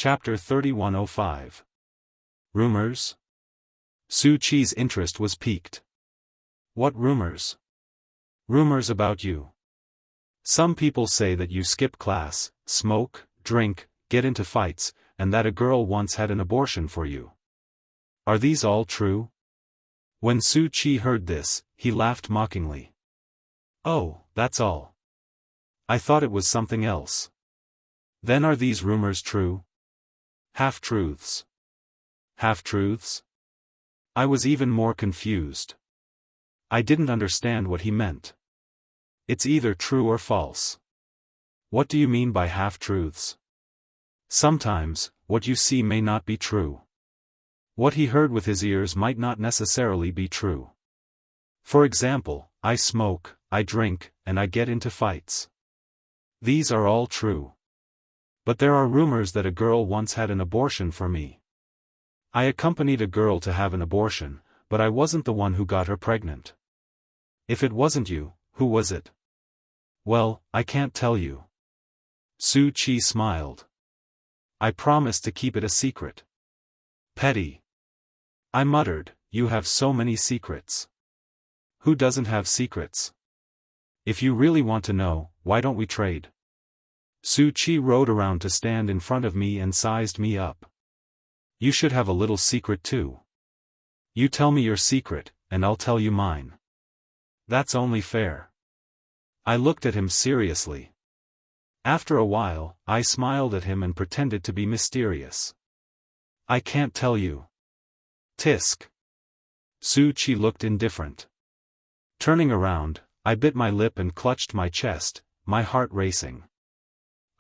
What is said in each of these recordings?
Chapter 3105. Rumors? Su Qi's interest was piqued. What rumors? Rumors about you. Some people say that you skip class, smoke, drink, get into fights, and that a girl once had an abortion for you. Are these all true? When Su Qi heard this, he laughed mockingly. Oh, that's all. I thought it was something else. Then are these rumors true? Half-truths. Half-truths? I was even more confused. I didn't understand what he meant. It's either true or false. What do you mean by half-truths? Sometimes, what you see may not be true. What he heard with his ears might not necessarily be true. For example, I smoke, I drink, and I get into fights. These are all true. But there are rumors that a girl once had an abortion for me. I accompanied a girl to have an abortion, but I wasn't the one who got her pregnant. If it wasn't you, who was it? Well, I can't tell you. Su Qi smiled. I promised to keep it a secret. Petty. I muttered, you have so many secrets. Who doesn't have secrets? If you really want to know, why don't we trade? Su Qi rode around to stand in front of me and sized me up. You should have a little secret too. You tell me your secret, and I'll tell you mine. That's only fair. I looked at him seriously. After a while, I smiled at him and pretended to be mysterious. I can't tell you. Tisk. Su Qi looked indifferent. Turning around, I bit my lip and clutched my chest, my heart racing.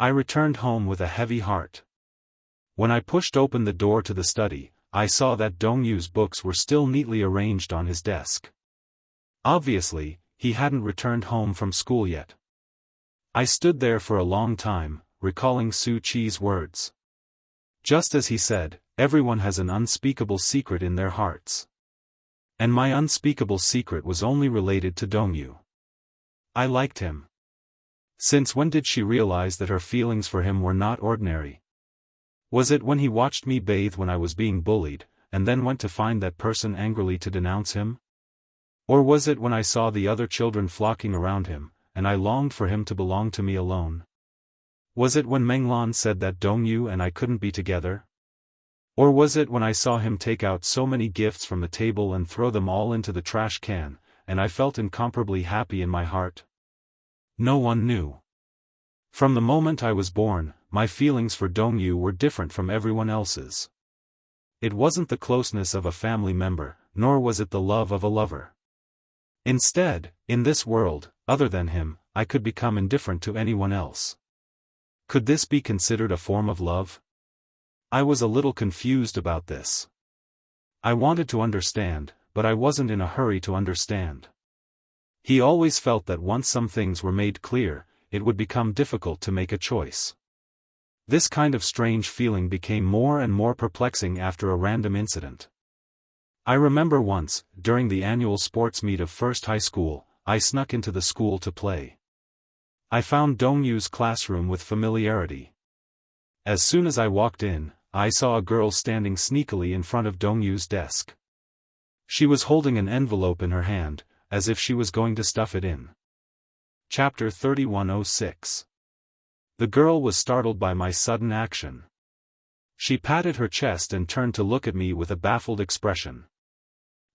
I returned home with a heavy heart. When I pushed open the door to the study, I saw that Dongyu's books were still neatly arranged on his desk. Obviously, he hadn't returned home from school yet. I stood there for a long time, recalling Su Qi's words. Just as he said, everyone has an unspeakable secret in their hearts. And my unspeakable secret was only related to Dongyu. I liked him. Since when did she realize that her feelings for him were not ordinary? Was it when he watched me bathe when I was being bullied, and then went to find that person angrily to denounce him? Or was it when I saw the other children flocking around him, and I longed for him to belong to me alone? Was it when Menglan said that Dongyu and I couldn't be together? Or was it when I saw him take out so many gifts from the table and throw them all into the trash can, and I felt incomparably happy in my heart? No one knew. From the moment I was born, my feelings for Dongyu were different from everyone else's. It wasn't the closeness of a family member, nor was it the love of a lover. Instead, in this world, other than him, I could become indifferent to anyone else. Could this be considered a form of love? I was a little confused about this. I wanted to understand, but I wasn't in a hurry to understand. He always felt that once some things were made clear, it would become difficult to make a choice. This kind of strange feeling became more and more perplexing after a random incident. I remember once, during the annual sports meet of First High School, I snuck into the school to play. I found Dongyu's classroom with familiarity. As soon as I walked in, I saw a girl standing sneakily in front of Dongyu's desk. She was holding an envelope in her hand, as if she was going to stuff it in. Chapter 3106. The girl was startled by my sudden action. She patted her chest and turned to look at me with a baffled expression.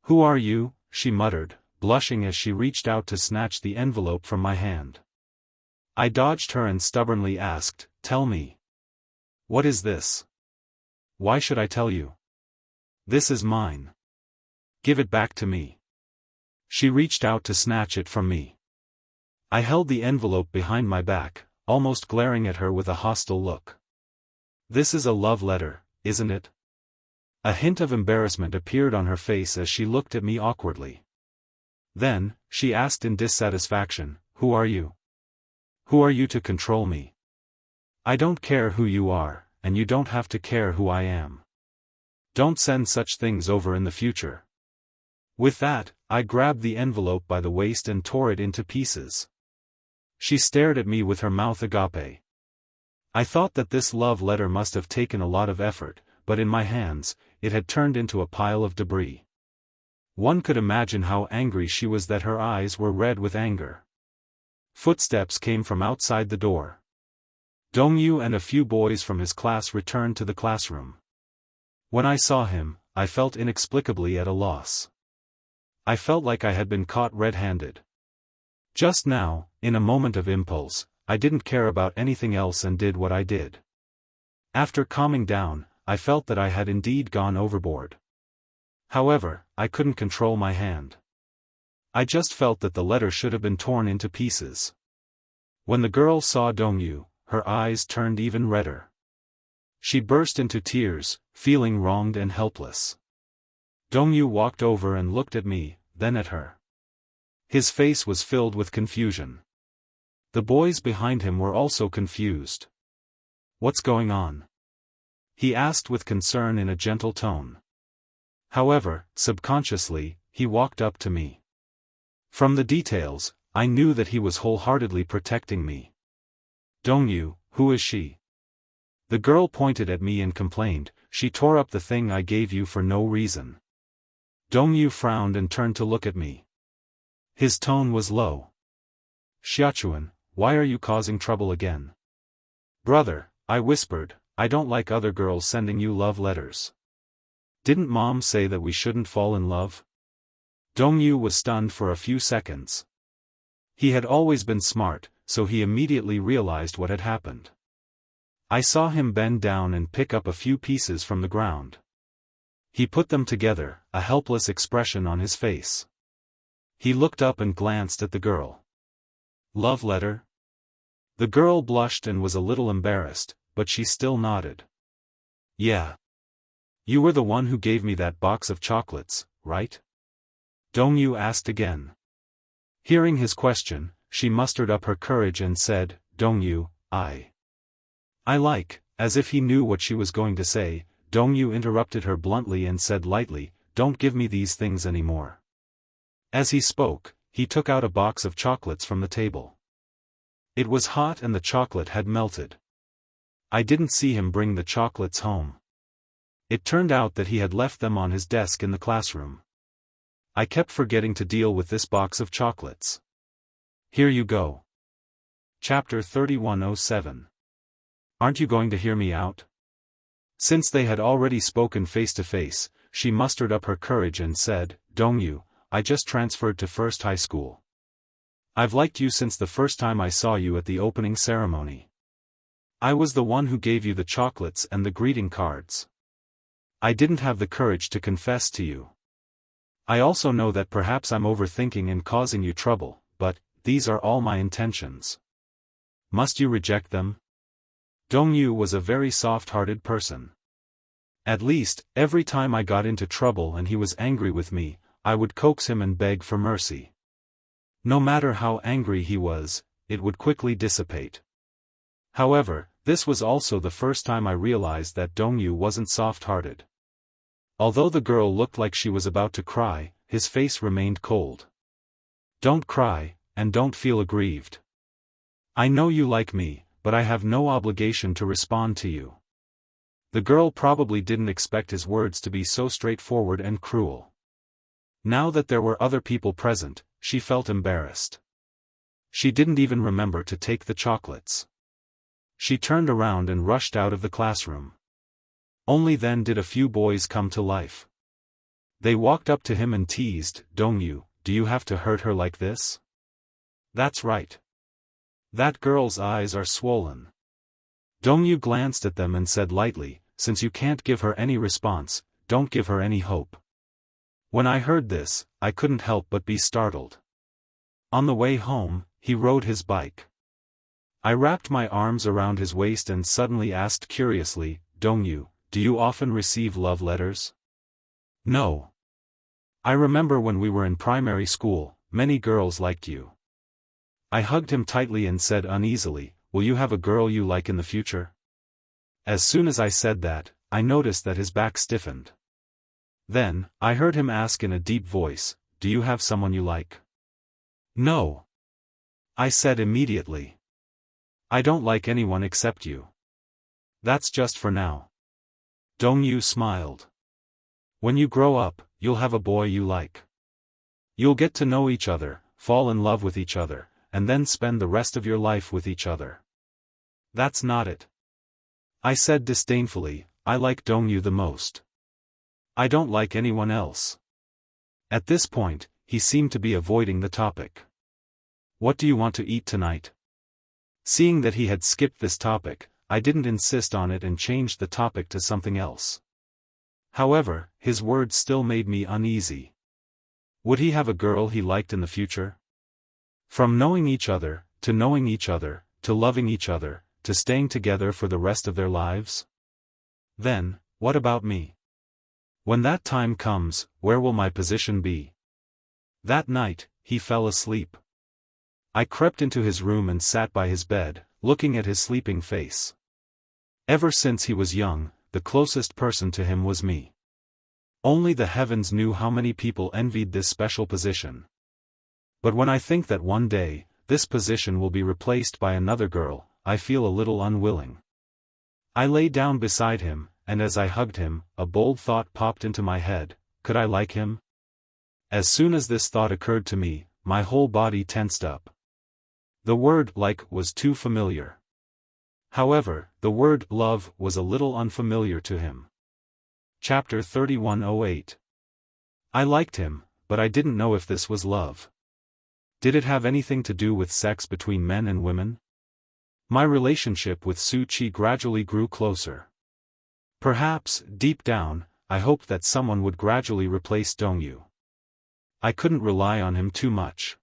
"Who are you?" she muttered, blushing as she reached out to snatch the envelope from my hand. I dodged her and stubbornly asked, "Tell me. What is this?" "Why should I tell you? This is mine. Give it back to me." She reached out to snatch it from me. I held the envelope behind my back, almost glaring at her with a hostile look. "This is a love letter, isn't it?" A hint of embarrassment appeared on her face as she looked at me awkwardly. Then, she asked in dissatisfaction, "Who are you? Who are you to control me? I don't care who you are, and you don't have to care who I am. Don't send such things over in the future." With that, I grabbed the envelope by the waist and tore it into pieces. She stared at me with her mouth agape. I thought that this love letter must have taken a lot of effort, but in my hands, it had turned into a pile of debris. One could imagine how angry she was, that her eyes were red with anger. Footsteps came from outside the door. Dongyu and a few boys from his class returned to the classroom. When I saw him, I felt inexplicably at a loss. I felt like I had been caught red-handed. Just now, in a moment of impulse, I didn't care about anything else and did what I did. After calming down, I felt that I had indeed gone overboard. However, I couldn't control my hand. I just felt that the letter should have been torn into pieces. When the girl saw Dongyu, her eyes turned even redder. She burst into tears, feeling wronged and helpless. Dongyu walked over and looked at me, then at her. His face was filled with confusion. The boys behind him were also confused. "What's going on?" he asked with concern in a gentle tone. However, subconsciously, he walked up to me. From the details, I knew that he was wholeheartedly protecting me. "Dongyu, who is she?" The girl pointed at me and complained, "She tore up the thing I gave you for no reason." Dongyu frowned and turned to look at me. His tone was low. "Xiachuan, why are you causing trouble again?" "Brother," I whispered, "I don't like other girls sending you love letters. Didn't Mom say that we shouldn't fall in love?" Dongyu was stunned for a few seconds. He had always been smart, so he immediately realized what had happened. I saw him bend down and pick up a few pieces from the ground. He put them together, a helpless expression on his face. He looked up and glanced at the girl. "Love letter?" The girl blushed and was a little embarrassed, but she still nodded. "Yeah. You were the one who gave me that box of chocolates, right?" Dongyu asked again. Hearing his question, she mustered up her courage and said, "Dongyu, I like," as if he knew what she was going to say. Dongyu interrupted her bluntly and said lightly, "Don't give me these things anymore." As he spoke, he took out a box of chocolates from the table. It was hot and the chocolate had melted. I didn't see him bring the chocolates home. It turned out that he had left them on his desk in the classroom. I kept forgetting to deal with this box of chocolates. Here you go. Chapter 3107. Aren't you going to hear me out? Since they had already spoken face to face, she mustered up her courage and said, "Dongyu, I just transferred to First High School. I've liked you since the first time I saw you at the opening ceremony. I was the one who gave you the chocolates and the greeting cards. I didn't have the courage to confess to you. I also know that perhaps I'm overthinking and causing you trouble, but these are all my intentions. Must you reject them?" Dongyu was a very soft-hearted person. At least, every time I got into trouble and he was angry with me, I would coax him and beg for mercy. No matter how angry he was, it would quickly dissipate. However, this was also the first time I realized that Dongyu wasn't soft-hearted. Although the girl looked like she was about to cry, his face remained cold. "Don't cry, and don't feel aggrieved. I know you like me, but I have no obligation to respond to you." The girl probably didn't expect his words to be so straightforward and cruel. Now that there were other people present, she felt embarrassed. She didn't even remember to take the chocolates. She turned around and rushed out of the classroom. Only then did a few boys come to life. They walked up to him and teased, "Dongyu, do you have to hurt her like this?" "That's right. That girl's eyes are swollen." Dongyu glanced at them and said lightly, "Since you can't give her any response, don't give her any hope." When I heard this, I couldn't help but be startled. On the way home, he rode his bike. I wrapped my arms around his waist and suddenly asked curiously, "Dongyu, do you often receive love letters?" "No. I remember when we were in primary school, many girls liked you." I hugged him tightly and said uneasily, "Will you have a girl you like in the future?" As soon as I said that, I noticed that his back stiffened. Then, I heard him ask in a deep voice, "Do you have someone you like?" "No," I said immediately. "I don't like anyone except you." That's just for now. Dongyu smiled. When you grow up, you'll have a boy you like. You'll get to know each other, fall in love with each other, and then spend the rest of your life with each other. That's not it. I said disdainfully, I like Dongyu the most. I don't like anyone else. At this point, he seemed to be avoiding the topic. What do you want to eat tonight? Seeing that he had skipped this topic, I didn't insist on it and changed the topic to something else. However, his words still made me uneasy. Would he have a girl he liked in the future? From knowing each other, to loving each other, to staying together for the rest of their lives? Then, what about me? When that time comes, where will my position be? That night, he fell asleep. I crept into his room and sat by his bed, looking at his sleeping face. Ever since he was young, the closest person to him was me. Only the heavens knew how many people envied this special position. But when I think that one day, this position will be replaced by another girl, I feel a little unwilling. I lay down beside him, and as I hugged him, a bold thought popped into my head: could I like him? As soon as this thought occurred to me, my whole body tensed up. The word like was too familiar. However, the word love was a little unfamiliar to him. Chapter 3108. I liked him, but I didn't know if this was love. Did it have anything to do with sex between men and women? My relationship with Su Qi gradually grew closer. Perhaps, deep down, I hoped that someone would gradually replace Dongyu. I couldn't rely on him too much.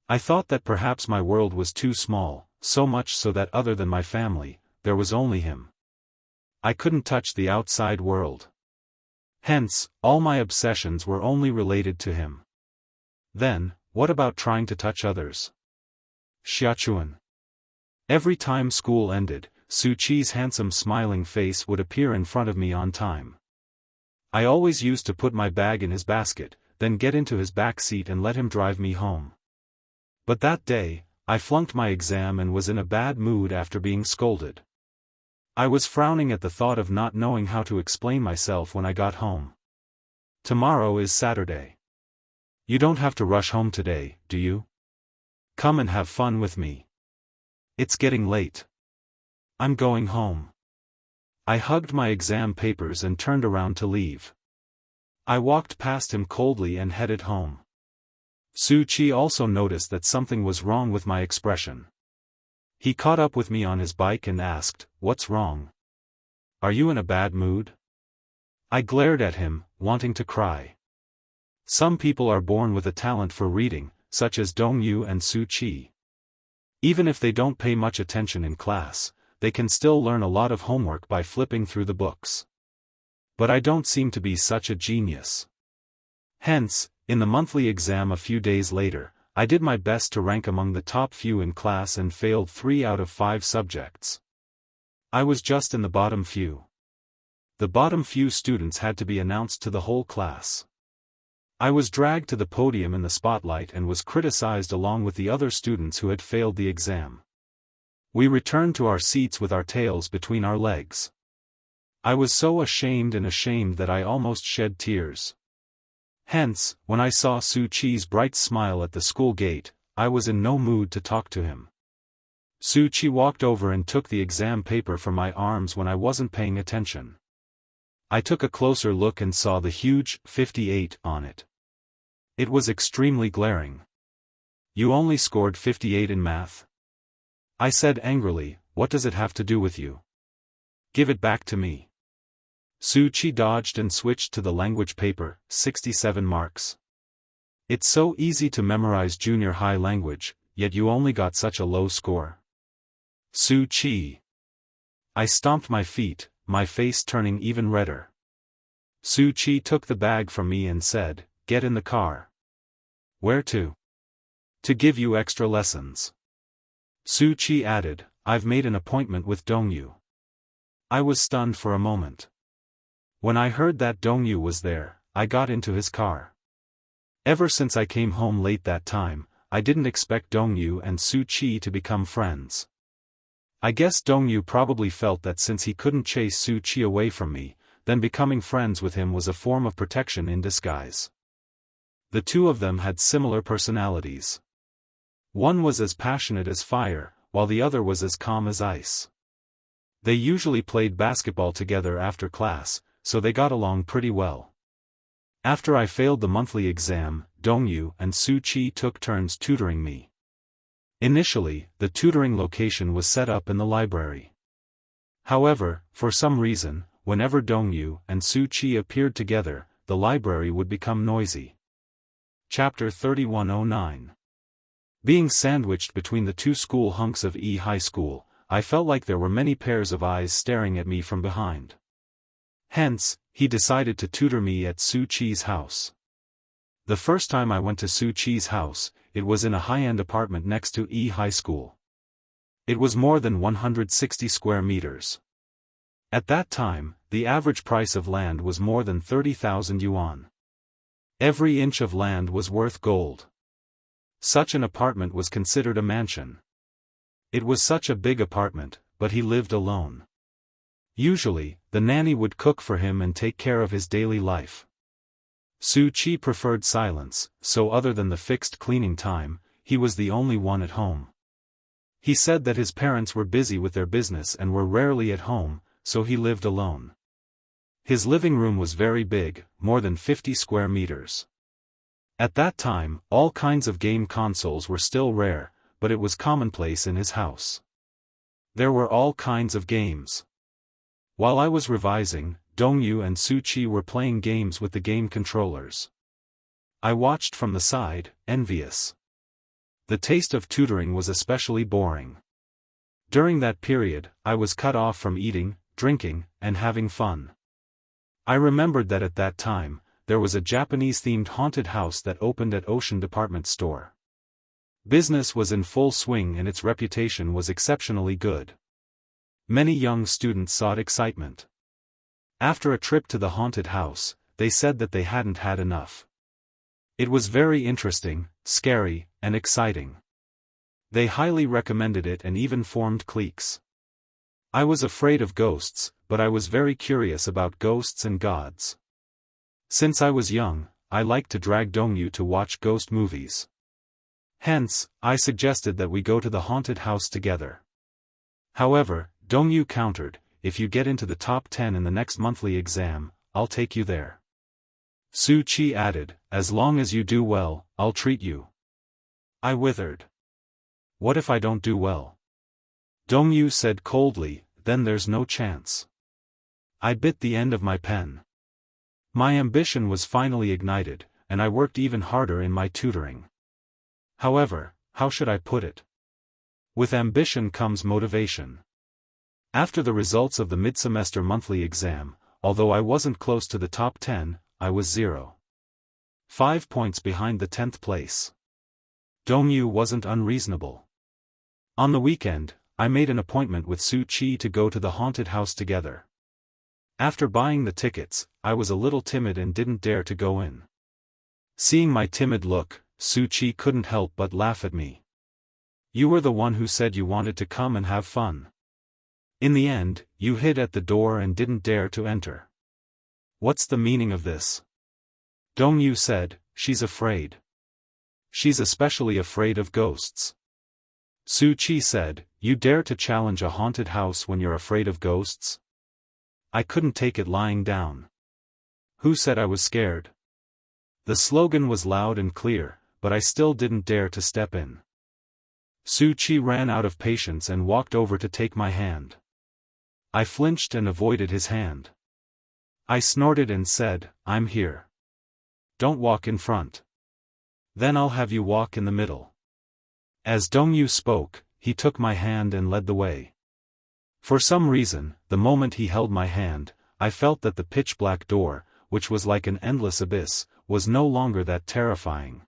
I thought that perhaps my world was too small, so much so that other than my family, there was only him. I couldn't touch the outside world. Hence, all my obsessions were only related to him. Then, what about trying to touch others? Xiachuan. Every time school ended, Su Qi's handsome smiling face would appear in front of me on time. I always used to put my bag in his basket, then get into his back seat and let him drive me home. But that day, I flunked my exam and was in a bad mood after being scolded. I was frowning at the thought of not knowing how to explain myself when I got home. Tomorrow is Saturday. You don't have to rush home today, do you? Come and have fun with me. It's getting late. I'm going home. I hugged my exam papers and turned around to leave. I walked past him coldly and headed home. Su Qi also noticed that something was wrong with my expression. He caught up with me on his bike and asked, "What's wrong? Are you in a bad mood?" I glared at him, wanting to cry. Some people are born with a talent for reading, such as Dongyu and Su Qi. Even if they don't pay much attention in class, they can still learn a lot of homework by flipping through the books. But I don't seem to be such a genius. Hence, in the monthly exam a few days later, I did my best to rank among the top few in class and failed 3 out of 5 subjects. I was just in the bottom few. The bottom few students had to be announced to the whole class. I was dragged to the podium in the spotlight and was criticized along with the other students who had failed the exam. We returned to our seats with our tails between our legs. I was so ashamed that I almost shed tears. Hence, when I saw Su Qi's bright smile at the school gate, I was in no mood to talk to him. Su Qi walked over and took the exam paper from my arms when I wasn't paying attention. I took a closer look and saw the huge 58 on it. It was extremely glaring. "You only scored 58 in math?" I said angrily, "What does it have to do with you? Give it back to me." Su Qi dodged and switched to the language paper, 67 marks. "It's so easy to memorize junior high language, yet you only got such a low score." Su Qi. I stomped my feet, my face turning even redder. Su Qi took the bag from me and said, "Get in the car." "Where to?" "To give you extra lessons." Su Qi added, "I've made an appointment with Dongyu." I was stunned for a moment. When I heard that Dongyu was there, I got into his car. Ever since I came home late that time, I didn't expect Dongyu and Su Qi to become friends. I guess Dongyu probably felt that since he couldn't chase Su Qi away from me, then becoming friends with him was a form of protection in disguise. The two of them had similar personalities. One was as passionate as fire, while the other was as calm as ice. They usually played basketball together after class, so they got along pretty well. After I failed the monthly exam, Dongyu and Su Qi took turns tutoring me. Initially, the tutoring location was set up in the library. However, for some reason, whenever Dongyu and Su Qi appeared together, the library would become noisy. Chapter 3109. Being sandwiched between the two school hunks of E High School, I felt like there were many pairs of eyes staring at me from behind. Hence, he decided to tutor me at Su Qi's house. The first time I went to Su Qi's house, it was in a high-end apartment next to E High School. It was more than 160 square meters. At that time, the average price of land was more than 30,000 yuan. Every inch of land was worth gold. Such an apartment was considered a mansion. It was such a big apartment, but he lived alone. Usually, the nanny would cook for him and take care of his daily life. Su Qi preferred silence, so other than the fixed cleaning time, he was the only one at home. He said that his parents were busy with their business and were rarely at home, so he lived alone. His living room was very big, more than 50 square meters. At that time, all kinds of game consoles were still rare, but it was commonplace in his house. There were all kinds of games. While I was revising, Dongyu and Su Qi were playing games with the game controllers. I watched from the side, envious. The taste of tutoring was especially boring. During that period, I was cut off from eating, drinking, and having fun. I remembered that at that time, there was a Japanese-themed haunted house that opened at Ocean Department Store. Business was in full swing and its reputation was exceptionally good. Many young students sought excitement. After a trip to the haunted house, they said that they hadn't had enough. It was very interesting, scary, and exciting. They highly recommended it and even formed cliques. I was afraid of ghosts, but I was very curious about ghosts and gods. Since I was young, I liked to drag Dongyu to watch ghost movies. Hence, I suggested that we go to the haunted house together. However, Dongyu countered, "If you get into the top 10 in the next monthly exam, I'll take you there." Su Qi added, "As long as you do well, I'll treat you." I withered. What if I don't do well? Dongyu said coldly, "Then there's no chance." I bit the end of my pen. My ambition was finally ignited, and I worked even harder in my tutoring. However, how should I put it? With ambition comes motivation. After the results of the mid-semester monthly exam, although I wasn't close to the top 10, I was 0.5 points behind the 10th place. Dongyu wasn't unreasonable. On the weekend, I made an appointment with Su Qi to go to the haunted house together. After buying the tickets, I was a little timid and didn't dare to go in. Seeing my timid look, Su Qi couldn't help but laugh at me. "You were the one who said you wanted to come and have fun. In the end, you hid at the door and didn't dare to enter. What's the meaning of this?" Dongyu said, "She's afraid. She's especially afraid of ghosts." Su Qi said, "You dare to challenge a haunted house when you're afraid of ghosts?" I couldn't take it lying down. Who said I was scared? The slogan was loud and clear, but I still didn't dare to step in. Su Qi ran out of patience and walked over to take my hand. I flinched and avoided his hand. I snorted and said, "I'm here. Don't walk in front. Then I'll have you walk in the middle." As Dongyu spoke, he took my hand and led the way. For some reason, the moment he held my hand, I felt that the pitch-black door, which was like an endless abyss, was no longer that terrifying.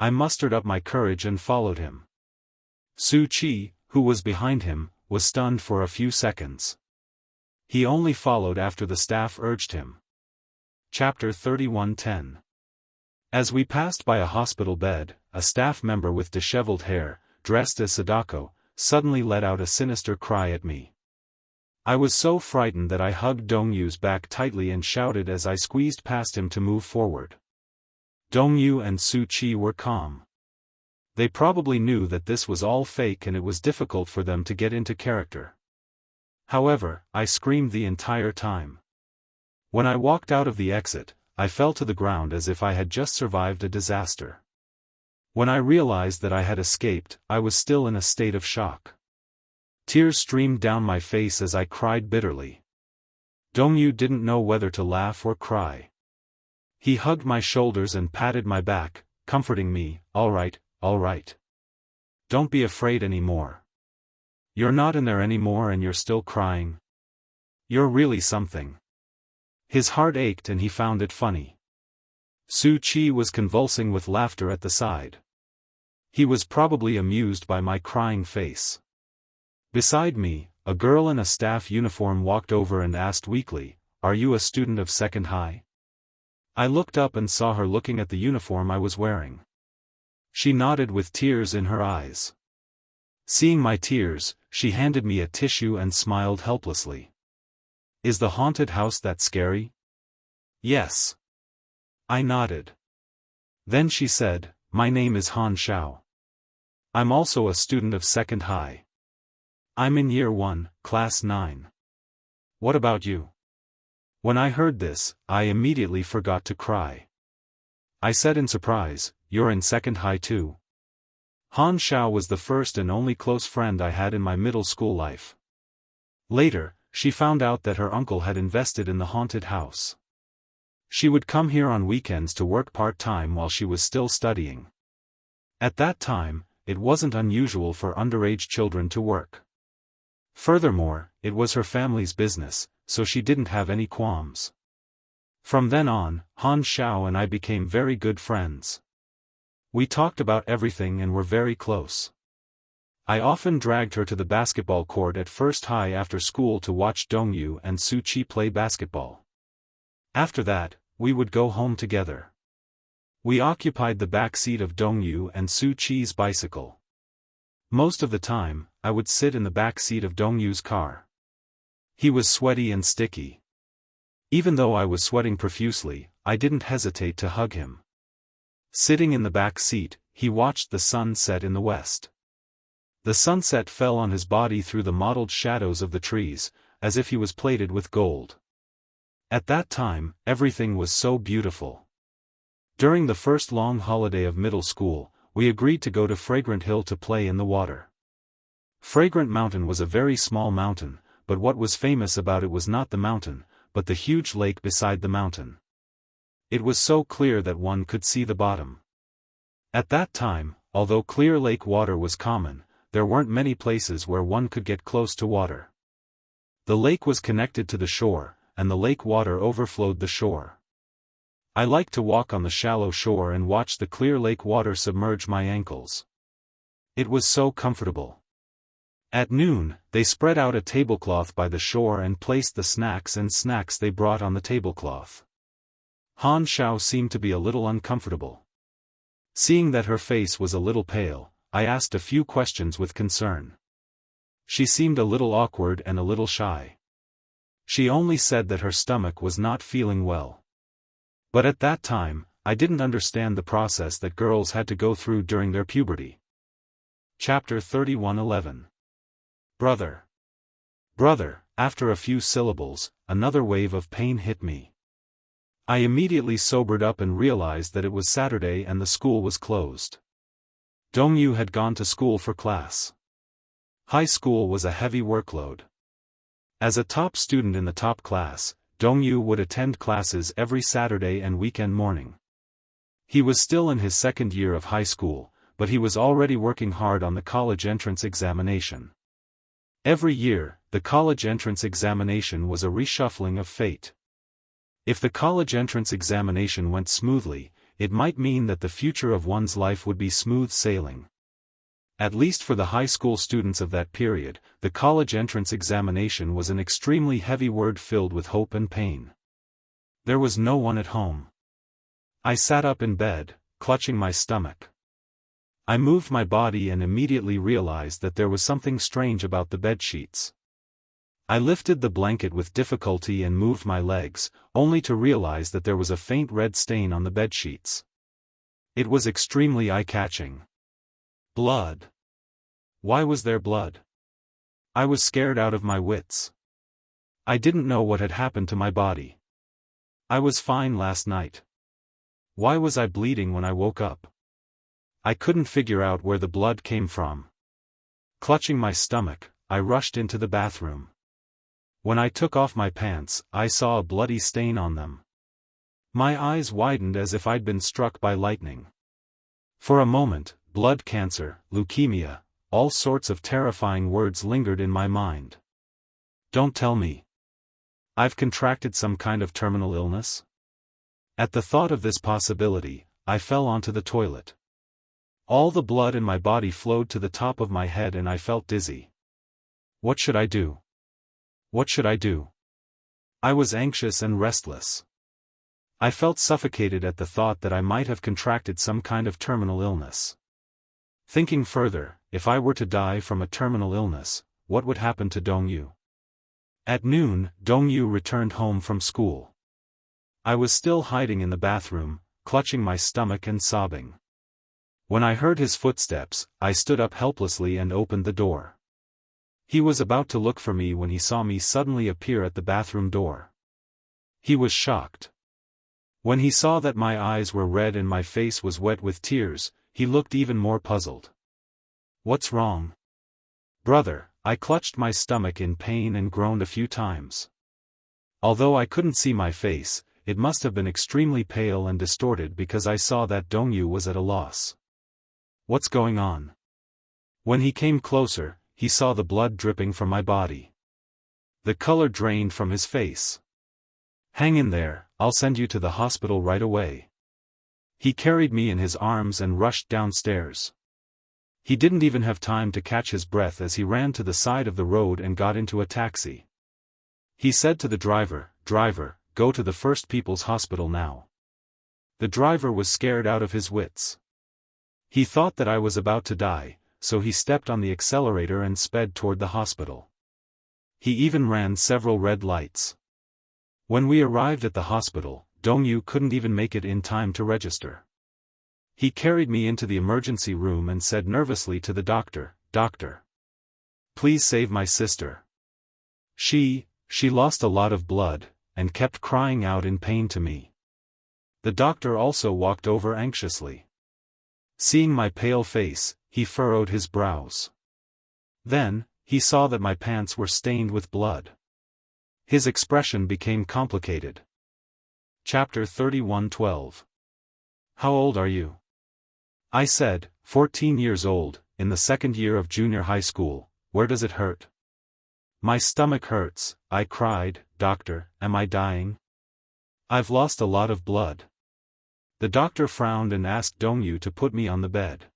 I mustered up my courage and followed him. Su Qi, who was behind him, was stunned for a few seconds. He only followed after the staff urged him. Chapter 3110. As we passed by a hospital bed, a staff member with disheveled hair, dressed as Sadako, suddenly let out a sinister cry at me. I was so frightened that I hugged Dongyu's back tightly and shouted as I squeezed past him to move forward. Dongyu and Su Qi were calm. They probably knew that this was all fake and it was difficult for them to get into character. However, I screamed the entire time. When I walked out of the exit, I fell to the ground as if I had just survived a disaster. When I realized that I had escaped, I was still in a state of shock. Tears streamed down my face as I cried bitterly. Dongyu didn't know whether to laugh or cry. He hugged my shoulders and patted my back, comforting me, "All right, all right. Don't be afraid anymore. You're not in there anymore and you're still crying. You're really something." His heart ached and he found it funny. Su Qi was convulsing with laughter at the side. He was probably amused by my crying face. Beside me, a girl in a staff uniform walked over and asked weakly, "Are you a student of Second High?" I looked up and saw her looking at the uniform I was wearing. She nodded with tears in her eyes. Seeing my tears, she handed me a tissue and smiled helplessly. "Is the haunted house that scary?" "Yes." I nodded. Then she said, "My name is Han Xiao. I'm also a student of Second High. I'm in Year 1, Class 9. What about you?" When I heard this, I immediately forgot to cry. I said in surprise, "You're in Second High too?" Han Xiao was the first and only close friend I had in my middle school life. Later, she found out that her uncle had invested in the haunted house. She would come here on weekends to work part-time while she was still studying. At that time, it wasn't unusual for underage children to work. Furthermore, it was her family's business, so she didn't have any qualms. From then on, Han Xiao and I became very good friends. We talked about everything and were very close. I often dragged her to the basketball court at First High after school to watch Dongyu and Su Qi play basketball. After that, we would go home together. We occupied the back seat of Dongyu and Su Qi's bicycle. Most of the time, I would sit in the back seat of Dongyu's car. He was sweaty and sticky. Even though I was sweating profusely, I didn't hesitate to hug him. Sitting in the back seat, he watched the sun set in the west. The sunset fell on his body through the mottled shadows of the trees, as if he was plated with gold. At that time, everything was so beautiful. During the first long holiday of middle school, we agreed to go to Fragrant Hill to play in the water. Fragrant Mountain was a very small mountain, but what was famous about it was not the mountain, but the huge lake beside the mountain. It was so clear that one could see the bottom. At that time, although clear lake water was common, there weren't many places where one could get close to water. The lake was connected to the shore, and the lake water overflowed the shore. I liked to walk on the shallow shore and watch the clear lake water submerge my ankles. It was so comfortable. At noon, they spread out a tablecloth by the shore and placed the snacks they brought on the tablecloth. Han Xiao seemed to be a little uncomfortable. Seeing that her face was a little pale, I asked a few questions with concern. She seemed a little awkward and a little shy. She only said that her stomach was not feeling well. But at that time, I didn't understand the process that girls had to go through during their puberty. Chapter 31:11. Brother. Brother, after a few syllables, another wave of pain hit me. I immediately sobered up and realized that it was Saturday and the school was closed. Dongyu had gone to school for class. High school was a heavy workload. As a top student in the top class, Dongyu would attend classes every Saturday and weekend morning. He was still in his second year of high school, but he was already working hard on the college entrance examination. Every year, the college entrance examination was a reshuffling of fate. If the college entrance examination went smoothly, it might mean that the future of one's life would be smooth sailing. At least for the high school students of that period, the college entrance examination was an extremely heavy word filled with hope and pain. There was no one at home. I sat up in bed, clutching my stomach. I moved my body and immediately realized that there was something strange about the bedsheets. I lifted the blanket with difficulty and moved my legs, only to realize that there was a faint red stain on the bedsheets. It was extremely eye-catching. Blood. Why was there blood? I was scared out of my wits. I didn't know what had happened to my body. I was fine last night. Why was I bleeding when I woke up? I couldn't figure out where the blood came from. Clutching my stomach, I rushed into the bathroom. When I took off my pants, I saw a bloody stain on them. My eyes widened as if I'd been struck by lightning. For a moment, blood cancer, leukemia, all sorts of terrifying words lingered in my mind. Don't tell me. I've contracted some kind of terminal illness? At the thought of this possibility, I fell onto the toilet. All the blood in my body flowed to the top of my head and I felt dizzy. What should I do? What should I do? I was anxious and restless. I felt suffocated at the thought that I might have contracted some kind of terminal illness. Thinking further, if I were to die from a terminal illness, what would happen to Dongyu? At noon, Dongyu returned home from school. I was still hiding in the bathroom, clutching my stomach and sobbing. When I heard his footsteps, I stood up helplessly and opened the door. He was about to look for me when he saw me suddenly appear at the bathroom door. He was shocked. When he saw that my eyes were red and my face was wet with tears, he looked even more puzzled. What's wrong? Brother, I clutched my stomach in pain and groaned a few times. Although I couldn't see my face, it must have been extremely pale and distorted because I saw that Dongyu was at a loss. What's going on? When he came closer, he saw the blood dripping from my body. The color drained from his face. Hang in there, I'll send you to the hospital right away. He carried me in his arms and rushed downstairs. He didn't even have time to catch his breath as he ran to the side of the road and got into a taxi. He said to the driver, "Driver, go to the First People's Hospital now." The driver was scared out of his wits. He thought that I was about to die, so he stepped on the accelerator and sped toward the hospital. He even ran several red lights. When we arrived at the hospital, Dongyu couldn't even make it in time to register. He carried me into the emergency room and said nervously to the doctor, "Doctor, please save my sister. She lost a lot of blood, and kept crying out in pain to me." The doctor also walked over anxiously. Seeing my pale face, he furrowed his brows. Then, he saw that my pants were stained with blood. His expression became complicated. Chapter 31:12. How old are you? I said, 14 years old, in the second year of junior high school. Where does it hurt? My stomach hurts, I cried. Doctor, am I dying? I've lost a lot of blood. The doctor frowned and asked Dongyu to put me on the bed.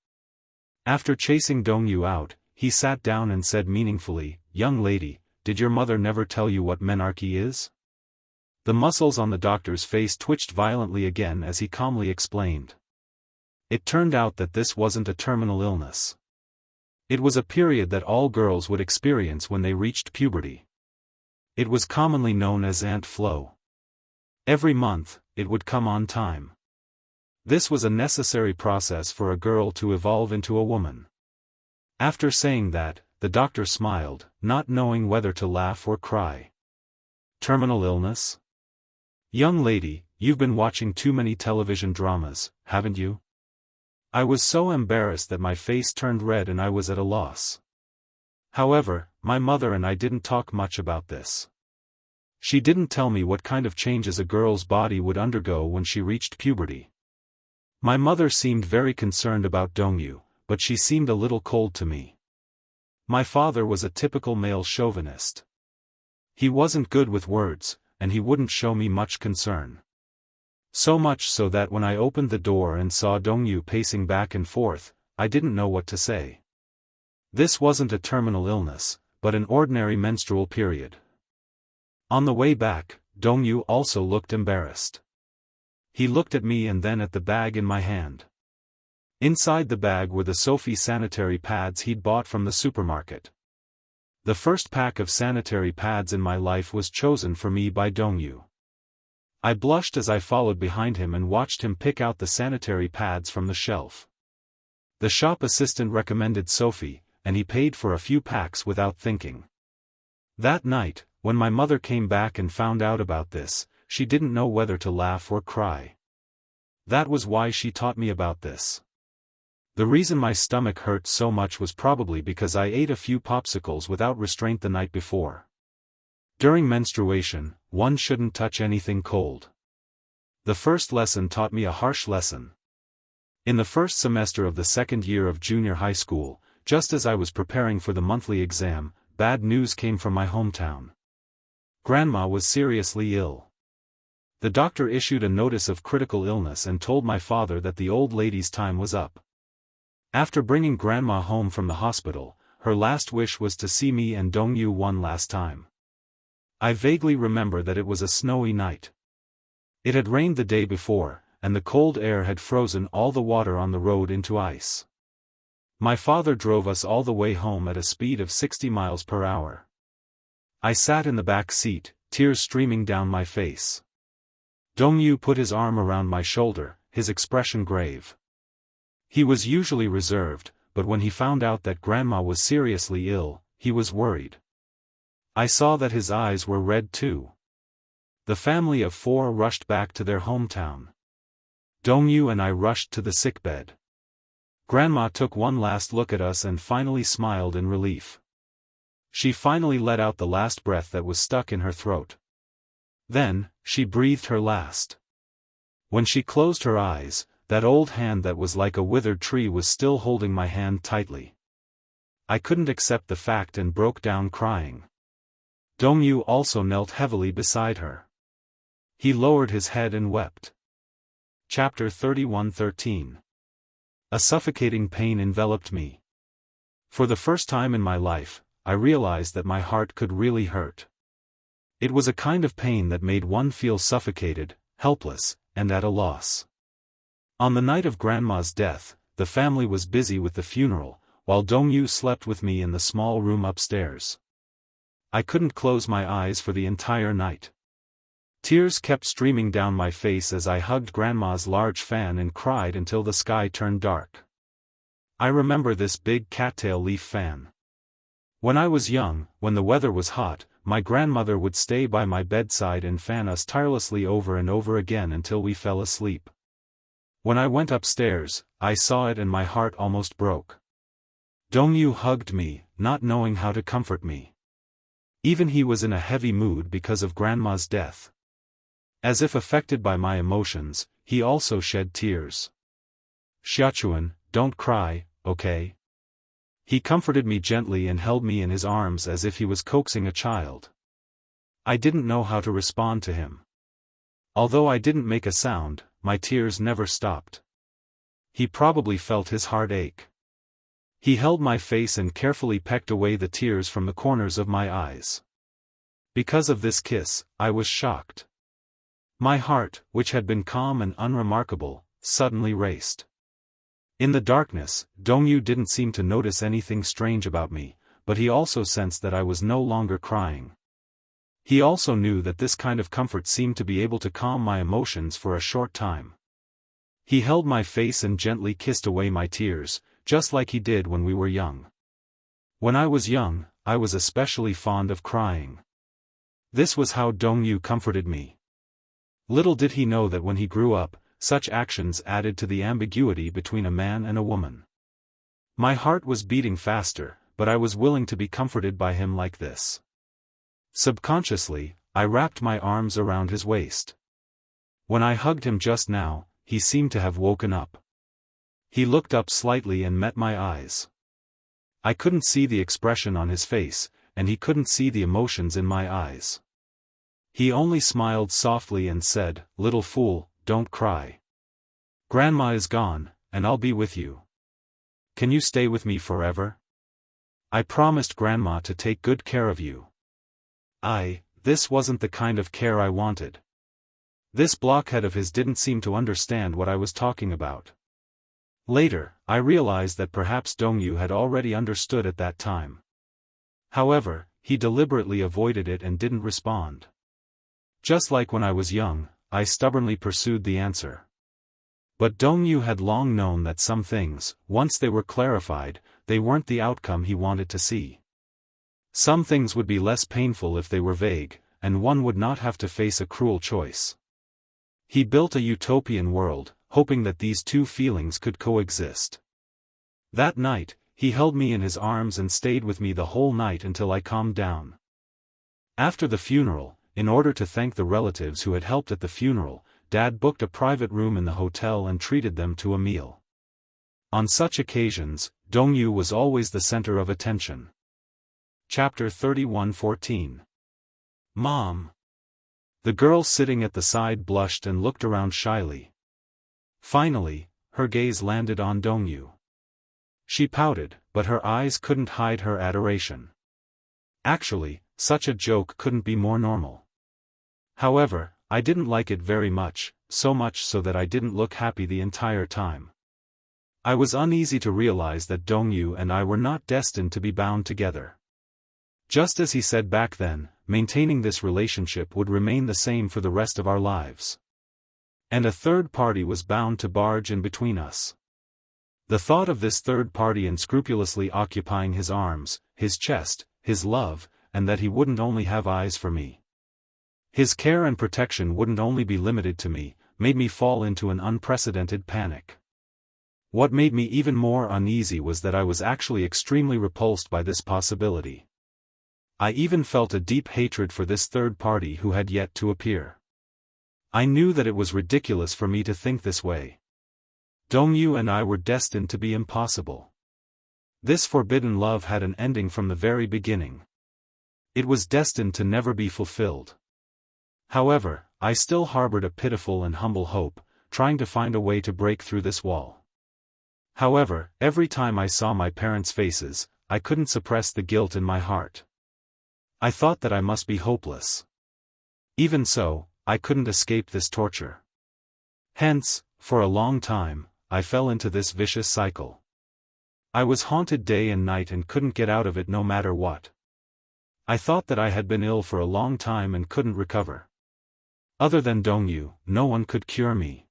After chasing Dongyu out, he sat down and said meaningfully, "Young lady, did your mother never tell you what menarche is?" The muscles on the doctor's face twitched violently again as he calmly explained. It turned out that this wasn't a terminal illness. It was a period that all girls would experience when they reached puberty. It was commonly known as ant flow. Every month, it would come on time. This was a necessary process for a girl to evolve into a woman. After saying that, the doctor smiled, not knowing whether to laugh or cry. Terminal illness? Young lady, you've been watching too many television dramas, haven't you? I was so embarrassed that my face turned red and I was at a loss. However, my mother and I didn't talk much about this. She didn't tell me what kind of changes a girl's body would undergo when she reached puberty. My mother seemed very concerned about Dongyu, but she seemed a little cold to me. My father was a typical male chauvinist. He wasn't good with words, and he wouldn't show me much concern. So much so that when I opened the door and saw Dongyu pacing back and forth, I didn't know what to say. This wasn't a terminal illness, but an ordinary menstrual period. On the way back, Dongyu also looked embarrassed. He looked at me and then at the bag in my hand. Inside the bag were the Sophie sanitary pads he'd bought from the supermarket. The first pack of sanitary pads in my life was chosen for me by Dongyu. I blushed as I followed behind him and watched him pick out the sanitary pads from the shelf. The shop assistant recommended Sophie, and he paid for a few packs without thinking. That night, when my mother came back and found out about this, she didn't know whether to laugh or cry. That was why she taught me about this. The reason my stomach hurt so much was probably because I ate a few popsicles without restraint the night before. During menstruation, one shouldn't touch anything cold. The first lesson taught me a harsh lesson. In the first semester of the second year of junior high school, just as I was preparing for the monthly exam, bad news came from my hometown. Grandma was seriously ill. The doctor issued a notice of critical illness and told my father that the old lady's time was up. After bringing Grandma home from the hospital, her last wish was to see me and Dongyu one last time. I vaguely remember that it was a snowy night. It had rained the day before, and the cold air had frozen all the water on the road into ice. My father drove us all the way home at a speed of 60 miles per hour. I sat in the back seat, tears streaming down my face. Dongyu put his arm around my shoulder, his expression grave. He was usually reserved, but when he found out that Grandma was seriously ill, he was worried. I saw that his eyes were red too. The family of 4 rushed back to their hometown. Dongyu and I rushed to the sickbed. Grandma took one last look at us and finally smiled in relief. She finally let out the last breath that was stuck in her throat. Then, she breathed her last. When she closed her eyes, that old hand that was like a withered tree was still holding my hand tightly. I couldn't accept the fact and broke down crying. Dongyu also knelt heavily beside her. He lowered his head and wept. Chapter 31:13. A suffocating pain enveloped me. For the first time in my life, I realized that my heart could really hurt. It was a kind of pain that made one feel suffocated, helpless, and at a loss. On the night of Grandma's death, the family was busy with the funeral, while Dongyu slept with me in the small room upstairs. I couldn't close my eyes for the entire night. Tears kept streaming down my face as I hugged Grandma's large fan and cried until the sky turned dark. I remember this big cattail leaf fan. When I was young, when the weather was hot, my grandmother would stay by my bedside and fan us tirelessly over and over again until we fell asleep. When I went upstairs, I saw it and my heart almost broke. Dongyu hugged me, not knowing how to comfort me. Even he was in a heavy mood because of Grandma's death. As if affected by my emotions, he also shed tears. "Xiachuan, don't cry, okay?" He comforted me gently and held me in his arms as if he was coaxing a child. I didn't know how to respond to him. Although I didn't make a sound, my tears never stopped. He probably felt his heart ache. He held my face and carefully pecked away the tears from the corners of my eyes. Because of this kiss, I was shocked. My heart, which had been calm and unremarkable, suddenly raced. In the darkness, Dongyu didn't seem to notice anything strange about me, but he also sensed that I was no longer crying. He also knew that this kind of comfort seemed to be able to calm my emotions for a short time. He held my face and gently kissed away my tears, just like he did when we were young. When I was young, I was especially fond of crying. This was how Dongyu comforted me. Little did he know that when he grew up, such actions added to the ambiguity between a man and a woman. My heart was beating faster, but I was willing to be comforted by him like this. Subconsciously, I wrapped my arms around his waist. When I hugged him just now, he seemed to have woken up. He looked up slightly and met my eyes. I couldn't see the expression on his face, and he couldn't see the emotions in my eyes. He only smiled softly and said, "Little fool, don't cry. Grandma is gone, and I'll be with you. Can you stay with me forever? I promised Grandma to take good care of you." This wasn't the kind of care I wanted. This blockhead of his didn't seem to understand what I was talking about. Later, I realized that perhaps Dongyu had already understood at that time. However, he deliberately avoided it and didn't respond. Just like when I was young, I stubbornly pursued the answer. But Dongyu had long known that some things, once they were clarified, they weren't the outcome he wanted to see. Some things would be less painful if they were vague, and one would not have to face a cruel choice. He built a utopian world, hoping that these two feelings could coexist. That night, he held me in his arms and stayed with me the whole night until I calmed down. After the funeral, in order to thank the relatives who had helped at the funeral, Dad booked a private room in the hotel and treated them to a meal. On such occasions, Dongyu was always the center of attention. Chapter 31:14. Mom. The girl sitting at the side blushed and looked around shyly. Finally, her gaze landed on Dongyu. She pouted, but her eyes couldn't hide her adoration. Actually, such a joke couldn't be more normal. However, I didn't like it very much, so much so that I didn't look happy the entire time. I was uneasy to realize that Dongyu and I were not destined to be bound together. Just as he said back then, maintaining this relationship would remain the same for the rest of our lives. And a third party was bound to barge in between us. The thought of this third party unscrupulously occupying his arms, his chest, his love, and that he wouldn't only have eyes for me. His care and protection wouldn't only be limited to me, made me fall into an unprecedented panic. What made me even more uneasy was that I was actually extremely repulsed by this possibility. I even felt a deep hatred for this third party who had yet to appear. I knew that it was ridiculous for me to think this way. Dongyu and I were destined to be impossible. This forbidden love had an ending from the very beginning. It was destined to never be fulfilled. However, I still harbored a pitiful and humble hope, trying to find a way to break through this wall. However, every time I saw my parents' faces, I couldn't suppress the guilt in my heart. I thought that I must be hopeless. Even so, I couldn't escape this torture. Hence, for a long time, I fell into this vicious cycle. I was haunted day and night and couldn't get out of it no matter what. I thought that I had been ill for a long time and couldn't recover. Other than Dongyu, no one could cure me.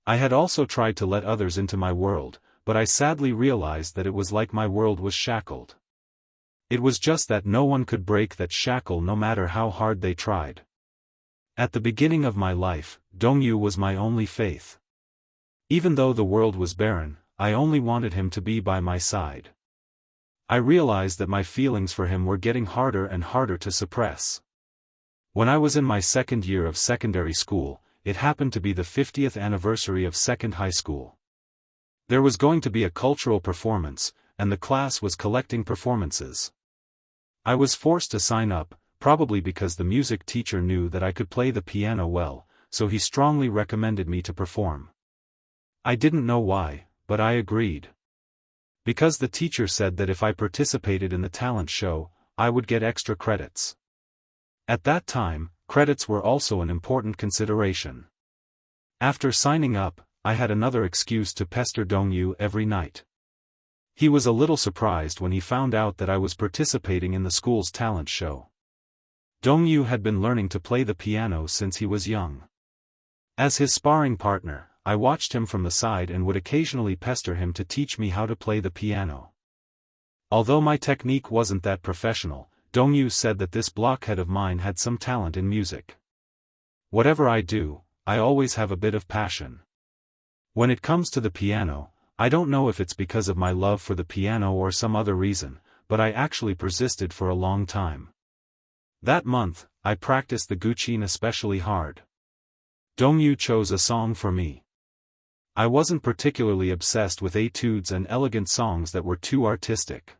I had also tried to let others into my world, but I sadly realized that it was like my world was shackled. It was just that no one could break that shackle no matter how hard they tried. At the beginning of my life, Dongyu was my only faith. Even though the world was barren, I only wanted him to be by my side. I realized that my feelings for him were getting harder and harder to suppress. When I was in my second year of secondary school, it happened to be the 50th anniversary of second high school. There was going to be a cultural performance, and the class was collecting performances. I was forced to sign up, probably because the music teacher knew that I could play the piano well, so he strongly recommended me to perform. I didn't know why, but I agreed. Because the teacher said that if I participated in the talent show, I would get extra credits. At that time, credits were also an important consideration. After signing up, I had another excuse to pester Dongyu every night. He was a little surprised when he found out that I was participating in the school's talent show. Dongyu had been learning to play the piano since he was young. As his sparring partner, I watched him from the side and would occasionally pester him to teach me how to play the piano. Although my technique wasn't that professional, Dongyu said that this blockhead of mine had some talent in music. Whatever I do, I always have a bit of passion. When it comes to the piano, I don't know if it's because of my love for the piano or some other reason, but I actually persisted for a long time. That month, I practiced the guqin especially hard. Dongyu chose a song for me. I wasn't particularly obsessed with etudes and elegant songs that were too artistic.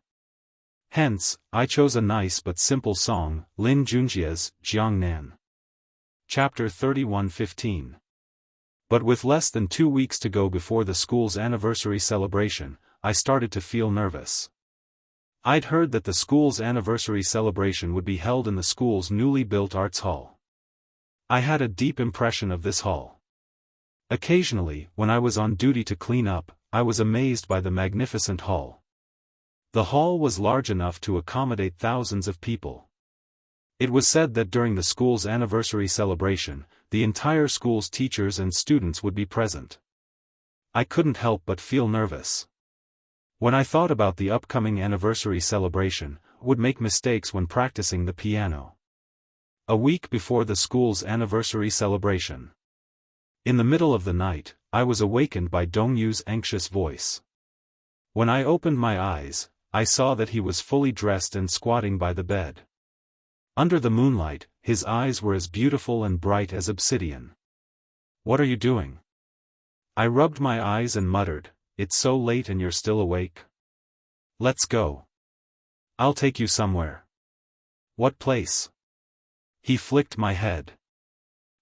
Hence, I chose a nice but simple song, Lin Junjia's Jiangnan. Chapter 31:15. But with less than 2 weeks to go before the school's anniversary celebration, I started to feel nervous. I'd heard that the school's anniversary celebration would be held in the school's newly built arts hall. I had a deep impression of this hall. Occasionally, when I was on duty to clean up, I was amazed by the magnificent hall. The hall was large enough to accommodate thousands of people. It was said that during the school's anniversary celebration, the entire school's teachers and students would be present. I couldn't help but feel nervous. When I thought about the upcoming anniversary celebration, I would make mistakes when practicing the piano. A week before the school's anniversary celebration. In the middle of the night, I was awakened by Dongyu's anxious voice. When I opened my eyes, I saw that he was fully dressed and squatting by the bed. Under the moonlight, his eyes were as beautiful and bright as obsidian. "What are you doing?" I rubbed my eyes and muttered, "It's so late and you're still awake? Let's go. I'll take you somewhere." "What place?" He flicked my head.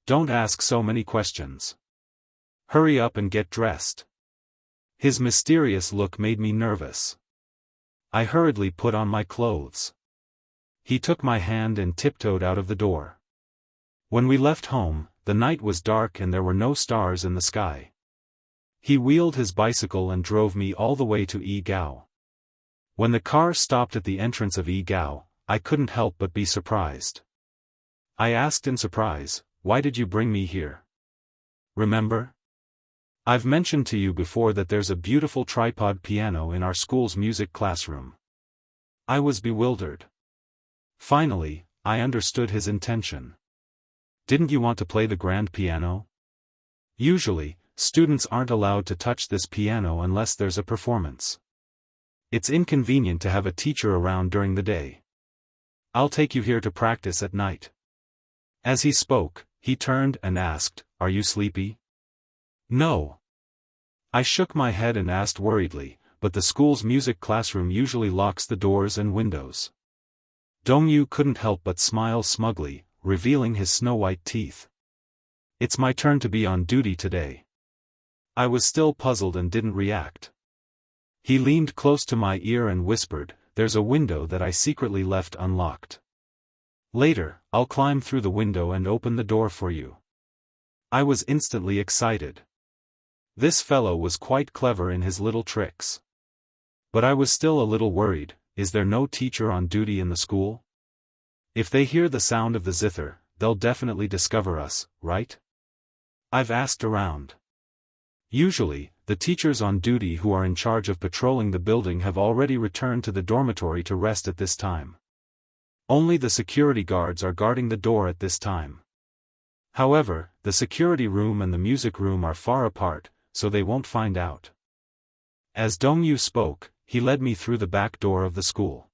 "Don't ask so many questions. Hurry up and get dressed." His mysterious look made me nervous. I hurriedly put on my clothes. He took my hand and tiptoed out of the door. When we left home, the night was dark and there were no stars in the sky. He wheeled his bicycle and drove me all the way to Yigao. When the car stopped at the entrance of Yigao, I couldn't help but be surprised. I asked in surprise, "Why did you bring me here? Remember? I've mentioned to you before that there's a beautiful tripod piano in our school's music classroom." I was bewildered. Finally, I understood his intention. "Didn't you want to play the grand piano? Usually, students aren't allowed to touch this piano unless there's a performance. It's inconvenient to have a teacher around during the day. I'll take you here to practice at night." As he spoke, he turned and asked, "Are you sleepy?" "No." I shook my head and asked worriedly, "But the school's music classroom usually locks the doors and windows." Dongyu couldn't help but smile smugly, revealing his snow-white teeth. "It's my turn to be on duty today." I was still puzzled and didn't react. He leaned close to my ear and whispered, "There's a window that I secretly left unlocked. Later, I'll climb through the window and open the door for you." I was instantly excited. This fellow was quite clever in his little tricks. But I was still a little worried. Is there no teacher on duty in the school? If they hear the sound of the zither, they'll definitely discover us, right? I've asked around. Usually, the teachers on duty who are in charge of patrolling the building have already returned to the dormitory to rest at this time. Only the security guards are guarding the door at this time. However, the security room and the music room are far apart, so they won't find out. As Dongyu spoke, he led me through the back door of the school.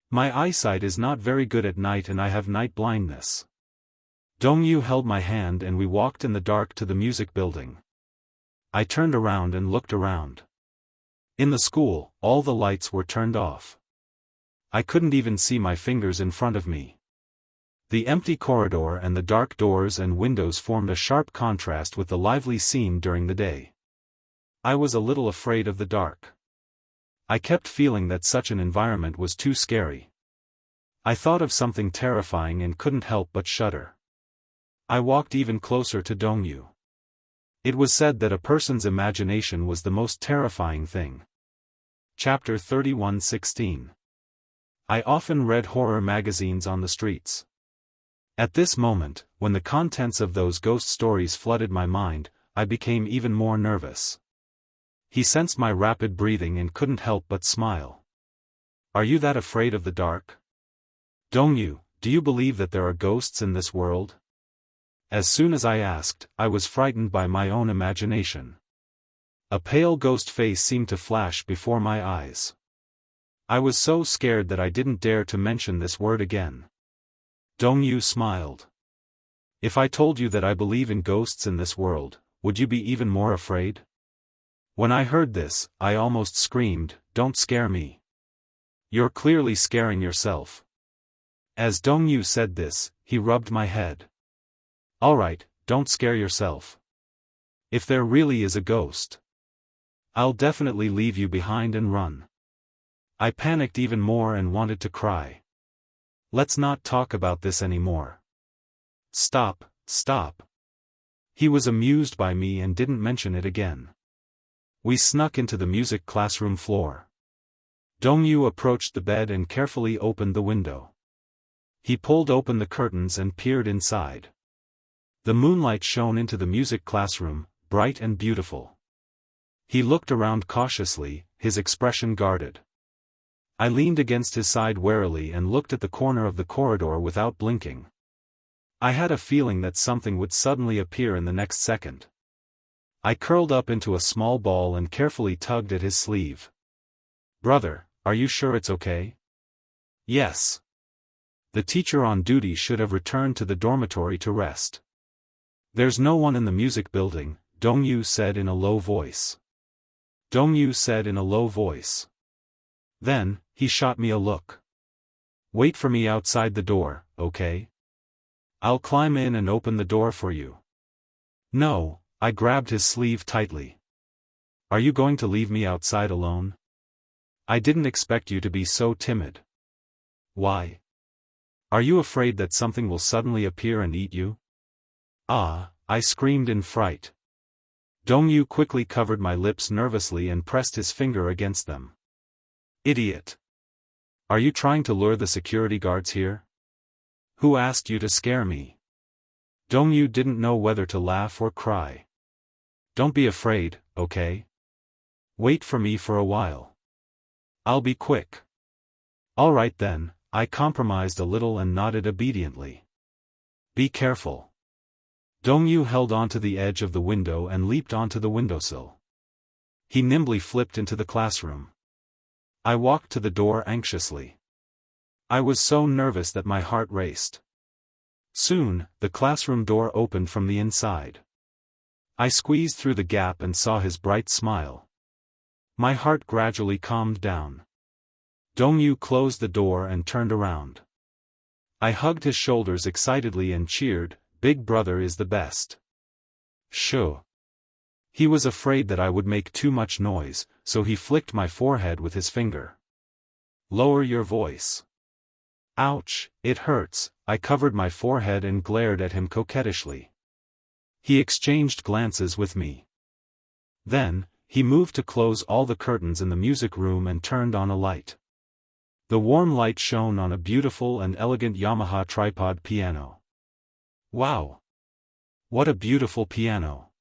My eyesight is not very good at night and I have night blindness. Dongyu held my hand and we walked in the dark to the music building. I turned around and looked around. In the school, all the lights were turned off. I couldn't even see my fingers in front of me. The empty corridor and the dark doors and windows formed a sharp contrast with the lively scene during the day. I was a little afraid of the dark. I kept feeling that such an environment was too scary. I thought of something terrifying and couldn't help but shudder. I walked even closer to Dongyu. It was said that a person's imagination was the most terrifying thing. Chapter 31:16. I often read horror magazines on the streets. At this moment, when the contents of those ghost stories flooded my mind, I became even more nervous. He sensed my rapid breathing and couldn't help but smile. "Are you that afraid of the dark? Dongyu, do you believe that there are ghosts in this world?" As soon as I asked, I was frightened by my own imagination. A pale ghost face seemed to flash before my eyes. I was so scared that I didn't dare to mention this word again. Dongyu smiled. "If I told you that I believe in ghosts in this world, would you be even more afraid?" When I heard this, I almost screamed, "Don't scare me. You're clearly scaring yourself." As Dongyu said this, he rubbed my head. "Alright, don't scare yourself. If there really is a ghost, I'll definitely leave you behind and run." I panicked even more and wanted to cry. "Let's not talk about this anymore. Stop, stop." He was amused by me and didn't mention it again. We snuck into the music classroom floor. Dongyu approached the bed and carefully opened the window. He pulled open the curtains and peered inside. The moonlight shone into the music classroom, bright and beautiful. He looked around cautiously, his expression guarded. I leaned against his side warily and looked at the corner of the corridor without blinking. I had a feeling that something would suddenly appear in the next second. I curled up into a small ball and carefully tugged at his sleeve. "Brother, are you sure it's okay?" "Yes." The teacher on duty should have returned to the dormitory to rest. "There's no one in the music building," Dongyu said in a low voice. Then, he shot me a look. "Wait for me outside the door, okay? I'll climb in and open the door for you." "No," I grabbed his sleeve tightly. "Are you going to leave me outside alone? I didn't expect you to be so timid." "Why? Are you afraid that something will suddenly appear and eat you?" "Ah," I screamed in fright. Dongyu quickly covered my lips nervously and pressed his finger against them. "Idiot! Are you trying to lure the security guards here? Who asked you to scare me?" Dongyu didn't know whether to laugh or cry. "Don't be afraid, okay? Wait for me for a while. I'll be quick." "All right then," I compromised a little and nodded obediently. "Be careful." Dongyu held onto the edge of the window and leaped onto the windowsill. He nimbly flipped into the classroom. I walked to the door anxiously. I was so nervous that my heart raced. Soon, the classroom door opened from the inside. I squeezed through the gap and saw his bright smile. My heart gradually calmed down. Dongyu closed the door and turned around. I hugged his shoulders excitedly and cheered, "Big brother is the best." Shoo. He was afraid that I would make too much noise, so he flicked my forehead with his finger. "Lower your voice." "Ouch, it hurts," I covered my forehead and glared at him coquettishly. He exchanged glances with me. Then, he moved to close all the curtains in the music room and turned on a light. The warm light shone on a beautiful and elegant Yamaha tripod piano. Wow! What a beautiful piano!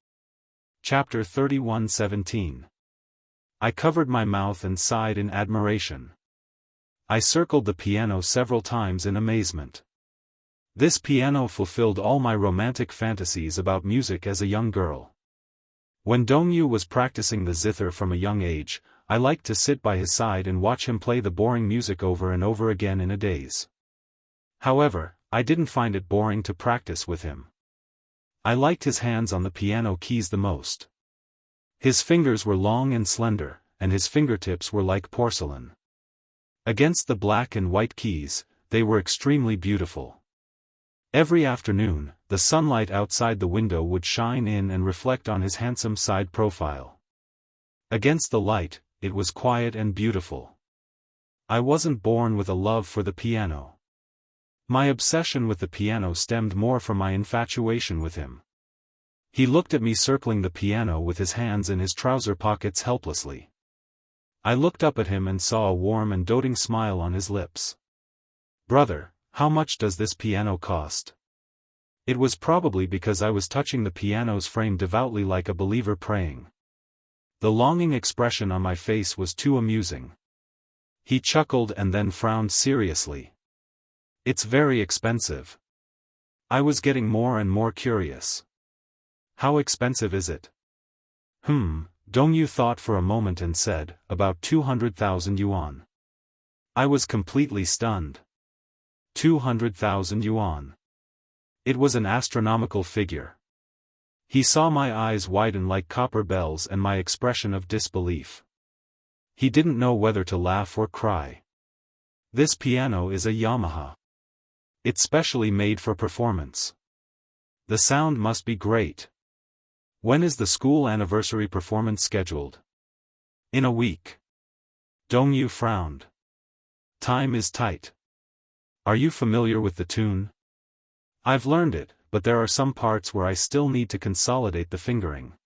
Chapter 31:17. I covered my mouth and sighed in admiration. I circled the piano several times in amazement. This piano fulfilled all my romantic fantasies about music as a young girl. When Dongyu was practicing the zither from a young age, I liked to sit by his side and watch him play the boring music over and over again in a daze. However, I didn't find it boring to practice with him. I liked his hands on the piano keys the most. His fingers were long and slender, and his fingertips were like porcelain. Against the black and white keys, they were extremely beautiful. Every afternoon, the sunlight outside the window would shine in and reflect on his handsome side profile. Against the light, it was quiet and beautiful. I wasn't born with a love for the piano. My obsession with the piano stemmed more from my infatuation with him. He looked at me circling the piano with his hands in his trouser pockets helplessly. I looked up at him and saw a warm and doting smile on his lips. "Brother, how much does this piano cost?" It was probably because I was touching the piano's frame devoutly like a believer praying. The longing expression on my face was too amusing. He chuckled and then frowned seriously. "It's very expensive." I was getting more and more curious. "How expensive is it?" Dongyu thought for a moment and said, "About 200,000 yuan." I was completely stunned. 200,000 yuan. It was an astronomical figure. He saw my eyes widen like copper bells and my expression of disbelief. He didn't know whether to laugh or cry. "This piano is a Yamaha. It's specially made for performance. The sound must be great. When is the school anniversary performance scheduled?" "In a week." Dongyu frowned. "Time is tight. Are you familiar with the tune?" "I've learned it, but there are some parts where I still need to consolidate the fingering."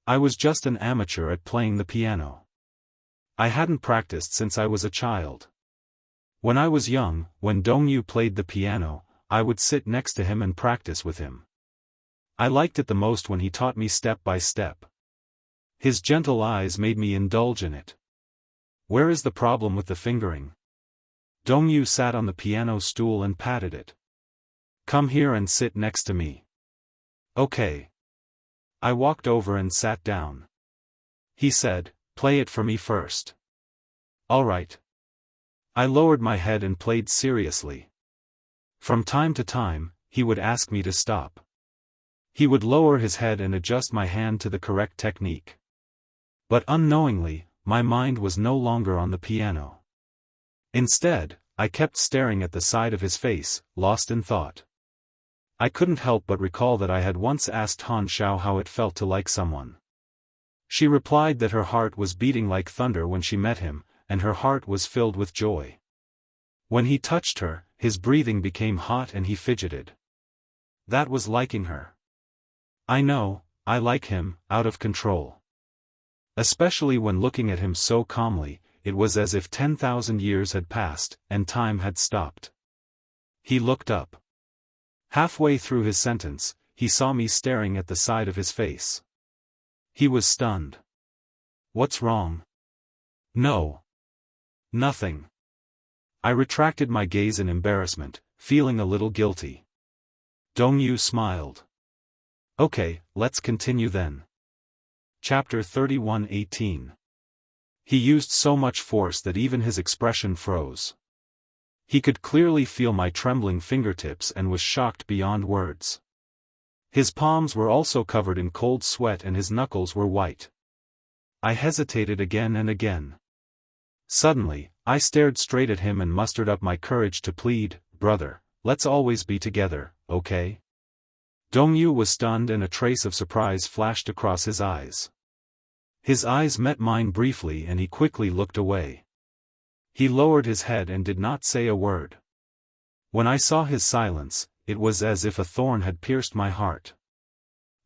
I was just an amateur at playing the piano. I hadn't practiced since I was a child. When I was young, when Dongyu played the piano, I would sit next to him and practice with him. I liked it the most when he taught me step by step. His gentle eyes made me indulge in it. Where is the problem with the fingering? Dongyu sat on the piano stool and patted it. Come here and sit next to me. Okay. I walked over and sat down. He said, play it for me first. All right. I lowered my head and played seriously. From time to time, he would ask me to stop. He would lower his head and adjust my hand to the correct technique. But unknowingly, my mind was no longer on the piano. Instead, I kept staring at the side of his face, lost in thought. I couldn't help but recall that I had once asked Han Xiao how it felt to like someone. She replied that her heart was beating like thunder when she met him, and her heart was filled with joy. When he touched her, his breathing became hot and he fidgeted. That was liking her. I know, I like him, out of control. Especially when looking at him so calmly, it was as if 10,000 years had passed, and time had stopped. He looked up. Halfway through his sentence, he saw me staring at the side of his face. He was stunned. What's wrong? No. Nothing. I retracted my gaze in embarrassment, feeling a little guilty. Dongyu smiled. Okay, let's continue then. Chapter 31:18. He used so much force that even his expression froze. He could clearly feel my trembling fingertips and was shocked beyond words. His palms were also covered in cold sweat and his knuckles were white. I hesitated again and again. Suddenly, I stared straight at him and mustered up my courage to plead, brother, let's always be together, okay? Dongyu was stunned and a trace of surprise flashed across his eyes. His eyes met mine briefly and he quickly looked away. He lowered his head and did not say a word. When I saw his silence, it was as if a thorn had pierced my heart.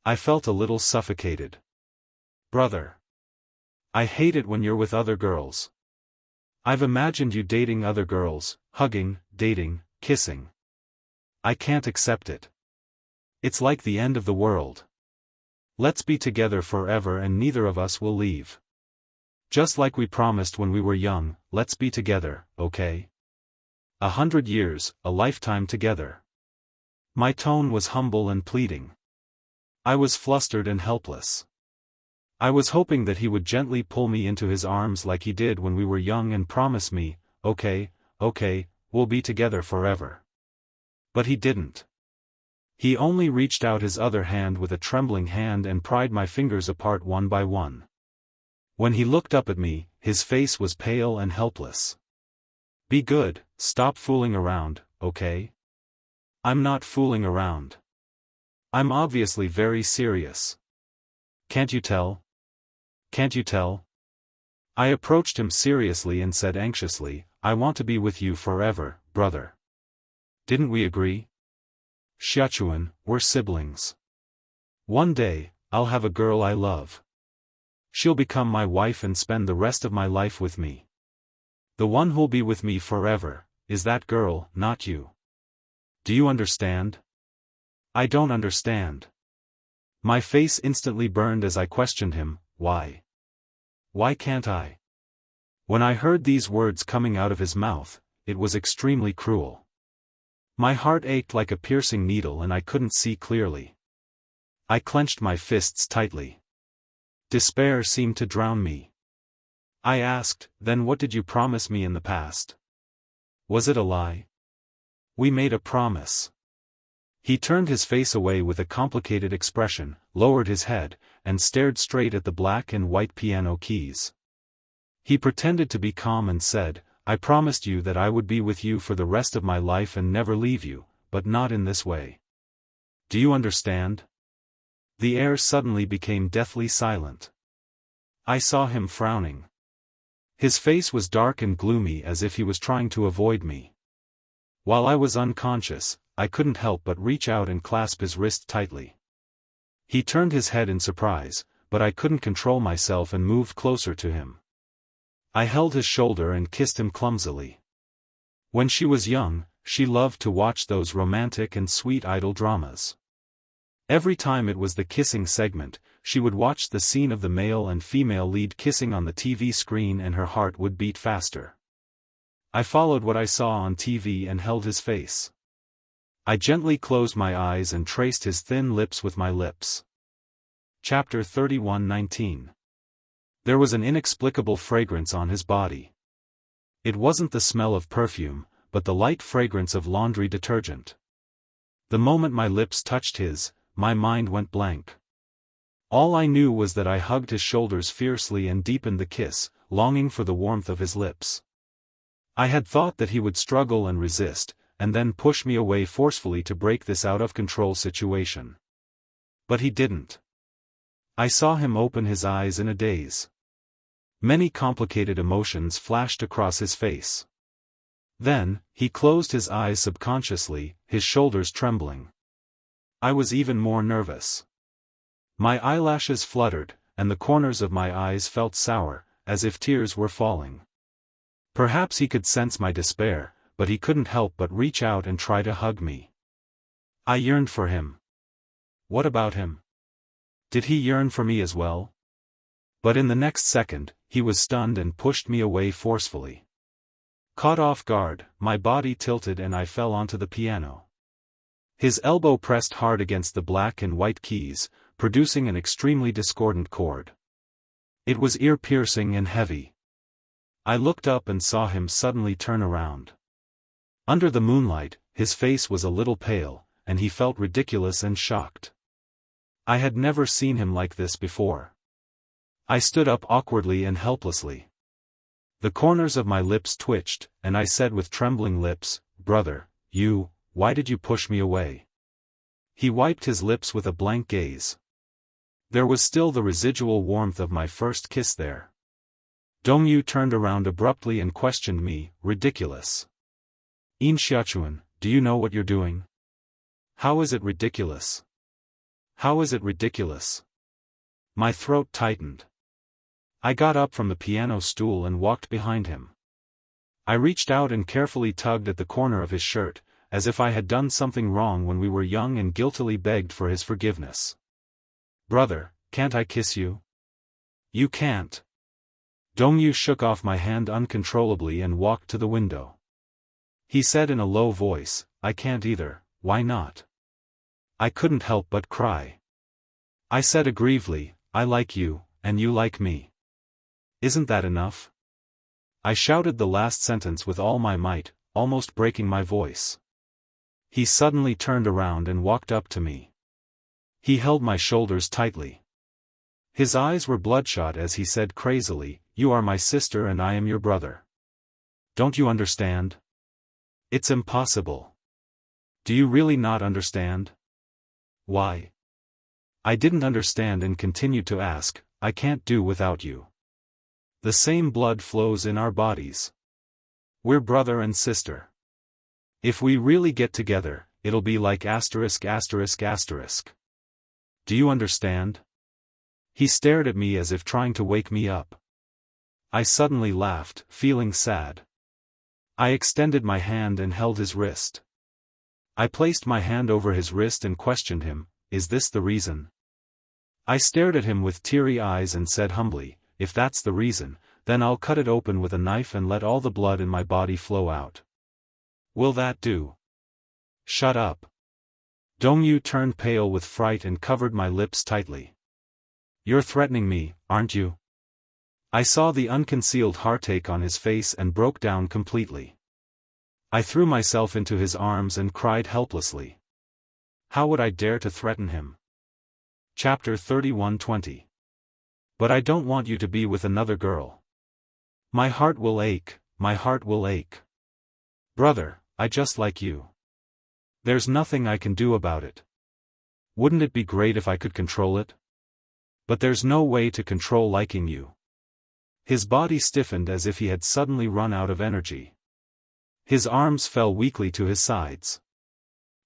I felt a little suffocated. Brother. I hate it when you're with other girls. I've imagined you dating other girls, hugging, dating, kissing. I can't accept it. It's like the end of the world. Let's be together forever and neither of us will leave. Just like we promised when we were young, let's be together, okay? 100 years, a lifetime together. My tone was humble and pleading. I was flustered and helpless. I was hoping that he would gently pull me into his arms like he did when we were young and promise me, okay, we'll be together forever. But he didn't. He only reached out his other hand with a trembling hand and pried my fingers apart one by one. When he looked up at me, his face was pale and helpless. Be good, stop fooling around, okay? I'm not fooling around. I'm obviously very serious. Can't you tell? Can't you tell? I approached him seriously and said anxiously, I want to be with you forever, brother. Didn't we agree? Xiachuan, we're siblings. One day, I'll have a girl I love. She'll become my wife and spend the rest of my life with me. The one who'll be with me forever, is that girl, not you. Do you understand? I don't understand. My face instantly burned as I questioned him, why? Why can't I? When I heard these words coming out of his mouth, it was extremely cruel. My heart ached like a piercing needle and I couldn't see clearly. I clenched my fists tightly. Despair seemed to drown me. I asked, then what did you promise me in the past? Was it a lie? We made a promise. He turned his face away with a complicated expression, lowered his head, and stared straight at the black and white piano keys. He pretended to be calm and said, I promised you that I would be with you for the rest of my life and never leave you, but not in this way. Do you understand? The air suddenly became deathly silent. I saw him frowning. His face was dark and gloomy as if he was trying to avoid me. While I was unconscious, I couldn't help but reach out and clasp his wrist tightly. He turned his head in surprise, but I couldn't control myself and moved closer to him. I held his shoulder and kissed him clumsily. When she was young, she loved to watch those romantic and sweet idol dramas. Every time it was the kissing segment, she would watch the scene of the male and female lead kissing on the TV screen and her heart would beat faster. I followed what I saw on TV and held his face. I gently closed my eyes and traced his thin lips with my lips. Chapter 31:19. There was an inexplicable fragrance on his body. It wasn't the smell of perfume, but the light fragrance of laundry detergent. The moment my lips touched his, my mind went blank. All I knew was that I hugged his shoulders fiercely and deepened the kiss, longing for the warmth of his lips. I had thought that he would struggle and resist, and then push me away forcefully to break this out-of-control situation. But he didn't. I saw him open his eyes in a daze. Many complicated emotions flashed across his face. Then, he closed his eyes subconsciously, his shoulders trembling. I was even more nervous. My eyelashes fluttered, and the corners of my eyes felt sour, as if tears were falling. Perhaps he could sense my despair, but he couldn't help but reach out and try to hug me. I yearned for him. What about him? Did he yearn for me as well? But in the next second, he was stunned and pushed me away forcefully. Caught off guard, my body tilted and I fell onto the piano. His elbow pressed hard against the black and white keys, producing an extremely discordant chord. It was ear-piercing and heavy. I looked up and saw him suddenly turn around. Under the moonlight, his face was a little pale, and he felt ridiculous and shocked. I had never seen him like this before. I stood up awkwardly and helplessly. The corners of my lips twitched, and I said with trembling lips, "Brother, why did you push me away?" He wiped his lips with a blank gaze. There was still the residual warmth of my first kiss there. Dongyu turned around abruptly and questioned me, ridiculous. "Xiaochuan, do you know what you're doing? How is it ridiculous? How is it ridiculous?" My throat tightened. I got up from the piano stool and walked behind him. I reached out and carefully tugged at the corner of his shirt, as if I had done something wrong when we were young, and guiltily begged for his forgiveness. "Brother, can't I kiss you?" "You can't." Dongyu shook off my hand uncontrollably and walked to the window. He said in a low voice, "I can't either, why not?" I couldn't help but cry. I said aggrievedly, "I like you, and you like me. Isn't that enough?" I shouted the last sentence with all my might, almost breaking my voice. He suddenly turned around and walked up to me. He held my shoulders tightly. His eyes were bloodshot as he said crazily, "You are my sister and I am your brother. Don't you understand? It's impossible. Do you really not understand?" "Why?" I didn't understand and continued to ask, "I can't do without you. The same blood flows in our bodies. We're brother and sister. If we really get together, it'll be like asterisk asterisk asterisk. Do you understand?" He stared at me as if trying to wake me up. I suddenly laughed, feeling sad. I extended my hand and held his wrist. I placed my hand over his wrist and questioned him, "Is this the reason?" I stared at him with teary eyes and said humbly, "If that's the reason, then I'll cut it open with a knife and let all the blood in my body flow out. Will that do?" "Shut up." Dongyu turned pale with fright and covered my lips tightly. "You're threatening me, aren't you?" I saw the unconcealed heartache on his face and broke down completely. I threw myself into his arms and cried helplessly. How would I dare to threaten him? Chapter 31:20. But I don't want you to be with another girl. My heart will ache, my heart will ache. Brother, I just like you. There's nothing I can do about it. Wouldn't it be great if I could control it? But there's no way to control liking you. His body stiffened as if he had suddenly run out of energy. His arms fell weakly to his sides.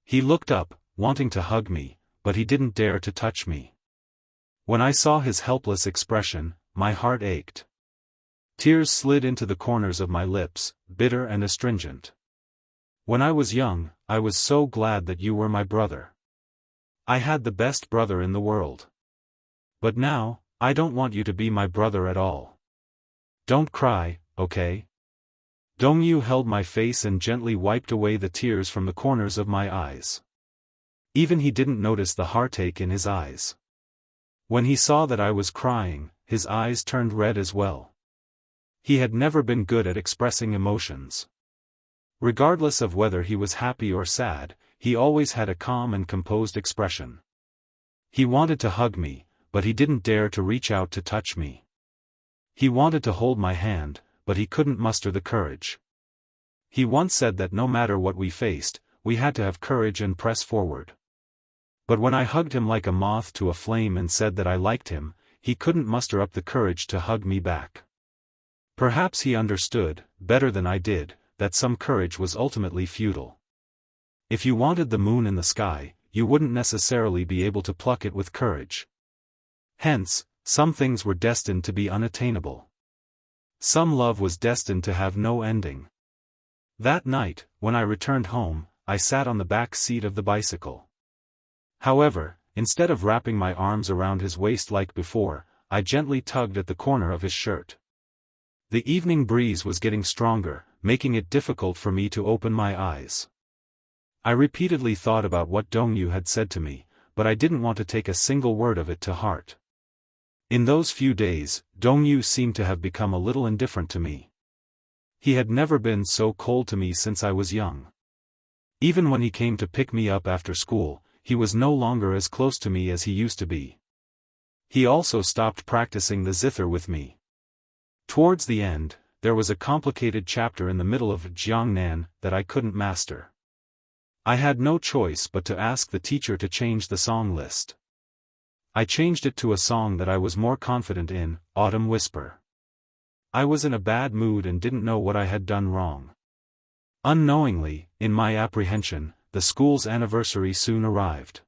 He looked up, wanting to hug me, but he didn't dare to touch me. When I saw his helpless expression, my heart ached. Tears slid into the corners of my lips, bitter and astringent. When I was young, I was so glad that you were my brother. I had the best brother in the world. But now, I don't want you to be my brother at all. Don't cry, okay? Dongyu held my face and gently wiped away the tears from the corners of my eyes. Even he didn't notice the heartache in his eyes. When he saw that I was crying, his eyes turned red as well. He had never been good at expressing emotions. Regardless of whether he was happy or sad, he always had a calm and composed expression. He wanted to hug me, but he didn't dare to reach out to touch me. He wanted to hold my hand, but he couldn't muster the courage. He once said that no matter what we faced, we had to have courage and press forward. But when I hugged him like a moth to a flame and said that I liked him, he couldn't muster up the courage to hug me back. Perhaps he understood, better than I did, that some courage was ultimately futile. If you wanted the moon in the sky, you wouldn't necessarily be able to pluck it with courage. Hence, some things were destined to be unattainable. Some love was destined to have no ending. That night, when I returned home, I sat on the back seat of the bicycle. However, instead of wrapping my arms around his waist like before, I gently tugged at the corner of his shirt. The evening breeze was getting stronger, making it difficult for me to open my eyes. I repeatedly thought about what Dongyu had said to me, but I didn't want to take a single word of it to heart. In those few days, Dongyu seemed to have become a little indifferent to me. He had never been so cold to me since I was young. Even when he came to pick me up after school, he was no longer as close to me as he used to be. He also stopped practicing the zither with me. Towards the end, there was a complicated chapter in the middle of Jiangnan that I couldn't master. I had no choice but to ask the teacher to change the song list. I changed it to a song that I was more confident in, Autumn Whisper. I was in a bad mood and didn't know what I had done wrong. Unknowingly, in my apprehension, the school's anniversary soon arrived.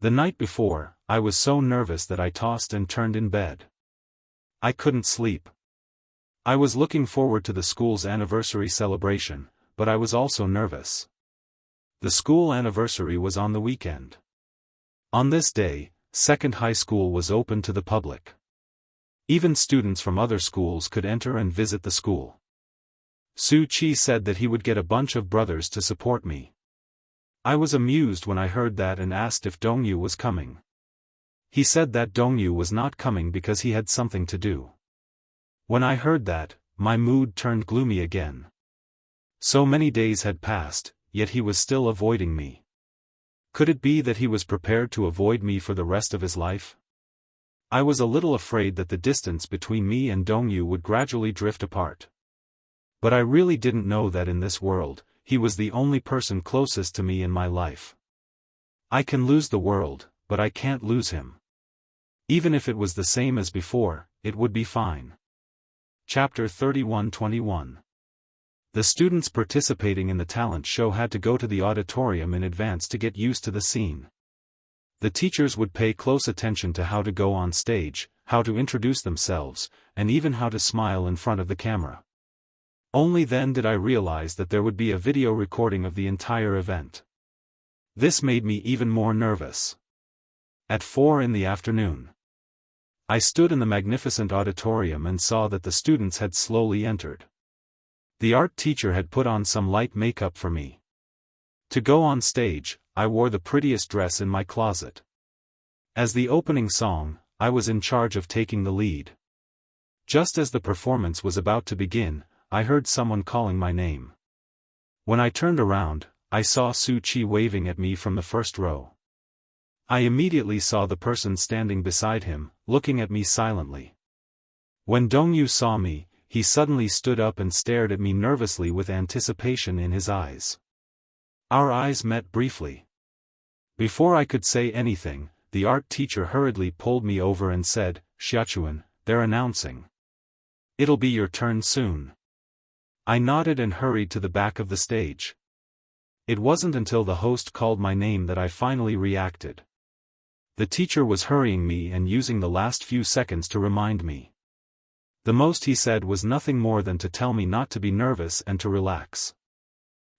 The night before, I was so nervous that I tossed and turned in bed. I couldn't sleep. I was looking forward to the school's anniversary celebration, but I was also nervous. The school anniversary was on the weekend. On this day, second high school was open to the public. Even students from other schools could enter and visit the school. Su Chi said that he would get a bunch of brothers to support me. I was amused when I heard that and asked if Dongyu was coming. He said that Dongyu was not coming because he had something to do. When I heard that, my mood turned gloomy again. So many days had passed, yet he was still avoiding me. Could it be that he was prepared to avoid me for the rest of his life? I was a little afraid that the distance between me and Dongyu would gradually drift apart. But I really didn't know that in this world, he was the only person closest to me in my life. I can lose the world, but I can't lose him. Even if it was the same as before, it would be fine. Chapter 31-21. The students participating in the talent show had to go to the auditorium in advance to get used to the scene. The teachers would pay close attention to how to go on stage, how to introduce themselves, and even how to smile in front of the camera. Only then did I realize that there would be a video recording of the entire event. This made me even more nervous. At 4 in the afternoon, I stood in the magnificent auditorium and saw that the students had slowly entered. The art teacher had put on some light makeup for me. To go on stage, I wore the prettiest dress in my closet. As the opening song, I was in charge of taking the lead. Just as the performance was about to begin, I heard someone calling my name. When I turned around, I saw Su Chi waving at me from the first row. I immediately saw the person standing beside him, looking at me silently. When Dongyu saw me, he suddenly stood up and stared at me nervously with anticipation in his eyes. Our eyes met briefly. Before I could say anything, the art teacher hurriedly pulled me over and said, "Xiachuan, they're announcing. It'll be your turn soon." I nodded and hurried to the back of the stage. It wasn't until the host called my name that I finally reacted. The teacher was hurrying me and using the last few seconds to remind me. The most he said was nothing more than to tell me not to be nervous and to relax.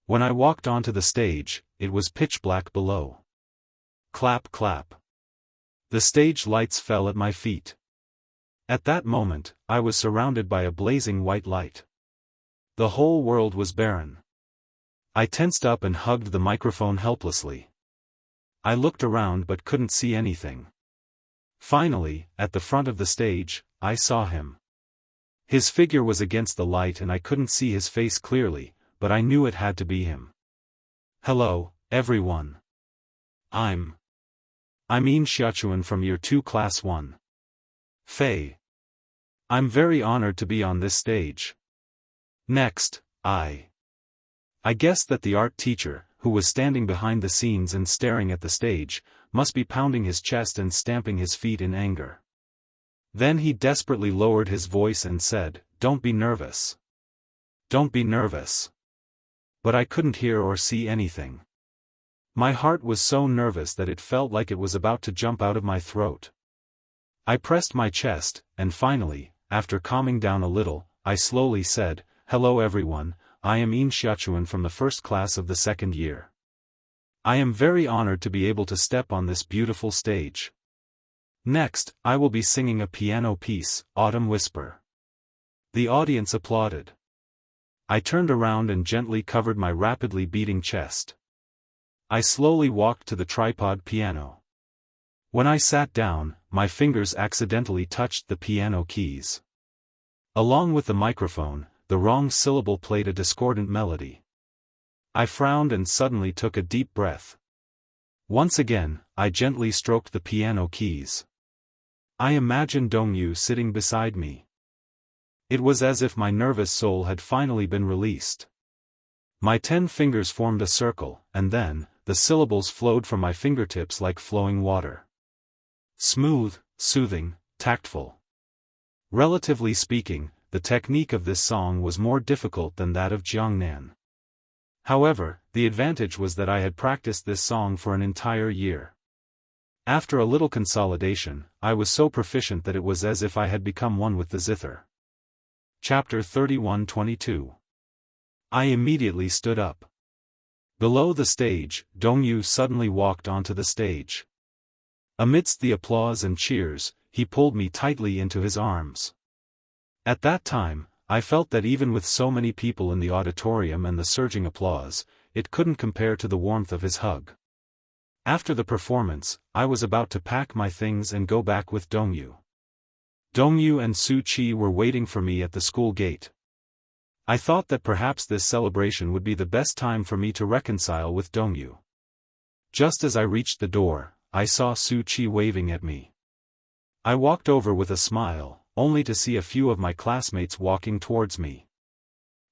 When I walked onto the stage, it was pitch black below. Clap clap. The stage lights fell at my feet. At that moment, I was surrounded by a blazing white light. The whole world was barren. I tensed up and hugged the microphone helplessly. I looked around but couldn't see anything. Finally, at the front of the stage, I saw him. His figure was against the light and I couldn't see his face clearly, but I knew it had to be him. Hello, everyone. I'm Xiaochuan from Year 2 Class 1. Fei. I'm very honored to be on this stage. Next, I guessed that the art teacher, who was standing behind the scenes and staring at the stage, must be pounding his chest and stamping his feet in anger. Then he desperately lowered his voice and said, "Don't be nervous. Don't be nervous." But I couldn't hear or see anything. My heart was so nervous that it felt like it was about to jump out of my throat. I pressed my chest, and finally, after calming down a little, I slowly said, "Hello everyone, I am Xiaochuan from the first class of the second year. I am very honored to be able to step on this beautiful stage. Next, I will be singing a piano piece, Autumn Whisper." The audience applauded. I turned around and gently covered my rapidly beating chest. I slowly walked to the tripod piano. When I sat down, my fingers accidentally touched the piano keys. Along with the microphone, the wrong syllable played a discordant melody. I frowned and suddenly took a deep breath. Once again, I gently stroked the piano keys. I imagined Dongyu sitting beside me. It was as if my nervous soul had finally been released. My 10 fingers formed a circle, and then, the syllables flowed from my fingertips like flowing water. Smooth, soothing, tactful. Relatively speaking, the technique of this song was more difficult than that of Jiangnan. However, the advantage was that I had practiced this song for an entire year. After a little consolidation, I was so proficient that it was as if I had become one with the zither. Chapter 31-22. I immediately stood up. Below the stage, Dongyu suddenly walked onto the stage. Amidst the applause and cheers, he pulled me tightly into his arms. At that time, I felt that even with so many people in the auditorium and the surging applause, it couldn't compare to the warmth of his hug. After the performance, I was about to pack my things and go back with Dongyu. Dongyu and Su Qi were waiting for me at the school gate. I thought that perhaps this celebration would be the best time for me to reconcile with Dongyu. Just as I reached the door, I saw Su Qi waving at me. I walked over with a smile, only to see a few of my classmates walking towards me.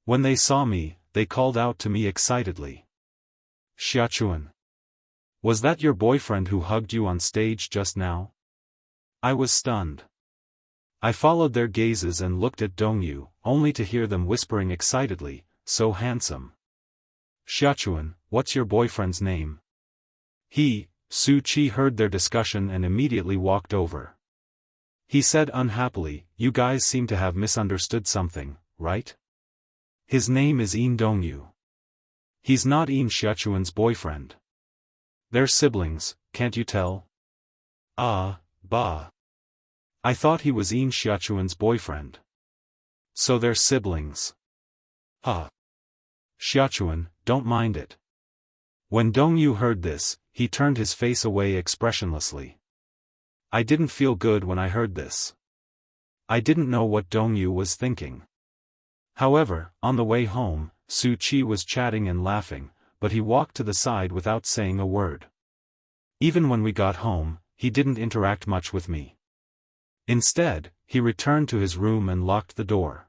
When they saw me, they called out to me excitedly. "Xiaochuan. Was that your boyfriend who hugged you on stage just now?" I was stunned. I followed their gazes and looked at Dongyu, only to hear them whispering excitedly, "So handsome. Xiaochuan, what's your boyfriend's name?" Su Qi heard their discussion and immediately walked over. He said unhappily, "You guys seem to have misunderstood something, right? His name is Dongyu. He's not Xiaochuan's boyfriend. They're siblings, can't you tell?" Bah. I thought he was Xiaochuan's boyfriend. So they're siblings. Xiaochuan, don't mind it. When Dongyu heard this, he turned his face away expressionlessly. I didn't feel good when I heard this. I didn't know what Dongyu was thinking. However, on the way home, Su Qi was chatting and laughing, but he walked to the side without saying a word. Even when we got home, he didn't interact much with me. Instead, he returned to his room and locked the door.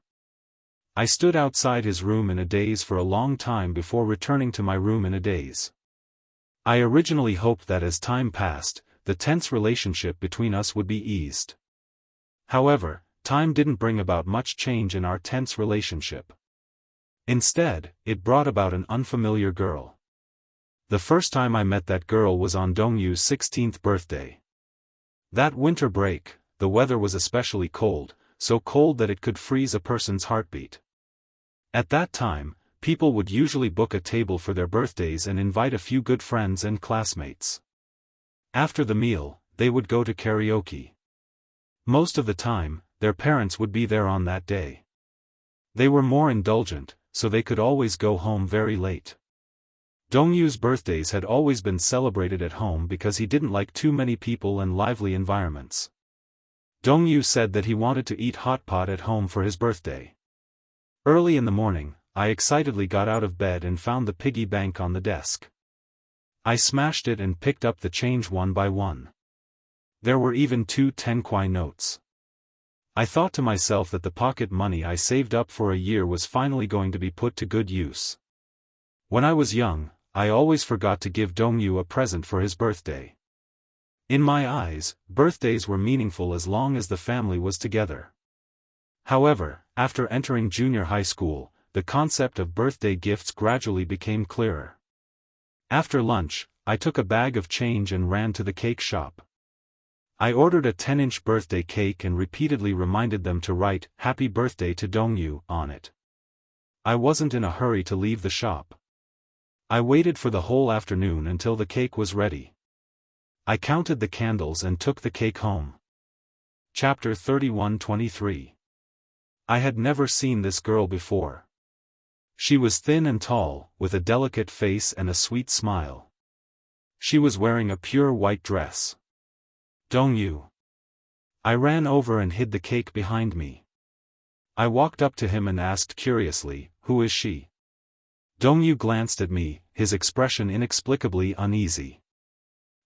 I stood outside his room in a daze for a long time before returning to my room in a daze. I originally hoped that as time passed, the tense relationship between us would be eased. However, time didn't bring about much change in our tense relationship. Instead, it brought about an unfamiliar girl. The first time I met that girl was on Dongyu's 16th birthday. That winter break, the weather was especially cold, so cold that it could freeze a person's heartbeat. At that time, people would usually book a table for their birthdays and invite a few good friends and classmates. After the meal, they would go to karaoke. Most of the time, their parents would be there on that day. They were more indulgent, so they could always go home very late. Dongyu's birthdays had always been celebrated at home because he didn't like too many people and lively environments. Dongyu said that he wanted to eat hot pot at home for his birthday. Early in the morning, I excitedly got out of bed and found the piggy bank on the desk. I smashed it and picked up the change one by one. There were even 2 10-kwai notes. I thought to myself that the pocket money I saved up for a year was finally going to be put to good use. When I was young, I always forgot to give Dongyu a present for his birthday. In my eyes, birthdays were meaningful as long as the family was together. However, after entering junior high school, the concept of birthday gifts gradually became clearer. After lunch, I took a bag of change and ran to the cake shop. I ordered a 10-inch birthday cake and repeatedly reminded them to write "Happy Birthday to Dongyu" on it. I wasn't in a hurry to leave the shop. I waited for the whole afternoon until the cake was ready. I counted the candles and took the cake home. Chapter 31:23. I had never seen this girl before. She was thin and tall, with a delicate face and a sweet smile. She was wearing a pure white dress. Dongyu. I ran over and hid the cake behind me. I walked up to him and asked curiously, "Who is she?" Dongyu glanced at me, his expression inexplicably uneasy.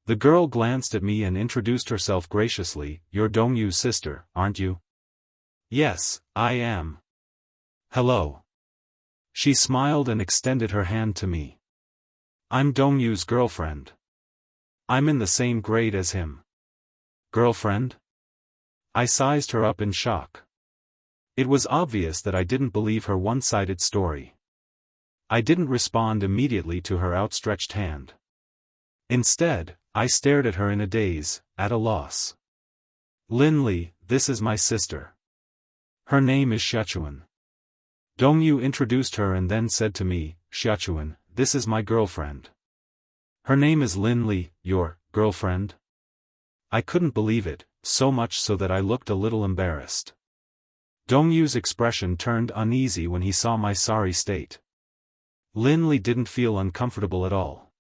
The girl glanced at me and introduced herself graciously. "You're Dongyu's sister, aren't you?" "Yes, I am." "Hello." She smiled and extended her hand to me. "I'm Dongyu's girlfriend. I'm in the same grade as him." "Girlfriend?" I sized her up in shock. It was obvious that I didn't believe her one-sided story. I didn't respond immediately to her outstretched hand. Instead, I stared at her in a daze, at a loss. "Lin Li, this is my sister. Her name is Xiachuan." Dongyu introduced her and then said to me, "Xiachuan, this is my girlfriend." "Her name is Lin Li, your girlfriend?" I couldn't believe it, so much so that I looked a little embarrassed. Dongyu's expression turned uneasy when he saw my sorry state. Lin Li didn't feel uncomfortable at all.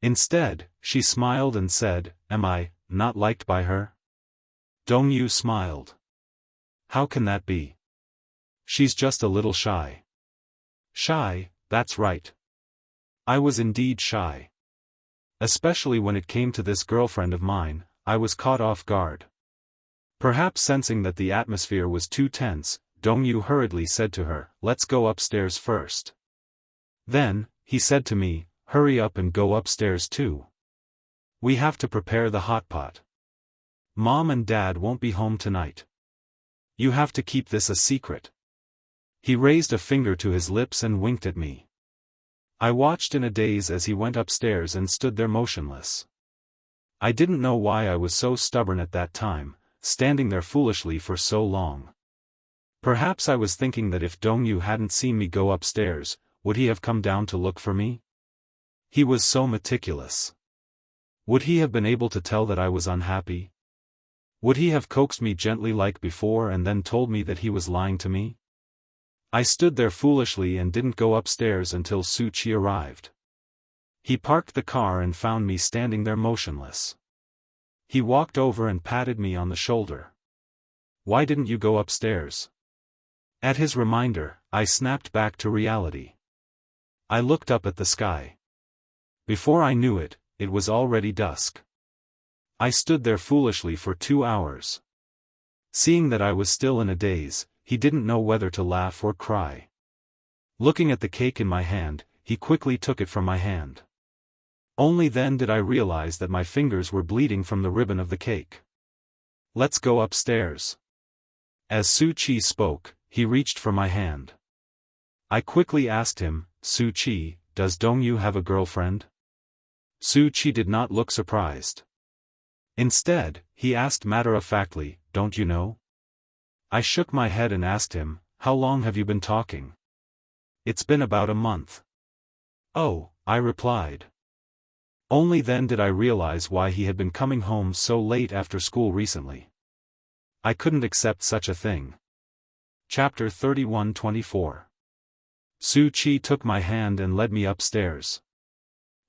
Instead, she smiled and said, "Am I not liked by her?" Dongyu smiled. "How can that be? She's just a little shy." "Shy, that's right. I was indeed shy. Especially when it came to this girlfriend of mine, I was caught off guard." Perhaps sensing that the atmosphere was too tense, Dongyu hurriedly said to her, "Let's go upstairs first." Then, he said to me, "Hurry up and go upstairs too. We have to prepare the hot pot. Mom and Dad won't be home tonight. You have to keep this a secret." He raised a finger to his lips and winked at me. I watched in a daze as he went upstairs and stood there motionless. I didn't know why I was so stubborn at that time, standing there foolishly for so long. Perhaps I was thinking that if Dongyu hadn't seen me go upstairs, would he have come down to look for me? He was so meticulous. Would he have been able to tell that I was unhappy? Would he have coaxed me gently like before and then told me that he was lying to me? I stood there foolishly and didn't go upstairs until Su Qi arrived. He parked the car and found me standing there motionless. He walked over and patted me on the shoulder. "Why didn't you go upstairs?" At his reminder, I snapped back to reality. I looked up at the sky. Before I knew it, it was already dusk. I stood there foolishly for 2 hours. Seeing that I was still in a daze, he didn't know whether to laugh or cry. Looking at the cake in my hand, he quickly took it from my hand. Only then did I realize that my fingers were bleeding from the ribbon of the cake. "Let's go upstairs." As Su Qi spoke, he reached for my hand. I quickly asked him, "Su Qi, does Dongyu have a girlfriend?" Su Qi did not look surprised. Instead, he asked matter-of-factly, "Don't you know?" I shook my head and asked him, "How long have you been talking?" "It's been about a month." "Oh," I replied. Only then did I realize why he had been coming home so late after school recently. I couldn't accept such a thing. Chapter 31-24. Su Qi took my hand and led me upstairs.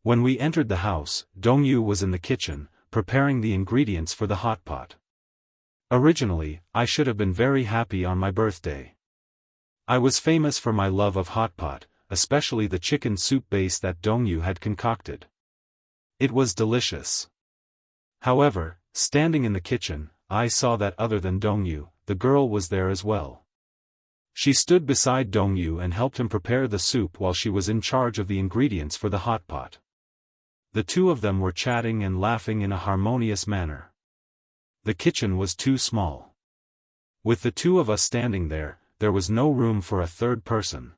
When we entered the house, Dongyu was in the kitchen, preparing the ingredients for the hot pot. Originally, I should have been very happy on my birthday. I was famous for my love of hot pot, especially the chicken soup base that Dongyu had concocted. It was delicious. However, standing in the kitchen, I saw that other than Dongyu, the girl was there as well. She stood beside Dongyu and helped him prepare the soup while she was in charge of the ingredients for the hot pot. The two of them were chatting and laughing in a harmonious manner. The kitchen was too small. With the two of us standing there was no room for a third person.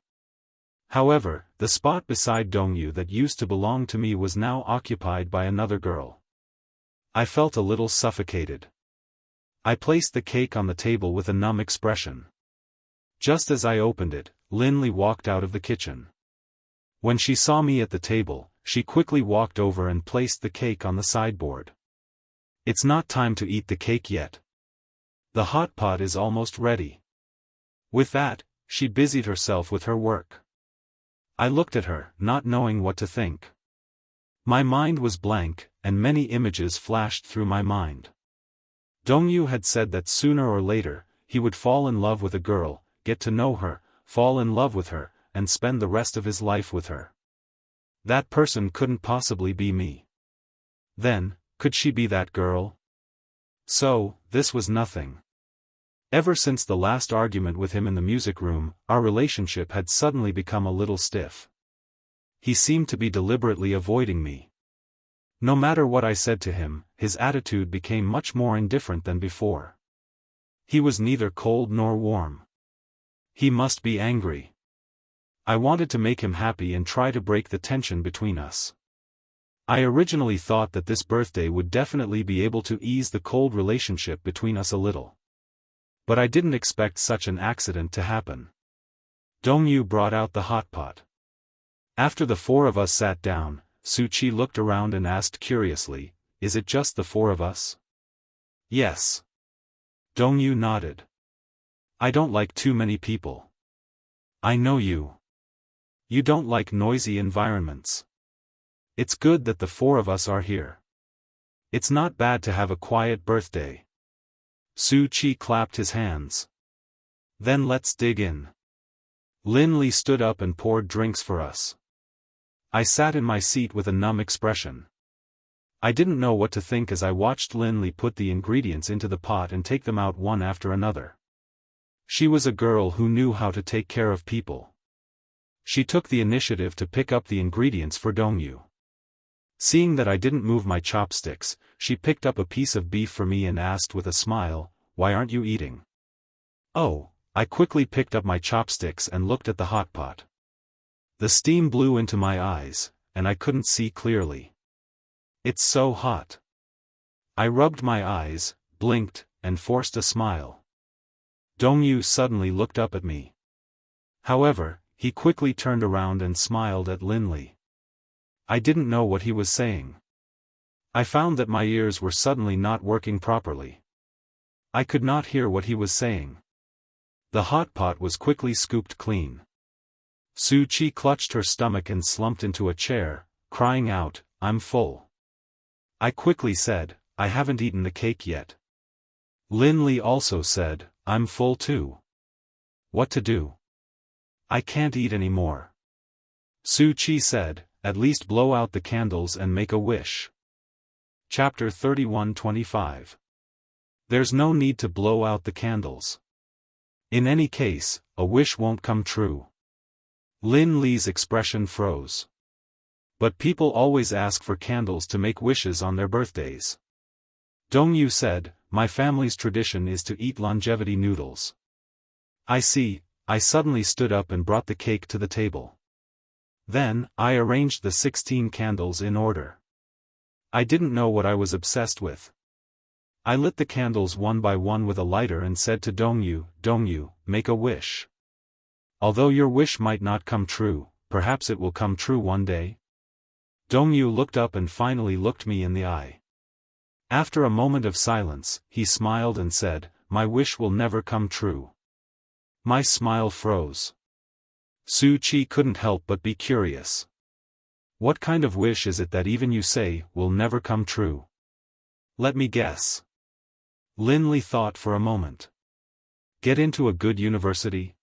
However, the spot beside Dongyu that used to belong to me was now occupied by another girl. I felt a little suffocated. I placed the cake on the table with a numb expression. Just as I opened it, Linley walked out of the kitchen. When she saw me at the table, she quickly walked over and placed the cake on the sideboard. "It's not time to eat the cake yet. The hot pot is almost ready." With that, she busied herself with her work. I looked at her, not knowing what to think. My mind was blank, and many images flashed through my mind. Dongyu had said that sooner or later, he would fall in love with a girl, get to know her, fall in love with her, and spend the rest of his life with her. That person couldn't possibly be me. Then, could she be that girl? So, this was nothing. Ever since the last argument with him in the music room, our relationship had suddenly become a little stiff. He seemed to be deliberately avoiding me. No matter what I said to him, his attitude became much more indifferent than before. He was neither cold nor warm. He must be angry. I wanted to make him happy and try to break the tension between us. I originally thought that this birthday would definitely be able to ease the cold relationship between us a little. But I didn't expect such an accident to happen. Dongyu brought out the hot pot. After the four of us sat down, Su Qi looked around and asked curiously, "Is it just the four of us?" "Yes." Dongyu nodded. "I don't like too many people." "I know you. You don't like noisy environments. It's good that the four of us are here. It's not bad to have a quiet birthday." Su Qi clapped his hands. "Then let's dig in." Linley stood up and poured drinks for us. I sat in my seat with a numb expression. I didn't know what to think as I watched Linley put the ingredients into the pot and take them out one after another. She was a girl who knew how to take care of people. She took the initiative to pick up the ingredients for Dongyu. Seeing that I didn't move my chopsticks, she picked up a piece of beef for me and asked with a smile, "Why aren't you eating?" "Oh," I quickly picked up my chopsticks and looked at the hot pot. The steam blew into my eyes, and I couldn't see clearly. "It's so hot." I rubbed my eyes, blinked, and forced a smile. Dongyu suddenly looked up at me. However, he quickly turned around and smiled at Linley. I didn't know what he was saying. I found that my ears were suddenly not working properly. I could not hear what he was saying. The hot pot was quickly scooped clean. Su Qi clutched her stomach and slumped into a chair, crying out, "I'm full." I quickly said, "I haven't eaten the cake yet." Linley also said, "I'm full too." What to do? I can't eat anymore. Su Qi said, "At least blow out the candles and make a wish." Chapter 31-25. There's no need to blow out the candles. In any case, a wish won't come true. Lin Li's expression froze. But people always ask for candles to make wishes on their birthdays. Dongyu said, "My family's tradition is to eat longevity noodles." I see. I suddenly stood up and brought the cake to the table. Then, I arranged the 16 candles in order. I didn't know what I was obsessed with. I lit the candles one by one with a lighter and said to Dongyu, make a wish. Although your wish might not come true, perhaps it will come true one day. Dongyu looked up and finally looked me in the eye. After a moment of silence, he smiled and said, my wish will never come true. My smile froze. Su Qi couldn't help but be curious. What kind of wish is it that even you say, will never come true? Let me guess. Lin Li thought for a moment. Get into a good university?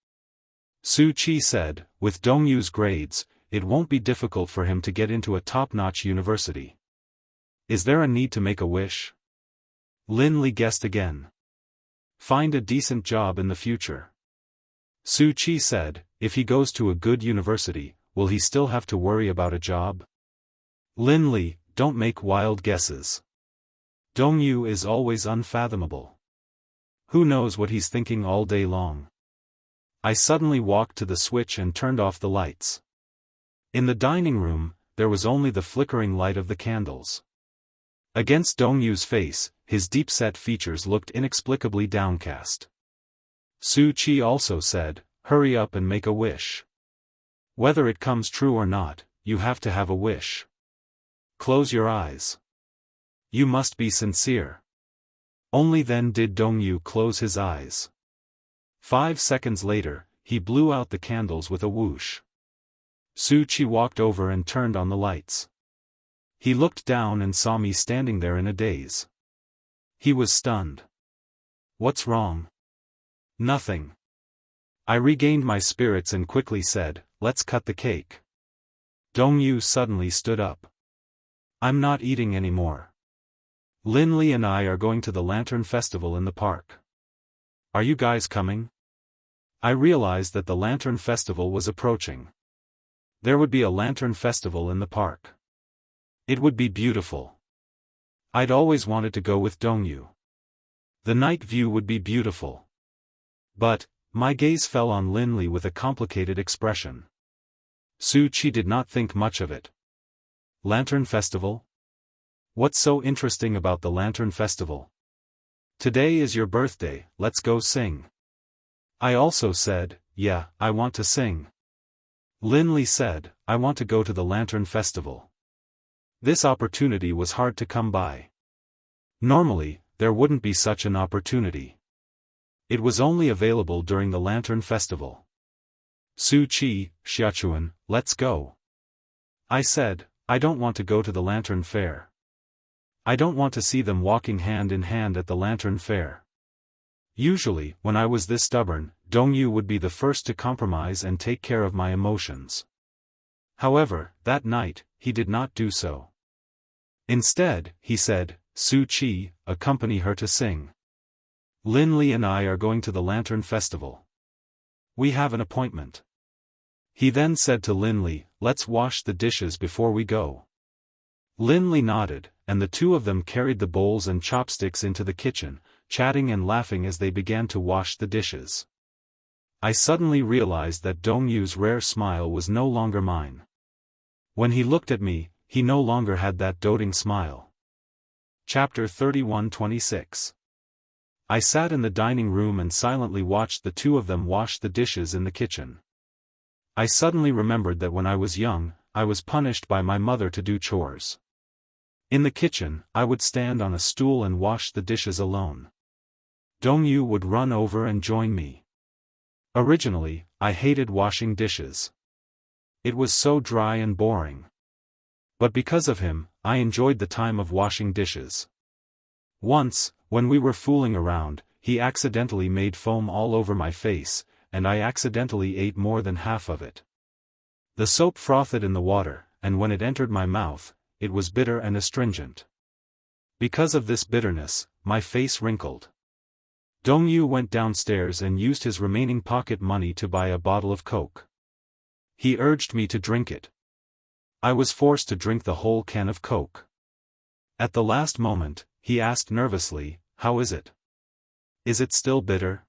Su Qi said, with Dongyu's grades, it won't be difficult for him to get into a top-notch university. Is there a need to make a wish? Lin Li guessed again. Find a decent job in the future. Su Qi said, if he goes to a good university, will he still have to worry about a job? Lin Li, don't make wild guesses. Dongyu is always unfathomable. Who knows what he's thinking all day long? I suddenly walked to the switch and turned off the lights. In the dining room, there was only the flickering light of the candles. Against Dongyu's face, his deep-set features looked inexplicably downcast. Su Qi also said, hurry up and make a wish. Whether it comes true or not, you have to have a wish. Close your eyes. You must be sincere. Only then did Dongyu close his eyes. 5 seconds later, he blew out the candles with a whoosh. Su Qi walked over and turned on the lights. He looked down and saw me standing there in a daze. He was stunned. What's wrong? Nothing. I regained my spirits and quickly said, let's cut the cake. Dongyu suddenly stood up. I'm not eating anymore. Lin Li and I are going to the Lantern Festival in the park. Are you guys coming? I realized that the Lantern Festival was approaching. There would be a Lantern Festival in the park. It would be beautiful. I'd always wanted to go with Dongyu. The night view would be beautiful. But, my gaze fell on Lin Li with a complicated expression. Su Qi did not think much of it. Lantern Festival? What's so interesting about the Lantern Festival? Today is your birthday, let's go sing. I also said, yeah, I want to sing. Lin Li said, I want to go to the Lantern Festival. This opportunity was hard to come by. Normally, there wouldn't be such an opportunity. It was only available during the Lantern Festival. Su Qi, Xiachuan, let's go. I said, I don't want to go to the Lantern Fair. I don't want to see them walking hand in hand at the Lantern Fair. Usually, when I was this stubborn, Dongyu would be the first to compromise and take care of my emotions. However, that night, he did not do so. Instead, he said, Su Qi, accompany her to sing. Lin Li and I are going to the Lantern Festival. We have an appointment. He then said to Lin Li, let's wash the dishes before we go. Lin Li nodded, and the two of them carried the bowls and chopsticks into the kitchen, chatting and laughing as they began to wash the dishes. I suddenly realized that Dongyu's rare smile was no longer mine. When he looked at me, he no longer had that doting smile. Chapter 31:26. I sat in the dining room and silently watched the two of them wash the dishes in the kitchen. I suddenly remembered that when I was young, I was punished by my mother to do chores. In the kitchen, I would stand on a stool and wash the dishes alone. Dongyu would run over and join me. Originally, I hated washing dishes. It was so dry and boring. But because of him, I enjoyed the time of washing dishes. Once, when we were fooling around, he accidentally made foam all over my face, and I accidentally ate more than half of it. The soap frothed in the water, and when it entered my mouth, it was bitter and astringent. Because of this bitterness, my face wrinkled. Dongyu went downstairs and used his remaining pocket money to buy a bottle of Coke. He urged me to drink it. I was forced to drink the whole can of Coke. At the last moment, he asked nervously, how is it? Is it still bitter?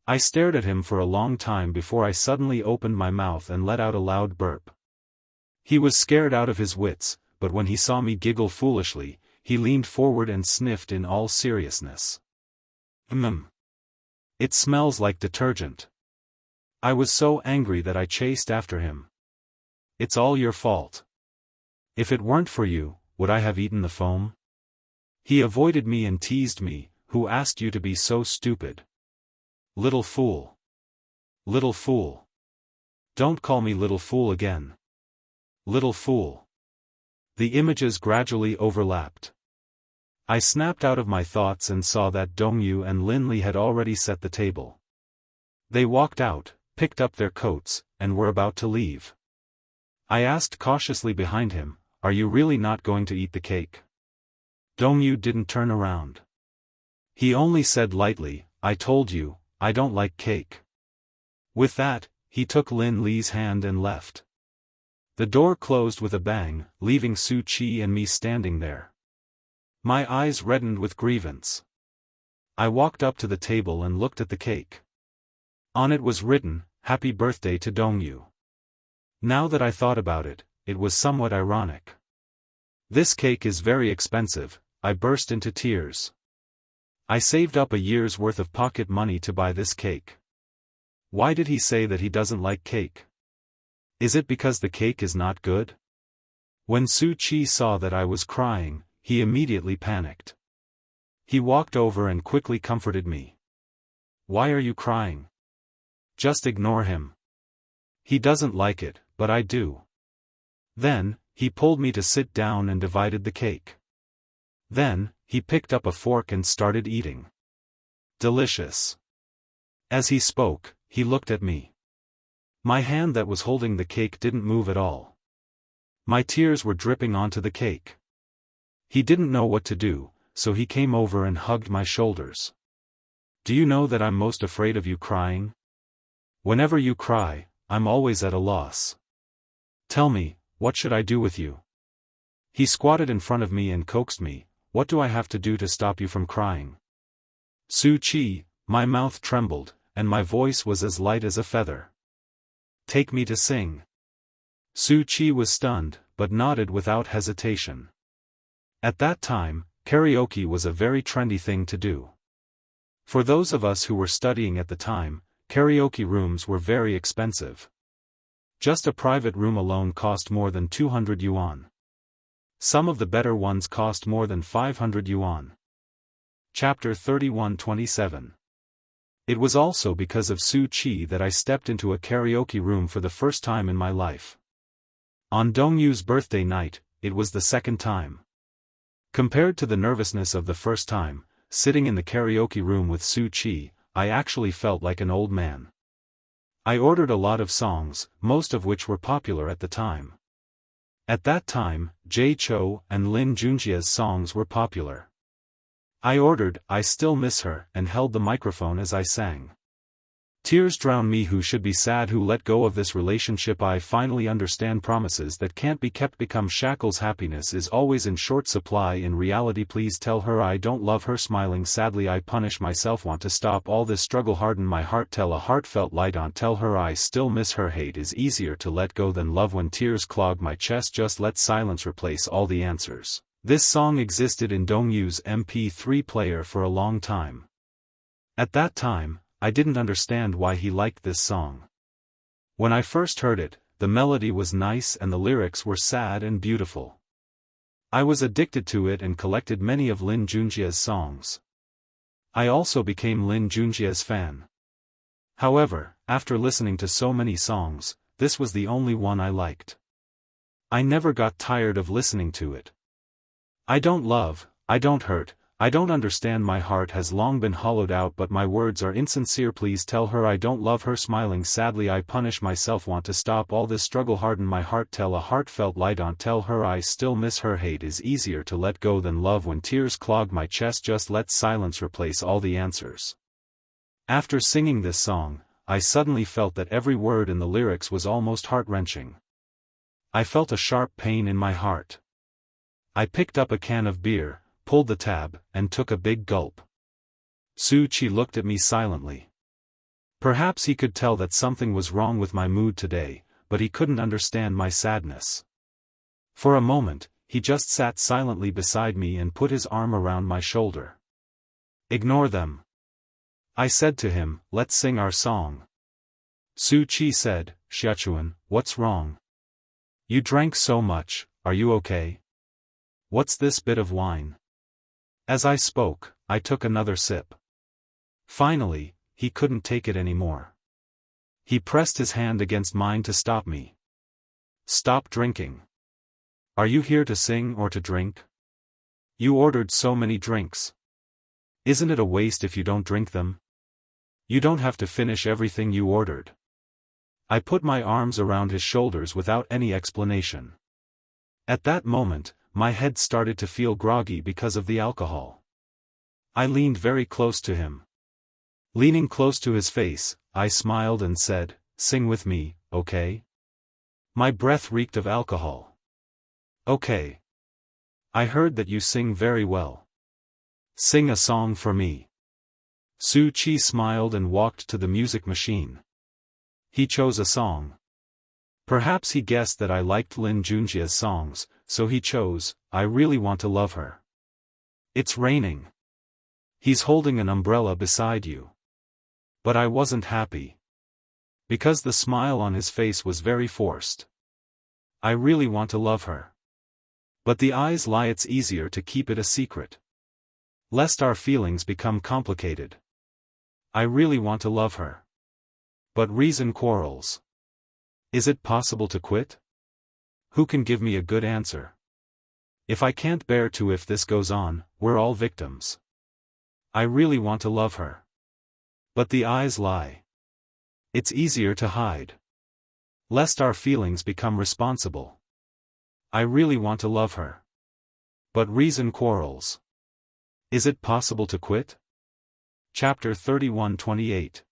I stared at him for a long time before I suddenly opened my mouth and let out a loud burp. He was scared out of his wits, but when he saw me giggle foolishly, he leaned forward and sniffed in all seriousness. It smells like detergent. I was so angry that I chased after him. It's all your fault. If it weren't for you, would I have eaten the foam? He avoided me and teased me. Who asked you to be so stupid? Little fool. Little fool. Don't call me little fool again. Little fool. The images gradually overlapped. I snapped out of my thoughts and saw that Dongyu and Lin Li had already set the table. They walked out, picked up their coats, and were about to leave. I asked cautiously behind him, "Are you really not going to eat the cake?" Dongyu didn't turn around. He only said lightly, "I told you, I don't like cake." With that, he took Lin Li's hand and left. The door closed with a bang, leaving Su Qi and me standing there. My eyes reddened with grievance. I walked up to the table and looked at the cake. On it was written, "Happy birthday to Dongyu." Now that I thought about it, it was somewhat ironic. This cake is very expensive. I burst into tears. I saved up a year's worth of pocket money to buy this cake. Why did he say that he doesn't like cake? Is it because the cake is not good? When Su Qi saw that I was crying, he immediately panicked. He walked over and quickly comforted me. "Why are you crying? Just ignore him. He doesn't like it, but I do." Then, he pulled me to sit down and divided the cake. Then, he picked up a fork and started eating. Delicious. As he spoke, he looked at me. My hand that was holding the cake didn't move at all. My tears were dripping onto the cake. He didn't know what to do, so he came over and hugged my shoulders. "Do you know that I'm most afraid of you crying? Whenever you cry, I'm always at a loss. Tell me, what should I do with you?" He squatted in front of me and coaxed me, "What do I have to do to stop you from crying?" Su Qi, my mouth trembled, and my voice was as light as a feather. "Take me to sing." Su Qi was stunned, but nodded without hesitation. At that time, karaoke was a very trendy thing to do. For those of us who were studying at the time, karaoke rooms were very expensive. Just a private room alone cost more than 200 yuan. Some of the better ones cost more than 500 yuan. Chapter 31-27. It was also because of Su Qi that I stepped into a karaoke room for the first time in my life. On Dongyu's birthday night, it was the second time. Compared to the nervousness of the first time, sitting in the karaoke room with Su Qi, I actually felt like an old man. I ordered a lot of songs, most of which were popular at the time. At that time, Jay Chou and Lin Junjia's songs were popular. I ordered "I Still Miss Her" and held the microphone as I sang. Tears drown me who should be sad who let go of this relationship. I finally understand promises that can't be kept become shackles. Happiness is always in short supply in reality. Please tell her I don't love her. Smiling sadly I punish myself. Want to stop all this struggle. Harden my heart. Tell a heartfelt lie. Don't tell her I still miss her. Hate is easier to let go than love. When tears clog my chest, just let silence replace all the answers. This song existed in Dongyu's MP3 player for a long time. At that time, I didn't understand why he liked this song. When I first heard it, the melody was nice and the lyrics were sad and beautiful. I was addicted to it and collected many of Lin Junjia's songs. I also became Lin Junjia's fan. However, after listening to so many songs, this was the only one I liked. I never got tired of listening to it. I don't love, I don't hurt, I don't understand. My heart has long been hollowed out, but my words are insincere. Please tell her I don't love her. Smiling sadly I punish myself. Want to stop all this struggle. Harden my heart. Tell a heartfelt lie. Don't tell her I still miss her. Hate is easier to let go than love. When tears clog my chest, just let silence replace all the answers. After singing this song, I suddenly felt that every word in the lyrics was almost heart-wrenching. I felt a sharp pain in my heart. I picked up a can of beer, pulled the tab, and took a big gulp. Su Qi looked at me silently. Perhaps he could tell that something was wrong with my mood today, but he couldn't understand my sadness. For a moment, he just sat silently beside me and put his arm around my shoulder. Ignore them. I said to him, let's sing our song. Su Qi said, Xiachuan, what's wrong? You drank so much, are you okay? What's this bit of wine? As I spoke, I took another sip. Finally, he couldn't take it anymore. He pressed his hand against mine to stop me. Stop drinking. Are you here to sing or to drink? You ordered so many drinks. Isn't it a waste if you don't drink them? You don't have to finish everything you ordered. I put my arms around his shoulders without any explanation. At that moment, my head started to feel groggy because of the alcohol. I leaned very close to him. Leaning close to his face, I smiled and said, sing with me, okay? My breath reeked of alcohol. Okay. I heard that you sing very well. Sing a song for me. Su Qi smiled and walked to the music machine. He chose a song. Perhaps he guessed that I liked Lin Junjia's songs, so he chose, I Really Want to Love Her. It's raining. He's holding an umbrella beside you. But I wasn't happy. Because the smile on his face was very forced. I really want to love her. But the eyes lie, it's easier to keep it a secret. Lest our feelings become complicated. I really want to love her. But reason quarrels. Is it possible to quit? Who can give me a good answer? If I can't bear to, if this goes on, we're all victims. I really want to love her. But the eyes lie. It's easier to hide. Lest our feelings become responsible. I really want to love her. But reason quarrels. Is it possible to quit? Chapter 31:28.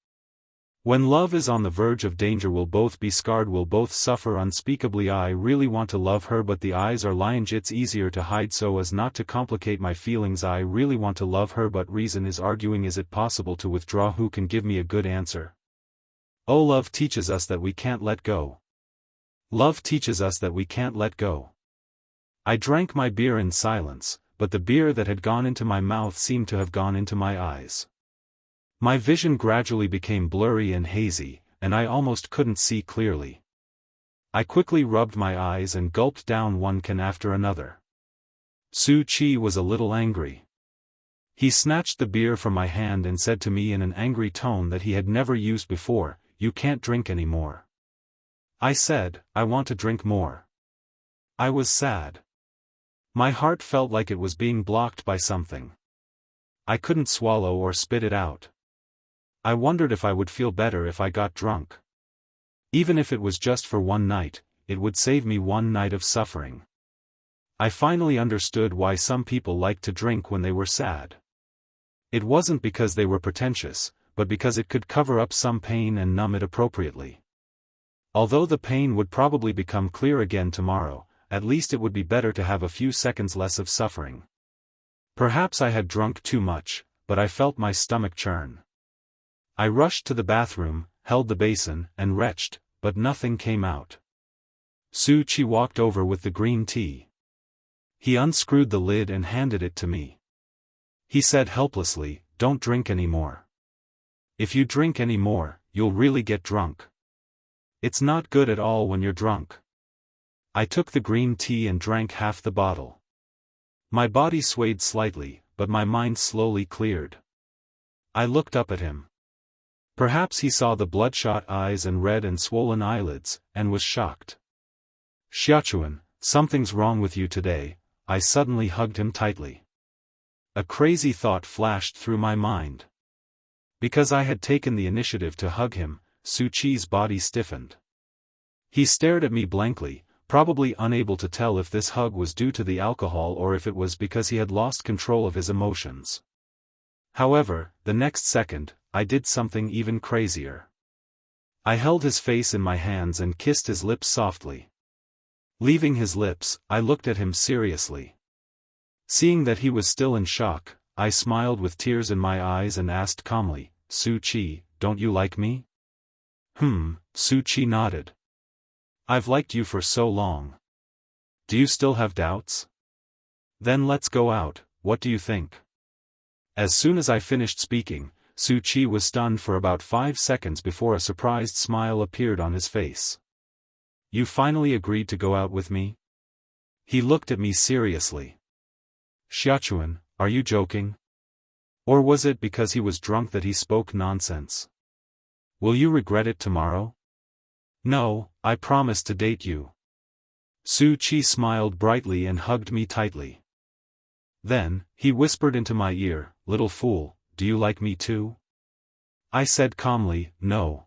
When love is on the verge of danger, we'll both be scarred, we'll both suffer unspeakably. I really want to love her, but the eyes are lying. It's easier to hide so as not to complicate my feelings. I really want to love her, but reason is arguing. Is it possible to withdraw? Who can give me a good answer? Oh, love teaches us that we can't let go. Love teaches us that we can't let go. I drank my beer in silence, but the beer that had gone into my mouth seemed to have gone into my eyes. My vision gradually became blurry and hazy, and I almost couldn't see clearly. I quickly rubbed my eyes and gulped down one can after another. Su Qi was a little angry. He snatched the beer from my hand and said to me in an angry tone that he had never used before, "You can't drink anymore." I said, "I want to drink more." I was sad. My heart felt like it was being blocked by something. I couldn't swallow or spit it out. I wondered if I would feel better if I got drunk. Even if it was just for one night, it would save me one night of suffering. I finally understood why some people liked to drink when they were sad. It wasn't because they were pretentious, but because it could cover up some pain and numb it appropriately. Although the pain would probably become clear again tomorrow, at least it would be better to have a few seconds less of suffering. Perhaps I had drunk too much, but I felt my stomach churn. I rushed to the bathroom, held the basin, and retched, but nothing came out. Su Qi walked over with the green tea. He unscrewed the lid and handed it to me. He said helplessly, "Don't drink anymore. If you drink anymore, you'll really get drunk. It's not good at all when you're drunk." I took the green tea and drank half the bottle. My body swayed slightly, but my mind slowly cleared. I looked up at him. Perhaps he saw the bloodshot eyes and red and swollen eyelids, and was shocked. "Xiachuan, something's wrong with you today." I suddenly hugged him tightly. A crazy thought flashed through my mind. Because I had taken the initiative to hug him, Su Qi's body stiffened. He stared at me blankly, probably unable to tell if this hug was due to the alcohol or if it was because he had lost control of his emotions. However, the next second, I did something even crazier. I held his face in my hands and kissed his lips softly. Leaving his lips, I looked at him seriously. Seeing that he was still in shock, I smiled with tears in my eyes and asked calmly, "Su Qi, don't you like me?" Su Qi nodded. "I've liked you for so long. Do you still have doubts?" Then let's go out, what do you think? As soon as I finished speaking, Su Chi was stunned for about 5 seconds before a surprised smile appeared on his face. You finally agreed to go out with me? He looked at me seriously. Xiachuan, are you joking? Or was it because he was drunk that he spoke nonsense? Will you regret it tomorrow? No, I promise to date you. Su Chi smiled brightly and hugged me tightly. Then, he whispered into my ear, little fool, do you like me too? I said calmly, no.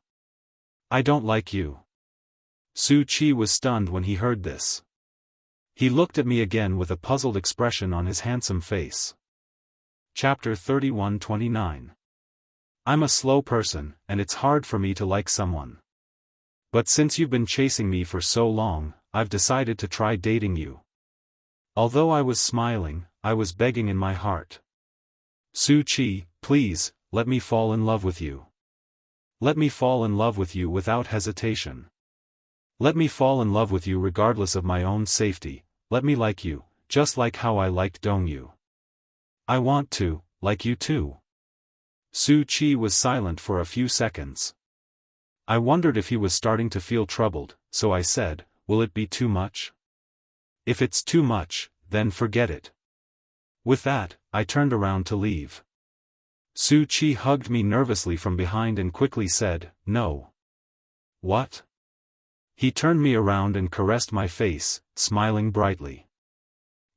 I don't like you. Su Chi was stunned when he heard this. He looked at me again with a puzzled expression on his handsome face. Chapter 31-29. I'm a slow person, and it's hard for me to like someone. But since you've been chasing me for so long, I've decided to try dating you. Although I was smiling, I was begging in my heart. Su Chi, please, let me fall in love with you. Let me fall in love with you without hesitation. Let me fall in love with you regardless of my own safety, let me like you, just like how I liked Dongyu. I want to, like you too. Su Chi was silent for a few seconds. I wondered if he was starting to feel troubled, so I said, will it be too much? If it's too much, then forget it. With that, I turned around to leave. Su Chi hugged me nervously from behind and quickly said, no. What? He turned me around and caressed my face, smiling brightly.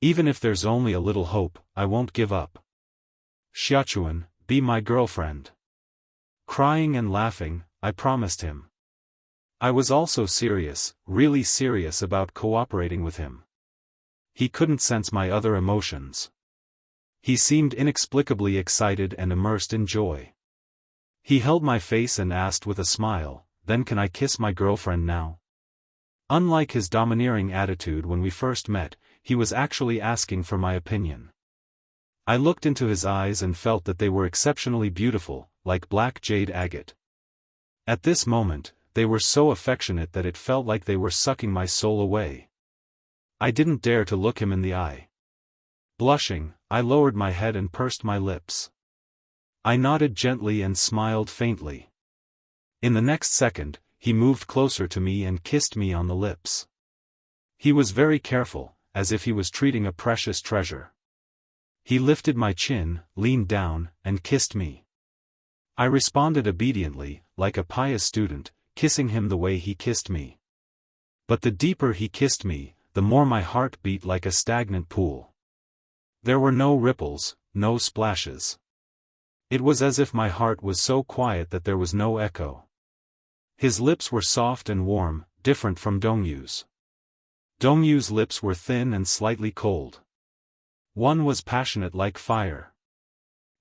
Even if there's only a little hope, I won't give up. Xiachuan, be my girlfriend. Crying and laughing, I promised him. I was also serious, really serious about cooperating with him. He couldn't sense my other emotions. He seemed inexplicably excited and immersed in joy. He held my face and asked with a smile, then can I kiss my girlfriend now? Unlike his domineering attitude when we first met, he was actually asking for my opinion. I looked into his eyes and felt that they were exceptionally beautiful, like black jade agate. At this moment, they were so affectionate that it felt like they were sucking my soul away. I didn't dare to look him in the eye. Blushing, I lowered my head and pursed my lips. I nodded gently and smiled faintly. In the next second, he moved closer to me and kissed me on the lips. He was very careful, as if he was treating a precious treasure. He lifted my chin, leaned down, and kissed me. I responded obediently, like a pious student, kissing him the way he kissed me. But the deeper he kissed me, the more my heart beat like a stagnant pool. There were no ripples, no splashes. It was as if my heart was so quiet that there was no echo. His lips were soft and warm, different from Dongyu's. Dongyu's lips were thin and slightly cold. One was passionate like fire.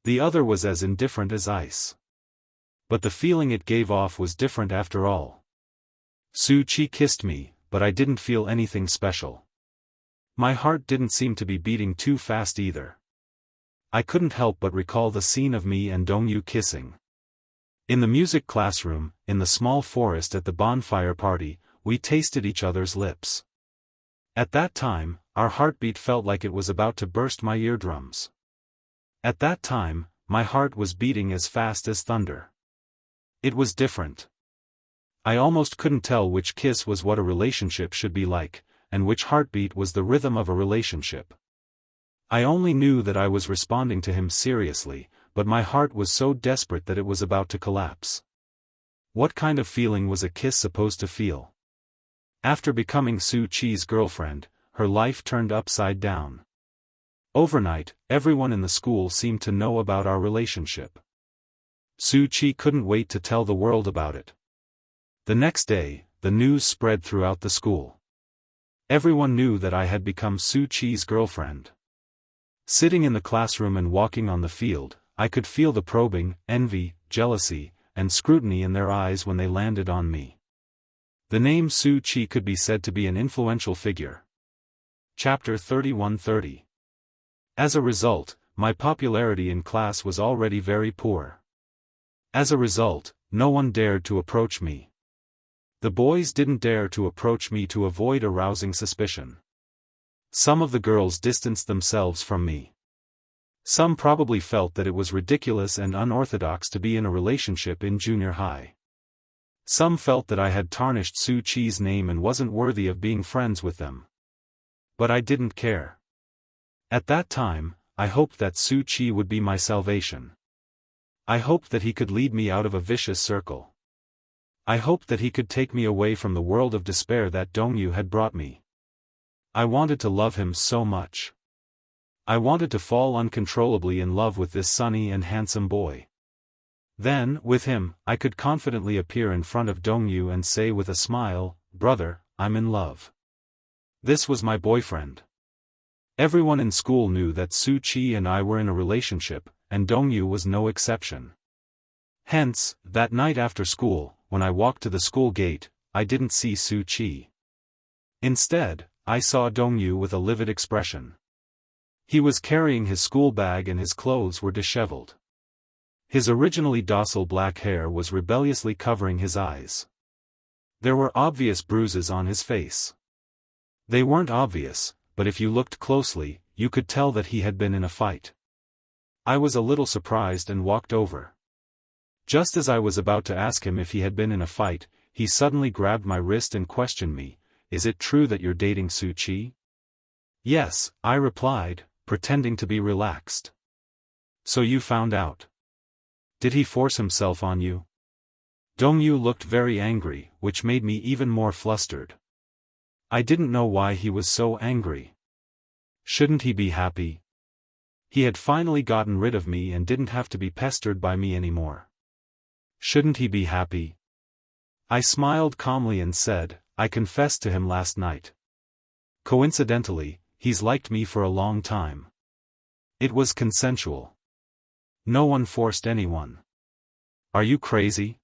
The other was as indifferent as ice. But the feeling it gave off was different after all. Su Chi kissed me, but I didn't feel anything special. My heart didn't seem to be beating too fast either. I couldn't help but recall the scene of me and Dongyu kissing. In the music classroom, in the small forest at the bonfire party, we tasted each other's lips. At that time, our heartbeat felt like it was about to burst my eardrums. At that time, my heart was beating as fast as thunder. It was different. I almost couldn't tell which kiss was what a relationship should be like, and which heartbeat was the rhythm of a relationship. I only knew that I was responding to him seriously, but my heart was so desperate that it was about to collapse. What kind of feeling was a kiss supposed to feel? After becoming Su Chi's girlfriend, her life turned upside down. Overnight, everyone in the school seemed to know about our relationship. Su Chi couldn't wait to tell the world about it. The next day, the news spread throughout the school. Everyone knew that I had become Su Chi's girlfriend. Sitting in the classroom and walking on the field, I could feel the probing, envy, jealousy, and scrutiny in their eyes when they landed on me. The name Su Chi could be said to be an influential figure. Chapter 31-30. As a result, my popularity in class was already very poor. As a result, no one dared to approach me. The boys didn't dare to approach me to avoid arousing suspicion. Some of the girls distanced themselves from me. Some probably felt that it was ridiculous and unorthodox to be in a relationship in junior high. Some felt that I had tarnished Su Chi's name and wasn't worthy of being friends with them. But I didn't care. At that time, I hoped that Su Chi would be my salvation. I hoped that he could lead me out of a vicious circle. I hoped that he could take me away from the world of despair that Dongyu had brought me. I wanted to love him so much. I wanted to fall uncontrollably in love with this sunny and handsome boy. Then, with him, I could confidently appear in front of Dongyu and say with a smile, "Brother, I'm in love." This was my boyfriend. Everyone in school knew that Su Chi and I were in a relationship, and Dongyu was no exception. Hence, that night after school, when I walked to the school gate, I didn't see Su Chi. Instead, I saw Dongyu with a livid expression. He was carrying his school bag and his clothes were disheveled. His originally docile black hair was rebelliously covering his eyes. There were obvious bruises on his face. They weren't obvious, but if you looked closely, you could tell that he had been in a fight. I was a little surprised and walked over. Just as I was about to ask him if he had been in a fight, he suddenly grabbed my wrist and questioned me, "Is it true that you're dating Su Chi?" "Yes," I replied, pretending to be relaxed. "So you found out. Did he force himself on you?" Dongyu looked very angry, which made me even more flustered. I didn't know why he was so angry. Shouldn't he be happy? He had finally gotten rid of me and didn't have to be pestered by me anymore. Shouldn't he be happy? I smiled calmly and said, "I confessed to him last night. Coincidentally, he's liked me for a long time. It was consensual. No one forced anyone." "Are you crazy?"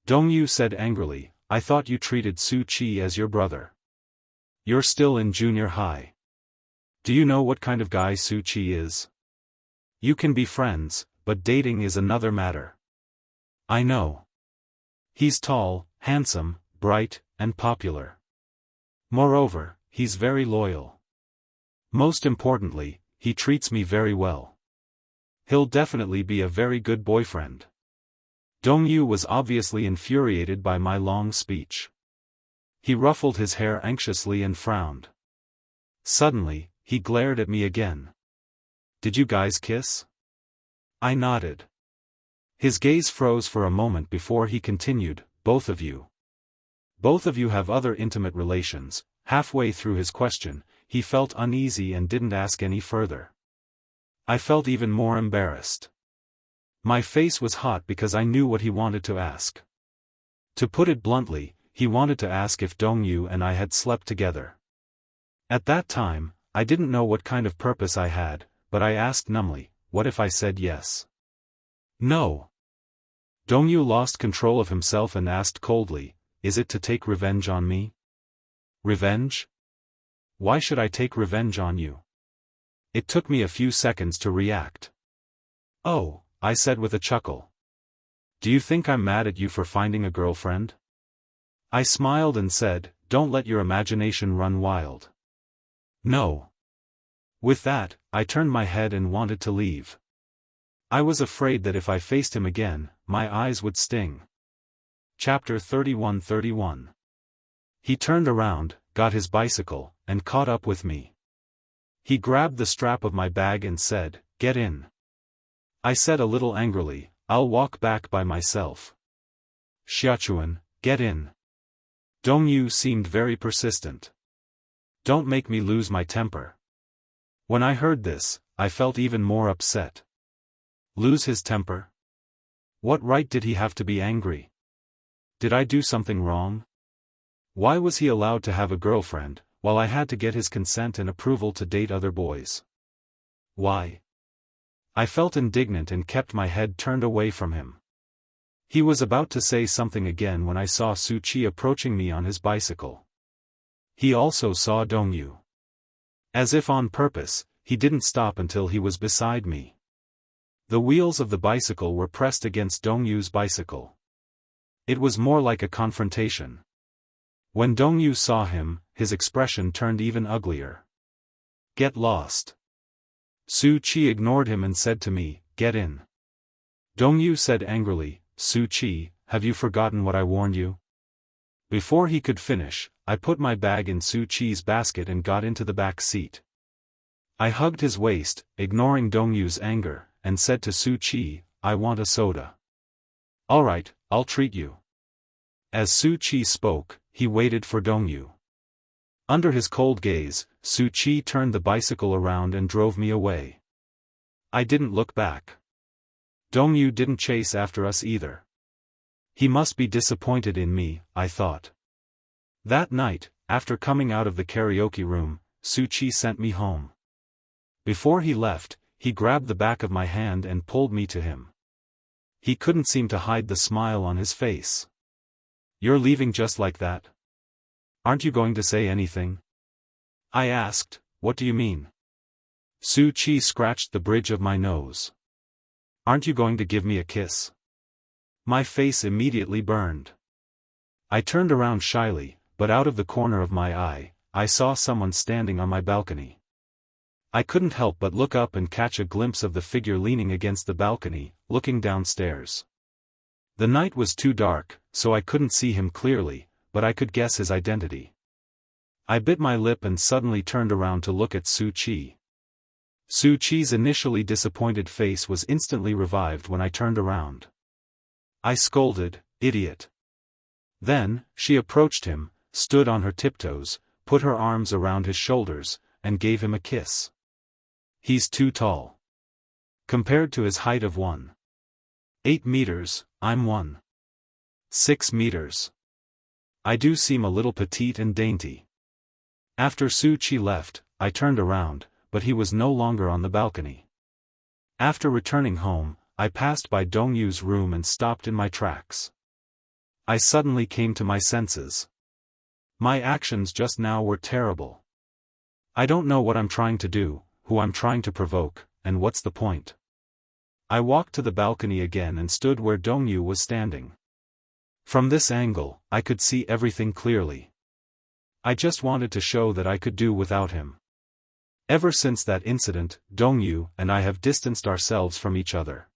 Dongyu said angrily, "I thought you treated Su Chi as your brother. You're still in junior high. Do you know what kind of guy Su Chi is? You can be friends, but dating is another matter." "I know. He's tall, handsome, bright, and popular. Moreover, he's very loyal. Most importantly, he treats me very well. He'll definitely be a very good boyfriend." Dongyu was obviously infuriated by my long speech. He ruffled his hair anxiously and frowned. Suddenly, he glared at me again. "Did you guys kiss?" I nodded. His gaze froze for a moment before he continued, "Both of you. Both of you have other intimate relations." Halfway through his question, he felt uneasy and didn't ask any further. I felt even more embarrassed. My face was hot because I knew what he wanted to ask. To put it bluntly, he wanted to ask if Dongyu and I had slept together. At that time, I didn't know what kind of purpose I had, but I asked numbly, "What if I said yes?" "No." Dongyu lost control of himself and asked coldly, "Is it to take revenge on me?" "Revenge? Why should I take revenge on you?" It took me a few seconds to react. "Oh," I said with a chuckle. "Do you think I'm mad at you for finding a girlfriend?" I smiled and said, "Don't let your imagination run wild." "No." With that, I turned my head and wanted to leave. I was afraid that if I faced him again, my eyes would sting. Chapter 31-31. He turned around, got his bicycle, and caught up with me. He grabbed the strap of my bag and said, "Get in." I said a little angrily, "I'll walk back by myself." "Xiachuan, get in." Dongyu seemed very persistent. "Don't make me lose my temper." When I heard this, I felt even more upset. Lose his temper? What right did he have to be angry? Did I do something wrong? Why was he allowed to have a girlfriend, while I had to get his consent and approval to date other boys? Why? I felt indignant and kept my head turned away from him. He was about to say something again when I saw Su Chi approaching me on his bicycle. He also saw Dongyu. As if on purpose, he didn't stop until he was beside me. The wheels of the bicycle were pressed against Dongyu's bicycle. It was more like a confrontation. When Dongyu saw him, his expression turned even uglier. Get lost. Su Qi ignored him and said to me, get in. Dongyu said angrily, Su Qi, have you forgotten what I warned you? Before he could finish, I put my bag in Su Qi's basket and got into the back seat. I hugged his waist, ignoring Dongyu's anger, and said to Su Qi, I want a soda. Alright, I'll treat you. As Su Qi spoke, he waited for Dongyu. Under his cold gaze, Su Qi turned the bicycle around and drove me away. I didn't look back. Dongyu didn't chase after us either. He must be disappointed in me, I thought. That night, after coming out of the karaoke room, Su Qi sent me home. Before he left, he grabbed the back of my hand and pulled me to him. He couldn't seem to hide the smile on his face. You're leaving just like that? Aren't you going to say anything? I asked, what do you mean? Su Qi scratched the bridge of my nose. Aren't you going to give me a kiss? My face immediately burned. I turned around shyly, but out of the corner of my eye, I saw someone standing on my balcony. I couldn't help but look up and catch a glimpse of the figure leaning against the balcony, looking downstairs. The night was too dark, so I couldn't see him clearly, but I could guess his identity. I bit my lip and suddenly turned around to look at Su Qi. Su Qi's initially disappointed face was instantly revived when I turned around. I scolded, idiot. Then, she approached him, stood on her tiptoes, put her arms around his shoulders, and gave him a kiss. He's too tall. Compared to his height of 1.8 meters, I'm 1.6 meters. I do seem a little petite and dainty. After Su Qi left, I turned around, but he was no longer on the balcony. After returning home, I passed by Dongyu's room and stopped in my tracks. I suddenly came to my senses. My actions just now were terrible. I don't know what I'm trying to do, who I'm trying to provoke, and what's the point. I walked to the balcony again and stood where Dongyu was standing. From this angle, I could see everything clearly. I just wanted to show that I could do without him. Ever since that incident, Dongyu and I have distanced ourselves from each other.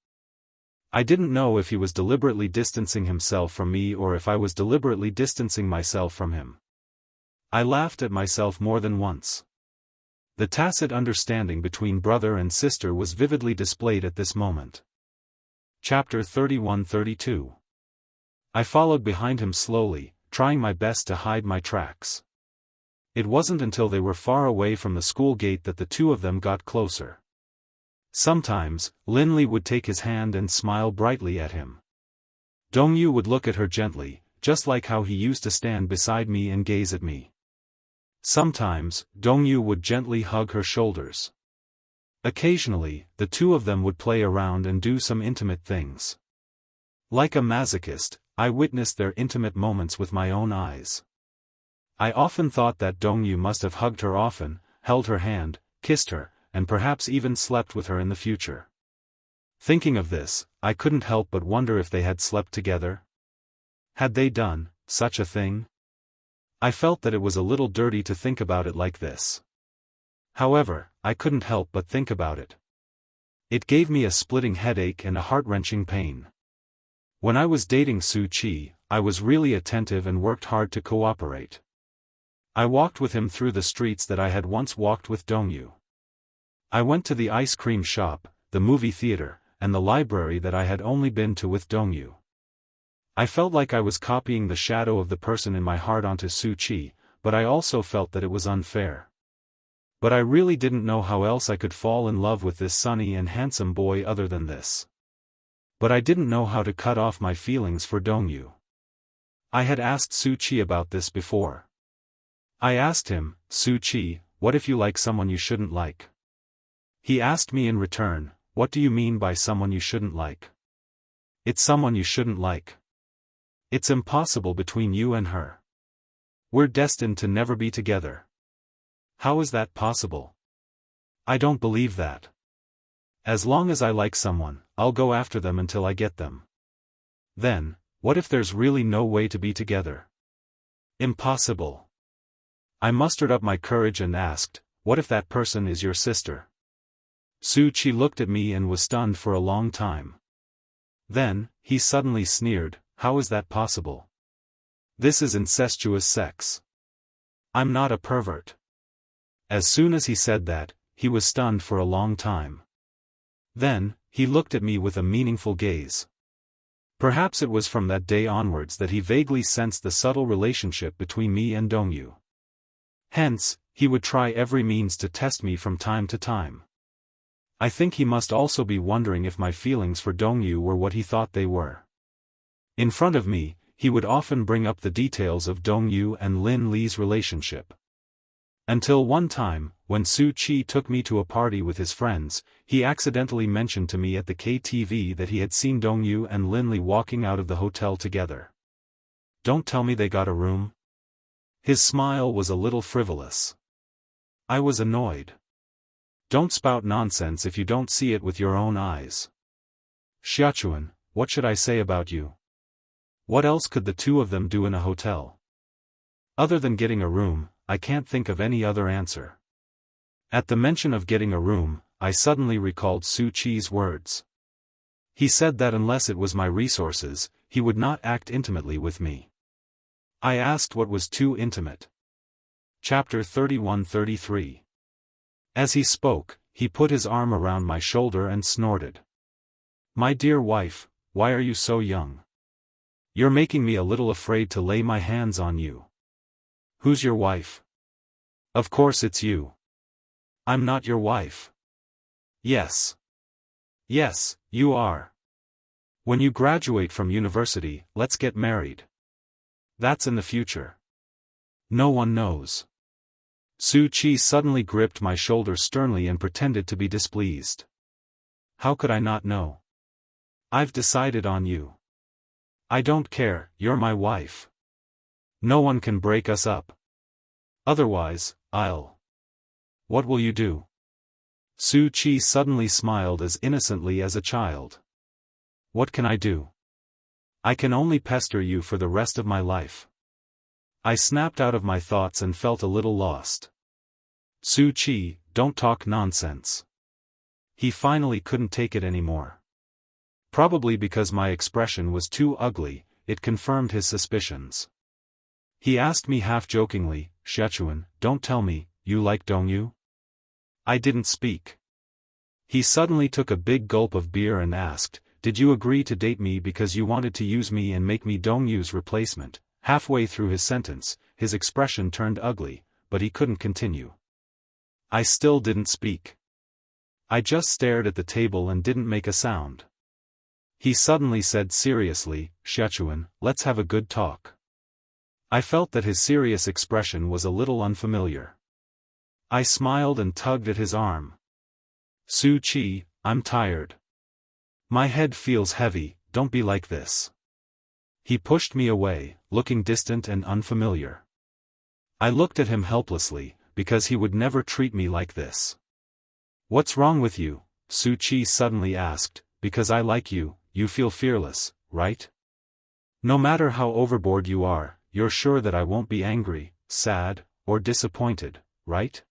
I didn't know if he was deliberately distancing himself from me or if I was deliberately distancing myself from him. I laughed at myself more than once. The tacit understanding between brother and sister was vividly displayed at this moment. Chapter 31-32. I followed behind him slowly, trying my best to hide my tracks. It wasn't until they were far away from the school gate that the two of them got closer. Sometimes, Linley would take his hand and smile brightly at him. Dongyu would look at her gently, just like how he used to stand beside me and gaze at me. Sometimes, Dongyu would gently hug her shoulders. Occasionally, the two of them would play around and do some intimate things. Like a masochist, I witnessed their intimate moments with my own eyes. I often thought that Dongyu must have hugged her often, held her hand, kissed her, and perhaps even slept with her in the future. Thinking of this, I couldn't help but wonder if they had slept together. Had they done such a thing? I felt that it was a little dirty to think about it like this. However, I couldn't help but think about it. It gave me a splitting headache and a heart-wrenching pain. When I was dating Su Qi, I was really attentive and worked hard to cooperate. I walked with him through the streets that I had once walked with Dongyu. I went to the ice cream shop, the movie theater, and the library that I had only been to with Dongyu. I felt like I was copying the shadow of the person in my heart onto Su Qi, but I also felt that it was unfair. But I really didn't know how else I could fall in love with this sunny and handsome boy other than this. But I didn't know how to cut off my feelings for Dongyu. I had asked Su Qi about this before. I asked him, Su Qi, what if you like someone you shouldn't like? He asked me in return, what do you mean by someone you shouldn't like? It's someone you shouldn't like. It's impossible between you and her. We're destined to never be together. How is that possible? I don't believe that. As long as I like someone, I'll go after them until I get them. Then, what if there's really no way to be together? Impossible. I mustered up my courage and asked, what if that person is your sister? Su Qi looked at me and was stunned for a long time. Then, he suddenly sneered, how is that possible? This is incestuous sex. I'm not a pervert. As soon as he said that, he was stunned for a long time. Then, he looked at me with a meaningful gaze. Perhaps it was from that day onwards that he vaguely sensed the subtle relationship between me and Dongyu. Hence, he would try every means to test me from time to time. I think he must also be wondering if my feelings for Dongyu were what he thought they were. In front of me, he would often bring up the details of Dongyu and Lin Li's relationship. Until one time, when Su Qi took me to a party with his friends, he accidentally mentioned to me at the KTV that he had seen Dongyu and Lin Li walking out of the hotel together. Don't tell me they got a room? His smile was a little frivolous. I was annoyed. Don't spout nonsense if you don't see it with your own eyes. Xiachuan, what should I say about you? What else could the two of them do in a hotel? Other than getting a room, I can't think of any other answer. At the mention of getting a room, I suddenly recalled Su Qi's words. He said that unless it was my resources, he would not act intimately with me. I asked what was too intimate. Chapter 31-33. As he spoke, he put his arm around my shoulder and snorted. My dear wife, why are you so young? You're making me a little afraid to lay my hands on you. Who's your wife? Of course it's you. I'm not your wife. Yes. Yes, you are. When you graduate from university, let's get married. That's in the future. No one knows. Su Qi suddenly gripped my shoulder sternly and pretended to be displeased. How could I not know? I've decided on you. I don't care, you're my wife. No one can break us up. Otherwise, I'll. What will you do? Su Qi suddenly smiled as innocently as a child. What can I do? I can only pester you for the rest of my life. I snapped out of my thoughts and felt a little lost. Su Qi, don't talk nonsense. He finally couldn't take it anymore. Probably because my expression was too ugly, it confirmed his suspicions. He asked me half-jokingly, Xiachuan, don't tell me, you like Dongyu? I didn't speak. He suddenly took a big gulp of beer and asked, did you agree to date me because you wanted to use me and make me Dongyu's replacement? Halfway through his sentence, his expression turned ugly, but he couldn't continue. I still didn't speak. I just stared at the table and didn't make a sound. He suddenly said seriously, Xiachuan, let's have a good talk. I felt that his serious expression was a little unfamiliar. I smiled and tugged at his arm. Su Qi, I'm tired. My head feels heavy, don't be like this. He pushed me away, looking distant and unfamiliar. I looked at him helplessly, because he would never treat me like this. What's wrong with you? Su Qi suddenly asked, because I like you, you feel fearless, right? No matter how overboard you are, you're sure that I won't be angry, sad, or disappointed, right?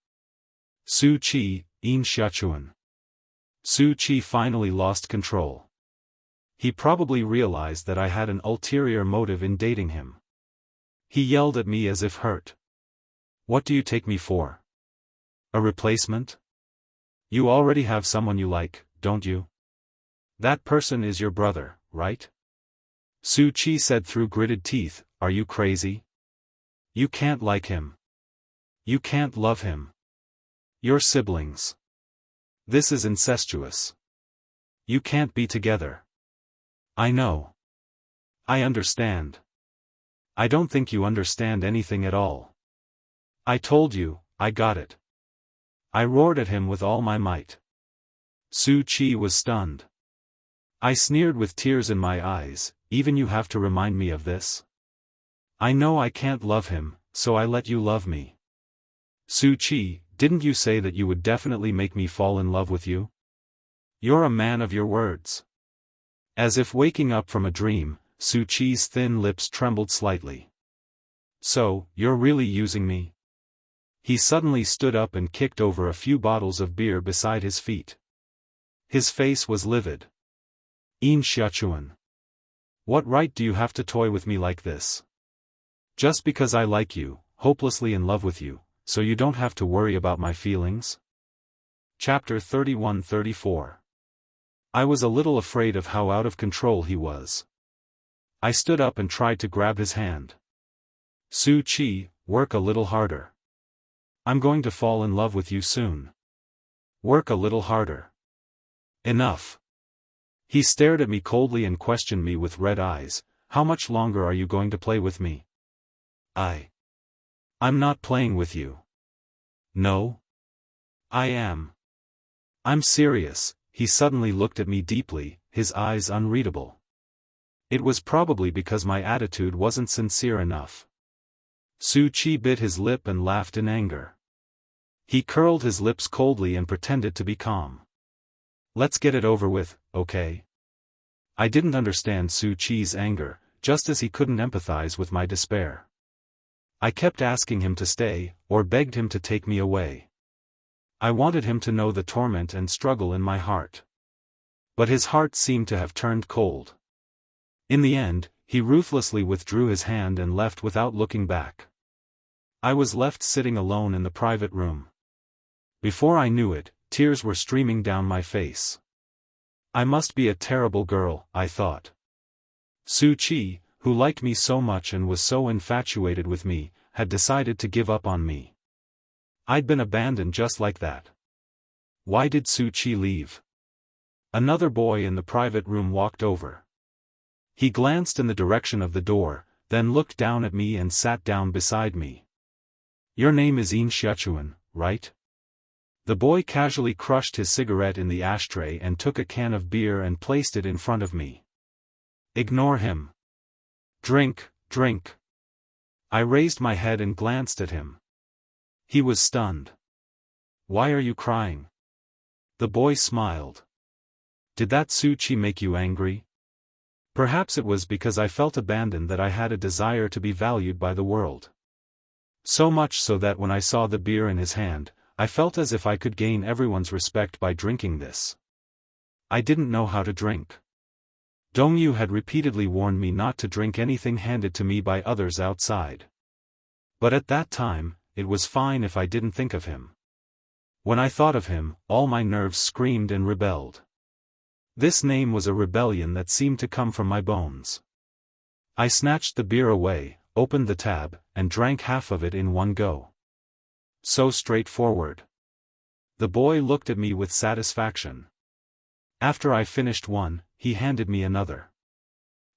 Su Qi, in Xiachuan. Su Qi finally lost control. He probably realized that I had an ulterior motive in dating him. He yelled at me as if hurt. What do you take me for? A replacement? You already have someone you like, don't you? That person is your brother, right? Su Qi said through gritted teeth, are you crazy? You can't like him. You can't love him. You're siblings. This is incestuous. You can't be together. I know. I understand. I don't think you understand anything at all. I told you, I got it. I roared at him with all my might. Su Qi was stunned. I sneered with tears in my eyes, even you have to remind me of this? I know I can't love him, so I let you love me. Su Qi, didn't you say that you would definitely make me fall in love with you? You're a man of your words. As if waking up from a dream, Su Qi's thin lips trembled slightly. So, you're really using me? He suddenly stood up and kicked over a few bottles of beer beside his feet. His face was livid. Xiachuan. What right do you have to toy with me like this? Just because I like you, hopelessly in love with you, so you don't have to worry about my feelings? Chapter 31-34. I was a little afraid of how out of control he was. I stood up and tried to grab his hand. Su Qi, work a little harder. I'm going to fall in love with you soon. Work a little harder. Enough. He stared at me coldly and questioned me with red eyes. How much longer are you going to play with me? I'm not playing with you. No? I am. I'm serious. He suddenly looked at me deeply, his eyes unreadable. It was probably because my attitude wasn't sincere enough. Su Qi bit his lip and laughed in anger. He curled his lips coldly and pretended to be calm. Let's get it over with, okay? I didn't understand Su Qi's anger, just as he couldn't empathize with my despair. I kept asking him to stay, or begged him to take me away. I wanted him to know the torment and struggle in my heart. But his heart seemed to have turned cold. In the end, he ruthlessly withdrew his hand and left without looking back. I was left sitting alone in the private room. Before I knew it, tears were streaming down my face. I must be a terrible girl, I thought. Su Qi, who liked me so much and was so infatuated with me, had decided to give up on me. I'd been abandoned just like that. Why did Su Qi leave? Another boy in the private room walked over. He glanced in the direction of the door, then looked down at me and sat down beside me. Your name is Xiachuan, right? The boy casually crushed his cigarette in the ashtray and took a can of beer and placed it in front of me. Ignore him. Drink, drink. I raised my head and glanced at him. He was stunned. Why are you crying? The boy smiled. Did that Su Qi make you angry? Perhaps it was because I felt abandoned that I had a desire to be valued by the world. So much so that when I saw the beer in his hand, I felt as if I could gain everyone's respect by drinking this. I didn't know how to drink. Dongyu had repeatedly warned me not to drink anything handed to me by others outside. But at that time, it was fine if I didn't think of him. When I thought of him, all my nerves screamed and rebelled. This name was a rebellion that seemed to come from my bones. I snatched the beer away, opened the tab, and drank half of it in one go. So straightforward. The boy looked at me with satisfaction. After I finished one, he handed me another.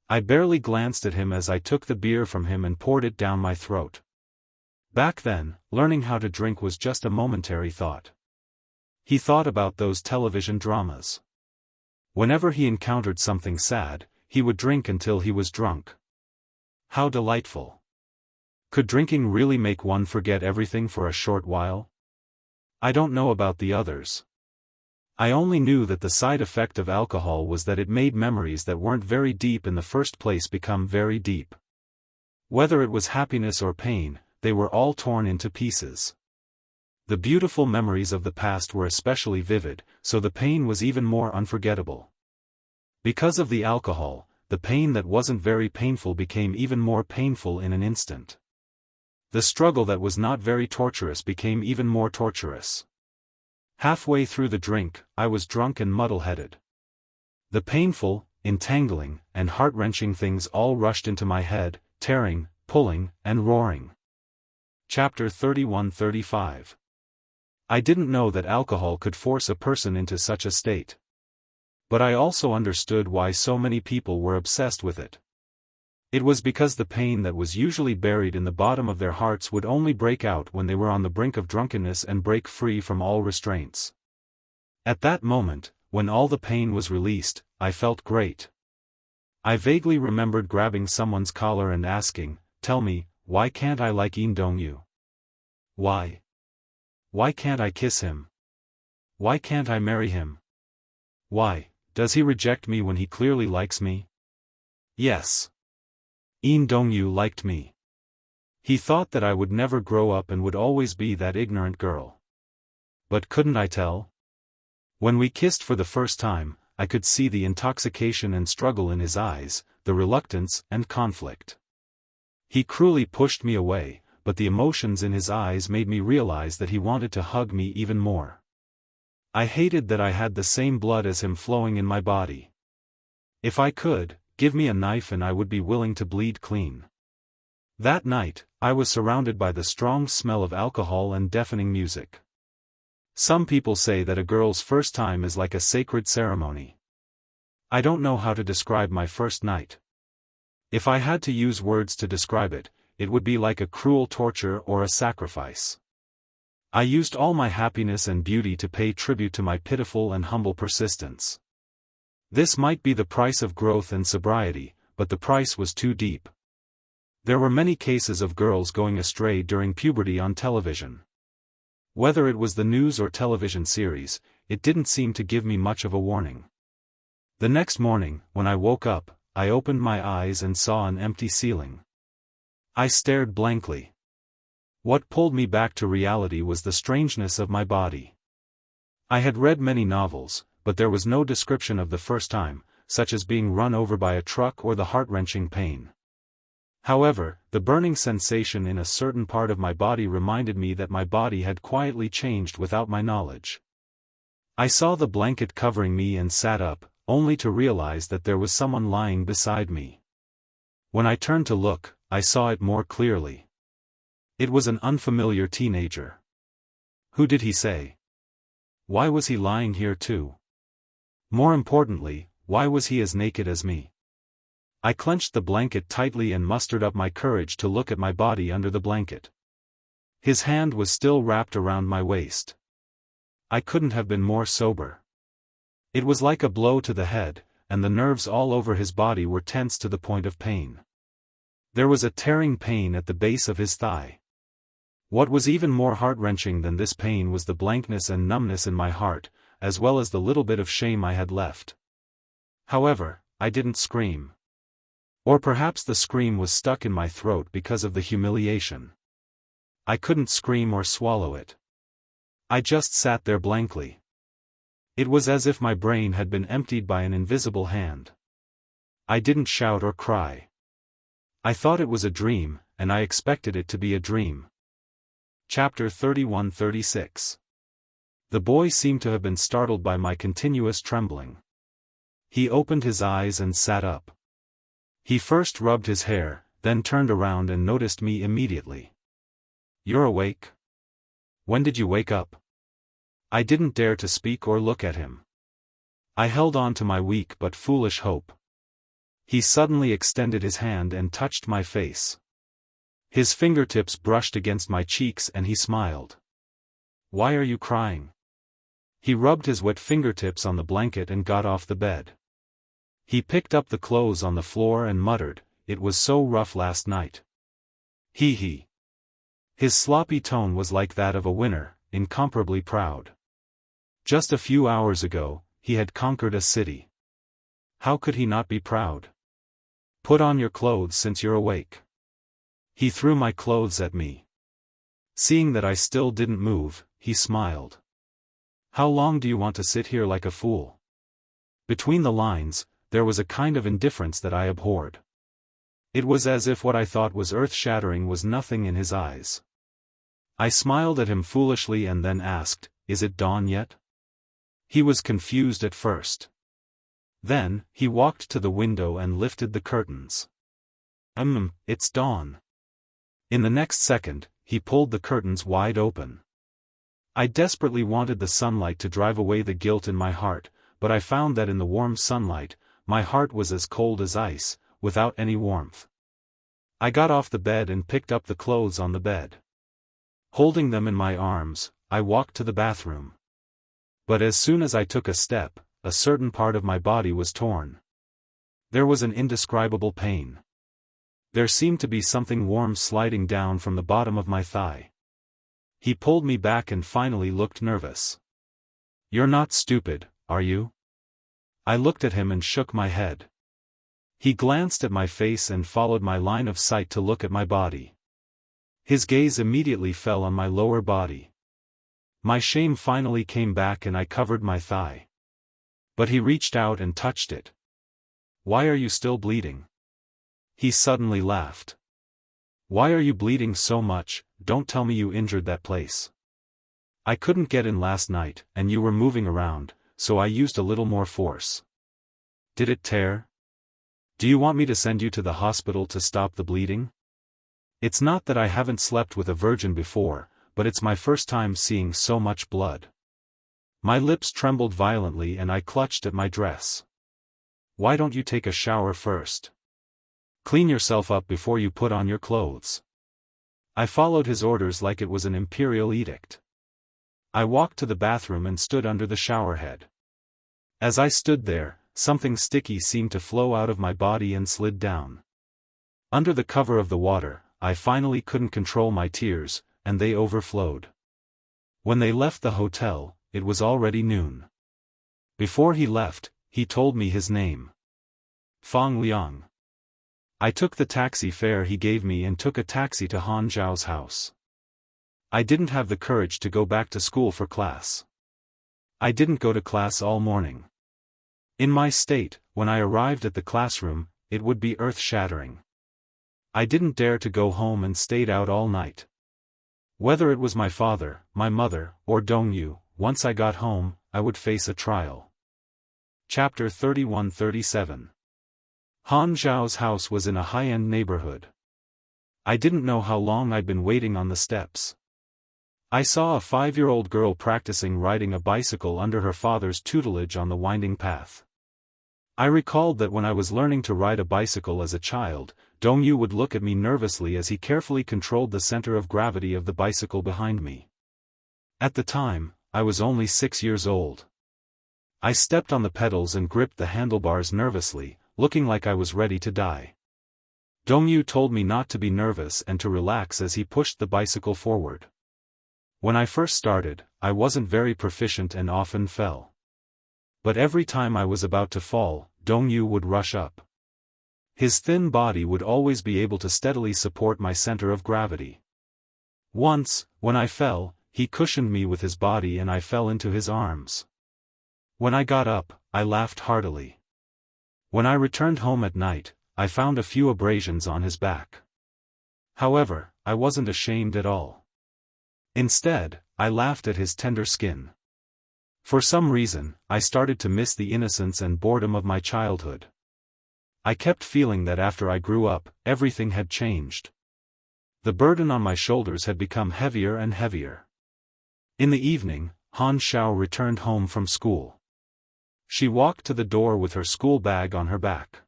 I barely glanced at him as I took the beer from him and poured it down my throat. Back then, learning how to drink was just a momentary thought. He thought about those television dramas. Whenever he encountered something sad, he would drink until he was drunk. How delightful. Could drinking really make one forget everything for a short while? I don't know about the others. I only knew that the side effect of alcohol was that it made memories that weren't very deep in the first place become very deep. Whether it was happiness or pain, they were all torn into pieces. The beautiful memories of the past were especially vivid, so the pain was even more unforgettable. Because of the alcohol, the pain that wasn't very painful became even more painful in an instant. The struggle that was not very torturous became even more torturous. Halfway through the drink, I was drunk and muddle-headed. The painful, entangling, and heart-wrenching things all rushed into my head, tearing, pulling, and roaring. Chapter 31-35. I didn't know that alcohol could force a person into such a state. But I also understood why so many people were obsessed with it. It was because the pain that was usually buried in the bottom of their hearts would only break out when they were on the brink of drunkenness and break free from all restraints. At that moment, when all the pain was released, I felt great. I vaguely remembered grabbing someone's collar and asking, "Tell me, why can't I like Dongyu? Why? Why can't I kiss him? Why can't I marry him? Why, does he reject me when he clearly likes me?" Yes. Dongyu liked me. He thought that I would never grow up and would always be that ignorant girl. But couldn't I tell? When we kissed for the first time, I could see the intoxication and struggle in his eyes, the reluctance and conflict. He cruelly pushed me away, but the emotions in his eyes made me realize that he wanted to hug me even more. I hated that I had the same blood as him flowing in my body. If I could, give me a knife and I would be willing to bleed clean. That night, I was surrounded by the strong smell of alcohol and deafening music. Some people say that a girl's first time is like a sacred ceremony. I don't know how to describe my first night. If I had to use words to describe it, it would be like a cruel torture or a sacrifice. I used all my happiness and beauty to pay tribute to my pitiful and humble persistence. This might be the price of growth and sobriety, but the price was too deep. There were many cases of girls going astray during puberty on television. Whether it was the news or television series, it didn't seem to give me much of a warning. The next morning, when I woke up, I opened my eyes and saw an empty ceiling. I stared blankly. What pulled me back to reality was the strangeness of my body. I had read many novels, but there was no description of the first time, such as being run over by a truck or the heart-wrenching pain. However, the burning sensation in a certain part of my body reminded me that my body had quietly changed without my knowledge. I saw the blanket covering me and sat up, only to realize that there was someone lying beside me. When I turned to look, I saw it more clearly. It was an unfamiliar teenager. Who did he say? Why was he lying here too? More importantly, why was he as naked as me? I clenched the blanket tightly and mustered up my courage to look at my body under the blanket. His hand was still wrapped around my waist. I couldn't have been more sober. It was like a blow to the head, and the nerves all over his body were tense to the point of pain. There was a tearing pain at the base of his thigh. What was even more heart-wrenching than this pain was the blankness and numbness in my heart, as well as the little bit of shame I had left. However, I didn't scream. Or perhaps the scream was stuck in my throat because of the humiliation. I couldn't scream or swallow it. I just sat there blankly. It was as if my brain had been emptied by an invisible hand. I didn't shout or cry. I thought it was a dream, and I expected it to be a dream. Chapter 31-36. The boy seemed to have been startled by my continuous trembling. He opened his eyes and sat up. He first rubbed his hair, then turned around and noticed me immediately. "You're awake? When did you wake up?" I didn't dare to speak or look at him. I held on to my weak but foolish hope. He suddenly extended his hand and touched my face. His fingertips brushed against my cheeks and he smiled. "Why are you crying?" He rubbed his wet fingertips on the blanket and got off the bed. He picked up the clothes on the floor and muttered, "It was so rough last night." He. His sloppy tone was like that of a winner, incomparably proud. Just a few hours ago, he had conquered a city. How could he not be proud? "Put on your clothes since you're awake." He threw my clothes at me. Seeing that I still didn't move, he smiled. "How long do you want to sit here like a fool?" Between the lines, there was a kind of indifference that I abhorred. It was as if what I thought was earth-shattering was nothing in his eyes. I smiled at him foolishly and then asked, "Is it dawn yet?" He was confused at first. Then, he walked to the window and lifted the curtains. It's dawn." In the next second, he pulled the curtains wide open. I desperately wanted the sunlight to drive away the guilt in my heart, but I found that in the warm sunlight, my heart was as cold as ice, without any warmth. I got off the bed and picked up the clothes on the bed. Holding them in my arms, I walked to the bathroom. But as soon as I took a step, a certain part of my body was torn. There was an indescribable pain. There seemed to be something warm sliding down from the bottom of my thigh. He pulled me back and finally looked nervous. "You're not stupid, are you?" I looked at him and shook my head. He glanced at my face and followed my line of sight to look at my body. His gaze immediately fell on my lower body. My shame finally came back and I covered my thigh. But he reached out and touched it. "Why are you still bleeding?" He suddenly laughed. "Why are you bleeding so much? Don't tell me you injured that place. I couldn't get in last night, and you were moving around, so I used a little more force. Did it tear? Do you want me to send you to the hospital to stop the bleeding? It's not that I haven't slept with a virgin before, but it's my first time seeing so much blood." My lips trembled violently and I clutched at my dress. "Why don't you take a shower first? Clean yourself up before you put on your clothes." I followed his orders like it was an imperial edict. I walked to the bathroom and stood under the shower head. As I stood there, something sticky seemed to flow out of my body and slid down. Under the cover of the water, I finally couldn't control my tears, and they overflowed. When they left the hotel, it was already noon. Before he left, he told me his name. Fang Liang. I took the taxi fare he gave me and took a taxi to Han Zhao's house. I didn't have the courage to go back to school for class. I didn't go to class all morning. In my state, when I arrived at the classroom, it would be earth-shattering. I didn't dare to go home and stayed out all night. Whether it was my father, my mother, or Dongyu, once I got home, I would face a trial. Chapter 31-37. Han Zhao's house was in a high-end neighborhood. I didn't know how long I'd been waiting on the steps. I saw a 5-year-old girl practicing riding a bicycle under her father's tutelage on the winding path. I recalled that when I was learning to ride a bicycle as a child, Dongyu would look at me nervously as he carefully controlled the center of gravity of the bicycle behind me. At the time, I was only 6 years old. I stepped on the pedals and gripped the handlebars nervously, looking like I was ready to die. Dongyu told me not to be nervous and to relax as he pushed the bicycle forward. When I first started, I wasn't very proficient and often fell. But every time I was about to fall, Dongyu would rush up. His thin body would always be able to steadily support my center of gravity. Once, when I fell, he cushioned me with his body and I fell into his arms. When I got up, I laughed heartily. When I returned home at night, I found a few abrasions on his back. However, I wasn't ashamed at all. Instead, I laughed at his tender skin. For some reason, I started to miss the innocence and boredom of my childhood. I kept feeling that after I grew up, everything had changed. The burden on my shoulders had become heavier and heavier. In the evening, Han Zhao returned home from school. She walked to the door with her school bag on her back.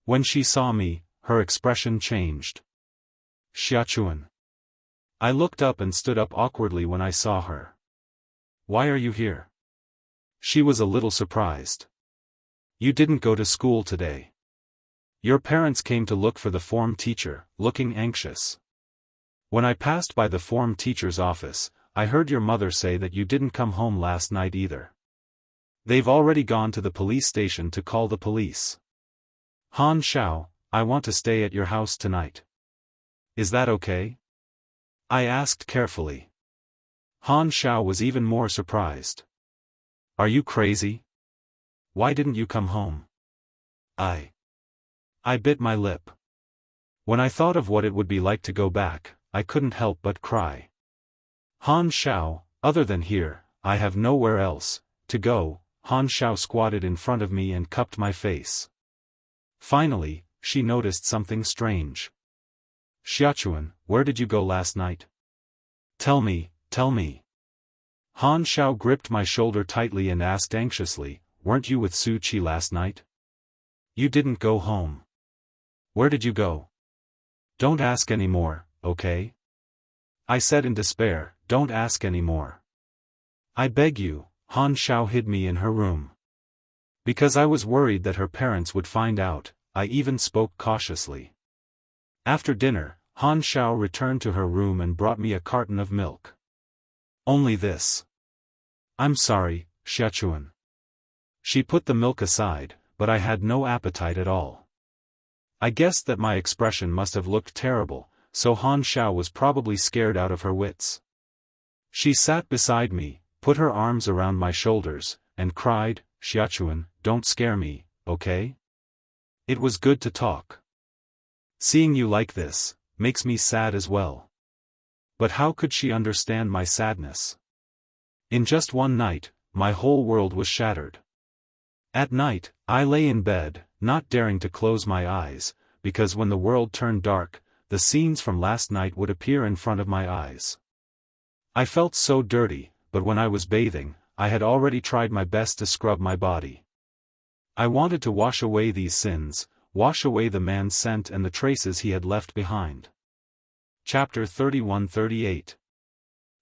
When she saw me, her expression changed. "Xiachuan." I looked up and stood up awkwardly when I saw her. "Why are you here?" She was a little surprised. "You didn't go to school today. Your parents came to look for the form teacher, looking anxious. When I passed by the form teacher's office, I heard your mother say that you didn't come home last night either. They've already gone to the police station to call the police. Han Zhao, I want to stay at your house tonight. Is that okay?" I asked carefully. Han Zhao was even more surprised. "Are you crazy? Why didn't you come home?" I bit my lip. When I thought of what it would be like to go back, I couldn't help but cry. "Han Zhao, other than here, I have nowhere else to go." Han Zhao squatted in front of me and cupped my face. Finally, she noticed something strange. "Xiachuan, where did you go last night? Tell me, tell me." Han Zhao gripped my shoulder tightly and asked anxiously, "Weren't you with Su Qi last night? You didn't go home. Where did you go? Don't ask any more, okay?" I said in despair, "Don't ask any more. I beg you." Han Zhao hid me in her room. Because I was worried that her parents would find out, I even spoke cautiously. After dinner, Han Zhao returned to her room and brought me a carton of milk. "Only this." "I'm sorry, Xiachuan." She put the milk aside, but I had no appetite at all. I guessed that my expression must have looked terrible, so Han Xiao was probably scared out of her wits. She sat beside me, put her arms around my shoulders, and cried, "Xiachuan, don't scare me, okay? It was good to talk. Seeing you like this makes me sad as well." But how could she understand my sadness? In just one night, my whole world was shattered. At night, I lay in bed, not daring to close my eyes, because when the world turned dark, the scenes from last night would appear in front of my eyes. I felt so dirty, but when I was bathing, I had already tried my best to scrub my body. I wanted to wash away these sins, wash away the man's scent and the traces he had left behind. Chapter 31-38.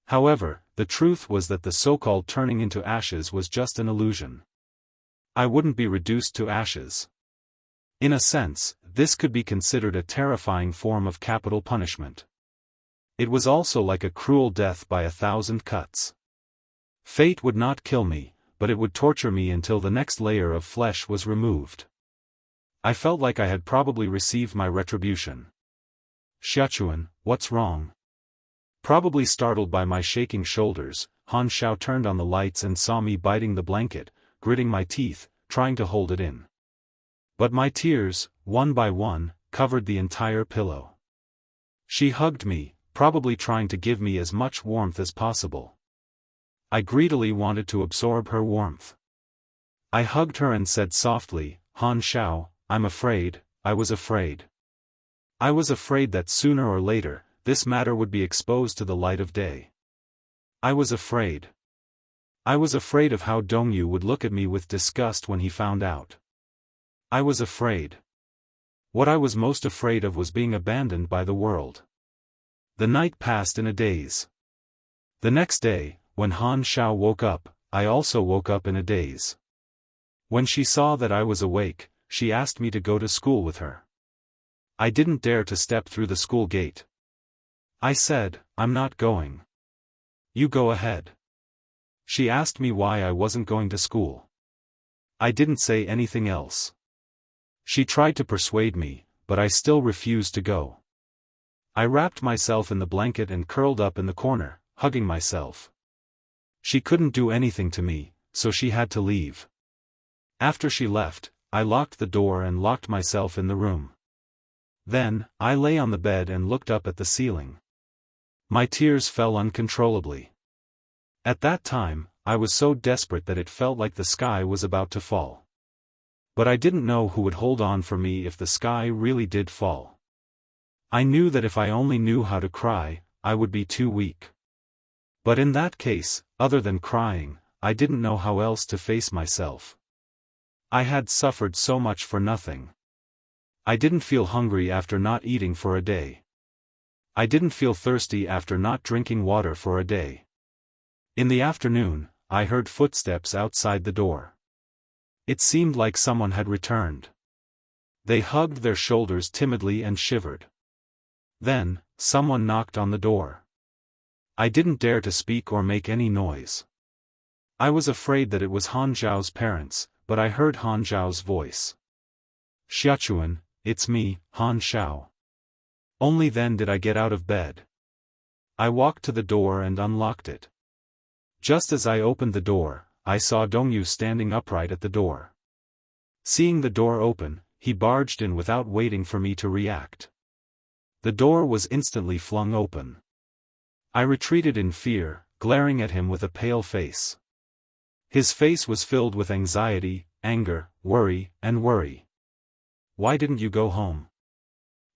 However, the truth was that the so-called turning into ashes was just an illusion. I wouldn't be reduced to ashes. In a sense, this could be considered a terrifying form of capital punishment. It was also like a cruel death by 1,000 cuts. Fate would not kill me, but it would torture me until the next layer of flesh was removed. I felt like I had probably received my retribution. "Xiachuan, what's wrong?" Probably startled by my shaking shoulders, Han Xiao turned on the lights and saw me biting the blanket, gritting my teeth, trying to hold it in. But my tears, one by one, covered the entire pillow. She hugged me, probably trying to give me as much warmth as possible. I greedily wanted to absorb her warmth. I hugged her and said softly, "Han Xiao, I'm afraid, I was afraid. I was afraid that sooner or later, this matter would be exposed to the light of day. I was afraid. I was afraid of how Dongyu would look at me with disgust when he found out. I was afraid. What I was most afraid of was being abandoned by the world." The night passed in a daze. The next day, when Han Xiao woke up, I also woke up in a daze. When she saw that I was awake, she asked me to go to school with her. I didn't dare to step through the school gate. I said, "I'm not going. You go ahead." She asked me why I wasn't going to school. I didn't say anything else. She tried to persuade me, but I still refused to go. I wrapped myself in the blanket and curled up in the corner, hugging myself. She couldn't do anything to me, so she had to leave. After she left, I locked the door and locked myself in the room. Then, I lay on the bed and looked up at the ceiling. My tears fell uncontrollably. At that time, I was so desperate that it felt like the sky was about to fall. But I didn't know who would hold on for me if the sky really did fall. I knew that if I only knew how to cry, I would be too weak. But in that case, other than crying, I didn't know how else to face myself. I had suffered so much for nothing. I didn't feel hungry after not eating for a day. I didn't feel thirsty after not drinking water for a day. In the afternoon, I heard footsteps outside the door. It seemed like someone had returned. They hugged their shoulders timidly and shivered. Then, someone knocked on the door. I didn't dare to speak or make any noise. I was afraid that it was Han Zhao's parents, but I heard Han Zhao's voice. "Xiachuan, it's me, Han Xiao." Only then did I get out of bed. I walked to the door and unlocked it. Just as I opened the door, I saw Dongyu standing upright at the door. Seeing the door open, he barged in without waiting for me to react. The door was instantly flung open. I retreated in fear, glaring at him with a pale face. His face was filled with anxiety, anger, worry. "Why didn't you go home?"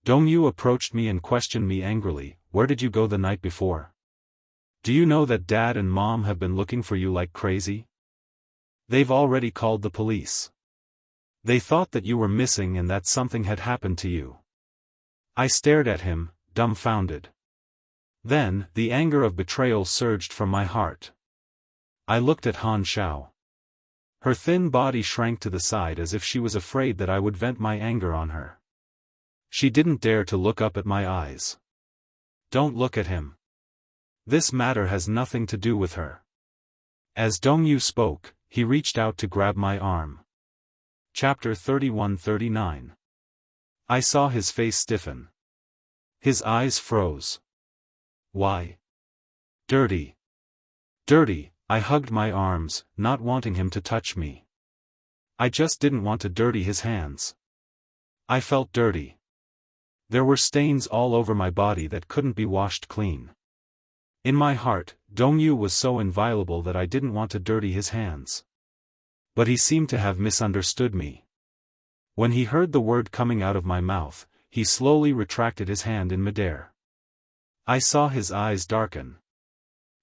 Dongyu approached me and questioned me angrily, "Where did you go the night before? Do you know that Dad and Mom have been looking for you like crazy? They've already called the police. They thought that you were missing and that something had happened to you." I stared at him, dumbfounded. Then, the anger of betrayal surged from my heart. I looked at Han Xiao. Her thin body shrank to the side as if she was afraid that I would vent my anger on her. She didn't dare to look up at my eyes. "Don't look at him. This matter has nothing to do with her." As Dongyu spoke, he reached out to grab my arm. Chapter 31-39. I saw his face stiffen. His eyes froze. Why? Dirty. Dirty, I hugged my arms, not wanting him to touch me. I just didn't want to dirty his hands. I felt dirty. There were stains all over my body that couldn't be washed clean. In my heart, Dongyu was so inviolable that I didn't want to dirty his hands. But he seemed to have misunderstood me. When he heard the word coming out of my mouth, he slowly retracted his hand in midair. I saw his eyes darken.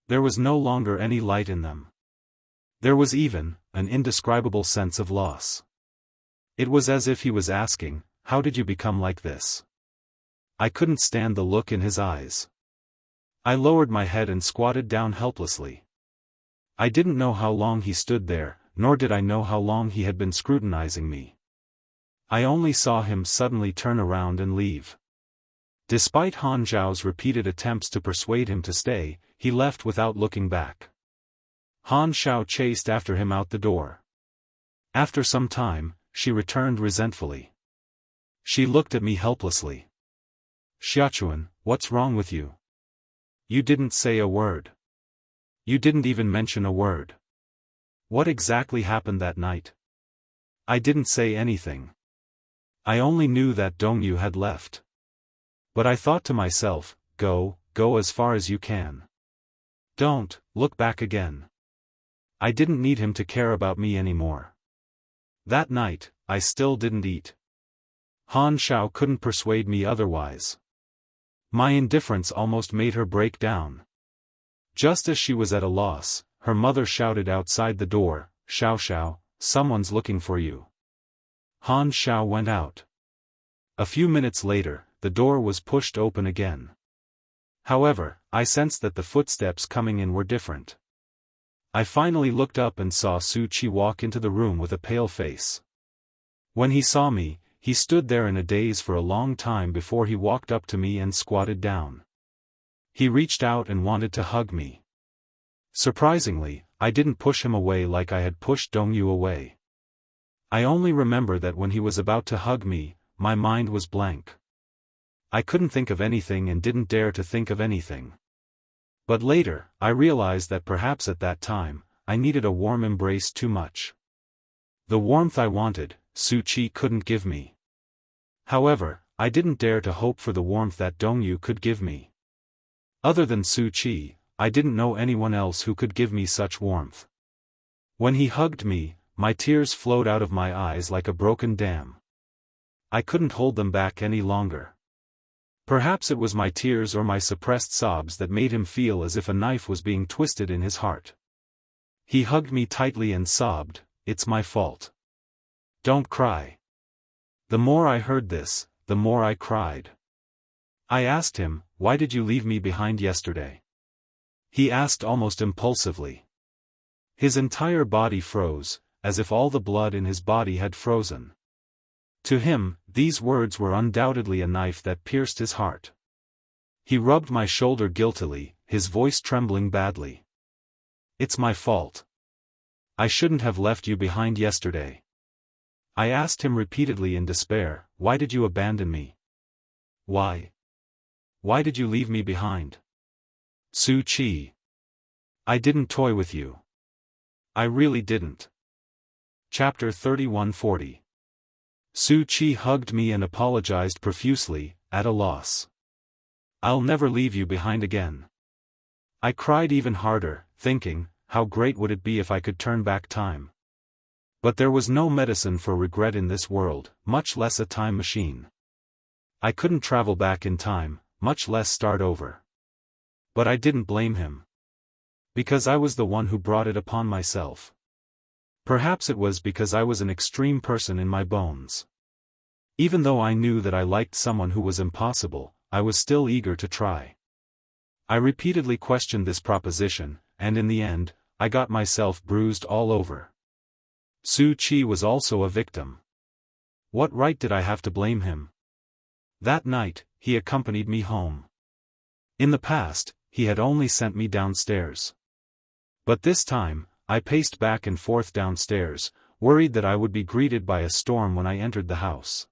There was no longer any light in them. There was even an indescribable sense of loss. It was as if he was asking, "How did you become like this?" I couldn't stand the look in his eyes. I lowered my head and squatted down helplessly. I didn't know how long he stood there, nor did I know how long he had been scrutinizing me. I only saw him suddenly turn around and leave. Despite Han Zhao's repeated attempts to persuade him to stay, he left without looking back. Han Zhao chased after him out the door. After some time, she returned resentfully. She looked at me helplessly. "Xiachuan, what's wrong with you? You didn't say a word. You didn't even mention a word. What exactly happened that night?" I didn't say anything. I only knew that Dongyu had left. But I thought to myself, go as far as you can. Don't look back again. I didn't need him to care about me anymore. That night, I still didn't eat. Han Zhao couldn't persuade me otherwise. My indifference almost made her break down. Just as she was at a loss, her mother shouted outside the door, "Xiao Xiao, someone's looking for you." Han Zhao went out. A few minutes later, the door was pushed open again. However, I sensed that the footsteps coming in were different. I finally looked up and saw Su Qi walk into the room with a pale face. When he saw me, he stood there in a daze for a long time before he walked up to me and squatted down. He reached out and wanted to hug me. Surprisingly, I didn't push him away like I had pushed Dongyu away. I only remember that when he was about to hug me, my mind was blank. I couldn't think of anything and didn't dare to think of anything. But later, I realized that perhaps at that time, I needed a warm embrace too much. The warmth I wanted, Su Qi couldn't give me. However, I didn't dare to hope for the warmth that Dongyu could give me. Other than Su Qi, I didn't know anyone else who could give me such warmth. When he hugged me, my tears flowed out of my eyes like a broken dam. I couldn't hold them back any longer. Perhaps it was my tears or my suppressed sobs that made him feel as if a knife was being twisted in his heart. He hugged me tightly and sobbed, "It's my fault. Don't cry." The more I heard this, the more I cried. I asked him, "Why did you leave me behind yesterday?" He asked almost impulsively. His entire body froze, as if all the blood in his body had frozen. To him, these words were undoubtedly a knife that pierced his heart. He rubbed my shoulder guiltily, his voice trembling badly. "It's my fault. I shouldn't have left you behind yesterday." I asked him repeatedly in despair, "Why did you abandon me? Why? Why did you leave me behind?" "Su Qi. I didn't toy with you. I really didn't." Chapter 3140. Su Qi hugged me and apologized profusely, at a loss. "I'll never leave you behind again." I cried even harder, thinking, how great would it be if I could turn back time. But there was no medicine for regret in this world, much less a time machine. I couldn't travel back in time, much less start over. But I didn't blame him. Because I was the one who brought it upon myself. Perhaps it was because I was an extreme person in my bones. Even though I knew that I liked someone who was impossible, I was still eager to try. I repeatedly questioned this proposition, and in the end, I got myself bruised all over. Su Qi was also a victim. What right did I have to blame him? That night, he accompanied me home. In the past, he had only sent me downstairs. But this time, I paced back and forth downstairs, worried that I would be greeted by a storm when I entered the house.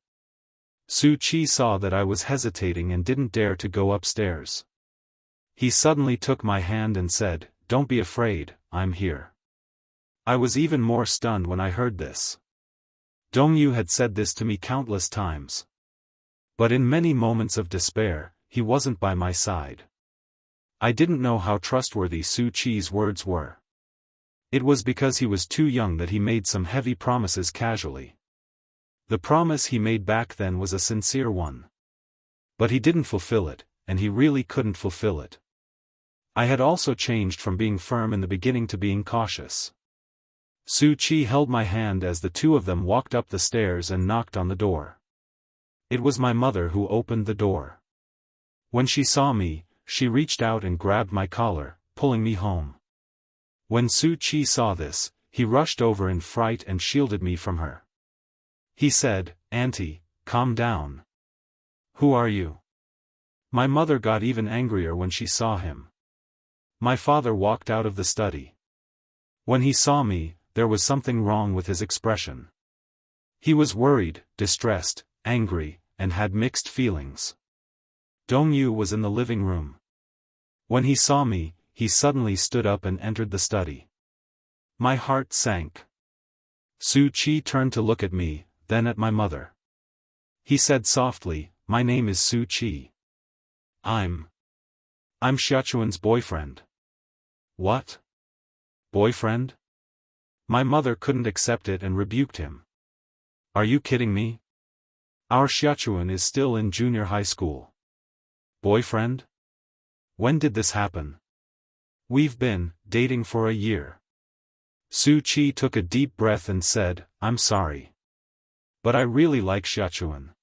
Su Qi saw that I was hesitating and didn't dare to go upstairs. He suddenly took my hand and said, "Don't be afraid, I'm here." I was even more stunned when I heard this. Dongyu had said this to me countless times. But in many moments of despair, he wasn't by my side. I didn't know how trustworthy Su Qi's words were. It was because he was too young that he made some heavy promises casually. The promise he made back then was a sincere one. But he didn't fulfill it, and he really couldn't fulfill it. I had also changed from being firm in the beginning to being cautious. Su Qi held my hand as the two of them walked up the stairs and knocked on the door. It was my mother who opened the door. When she saw me, she reached out and grabbed my collar, pulling me home. When Su Qi saw this, he rushed over in fright and shielded me from her. He said, "Auntie, calm down. Who are you?" My mother got even angrier when she saw him. My father walked out of the study. When he saw me, there was something wrong with his expression. He was worried, distressed, angry, and had mixed feelings. Dongyu was in the living room. When he saw me, he suddenly stood up and entered the study. My heart sank. Su Qi turned to look at me, then at my mother. He said softly, "My name is Su Qi. I'm Xiaochuan's boyfriend." What? Boyfriend? My mother couldn't accept it and rebuked him. Are you kidding me? Our Xiaochuan is still in junior high school. Boyfriend? When did this happen? We've been dating for a year. Su Qi took a deep breath and said, "I'm sorry. But I really like Xiaochuan.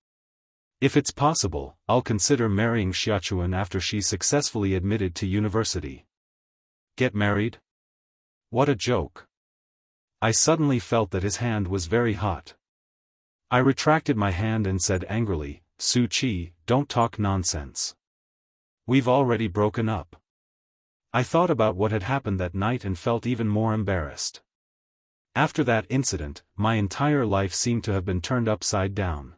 If it's possible, I'll consider marrying Xiaochuan after she's successfully admitted to university." Get married? What a joke. I suddenly felt that his hand was very hot. I retracted my hand and said angrily, "Su Qi, don't talk nonsense. We've already broken up." I thought about what had happened that night and felt even more embarrassed. After that incident, my entire life seemed to have been turned upside down.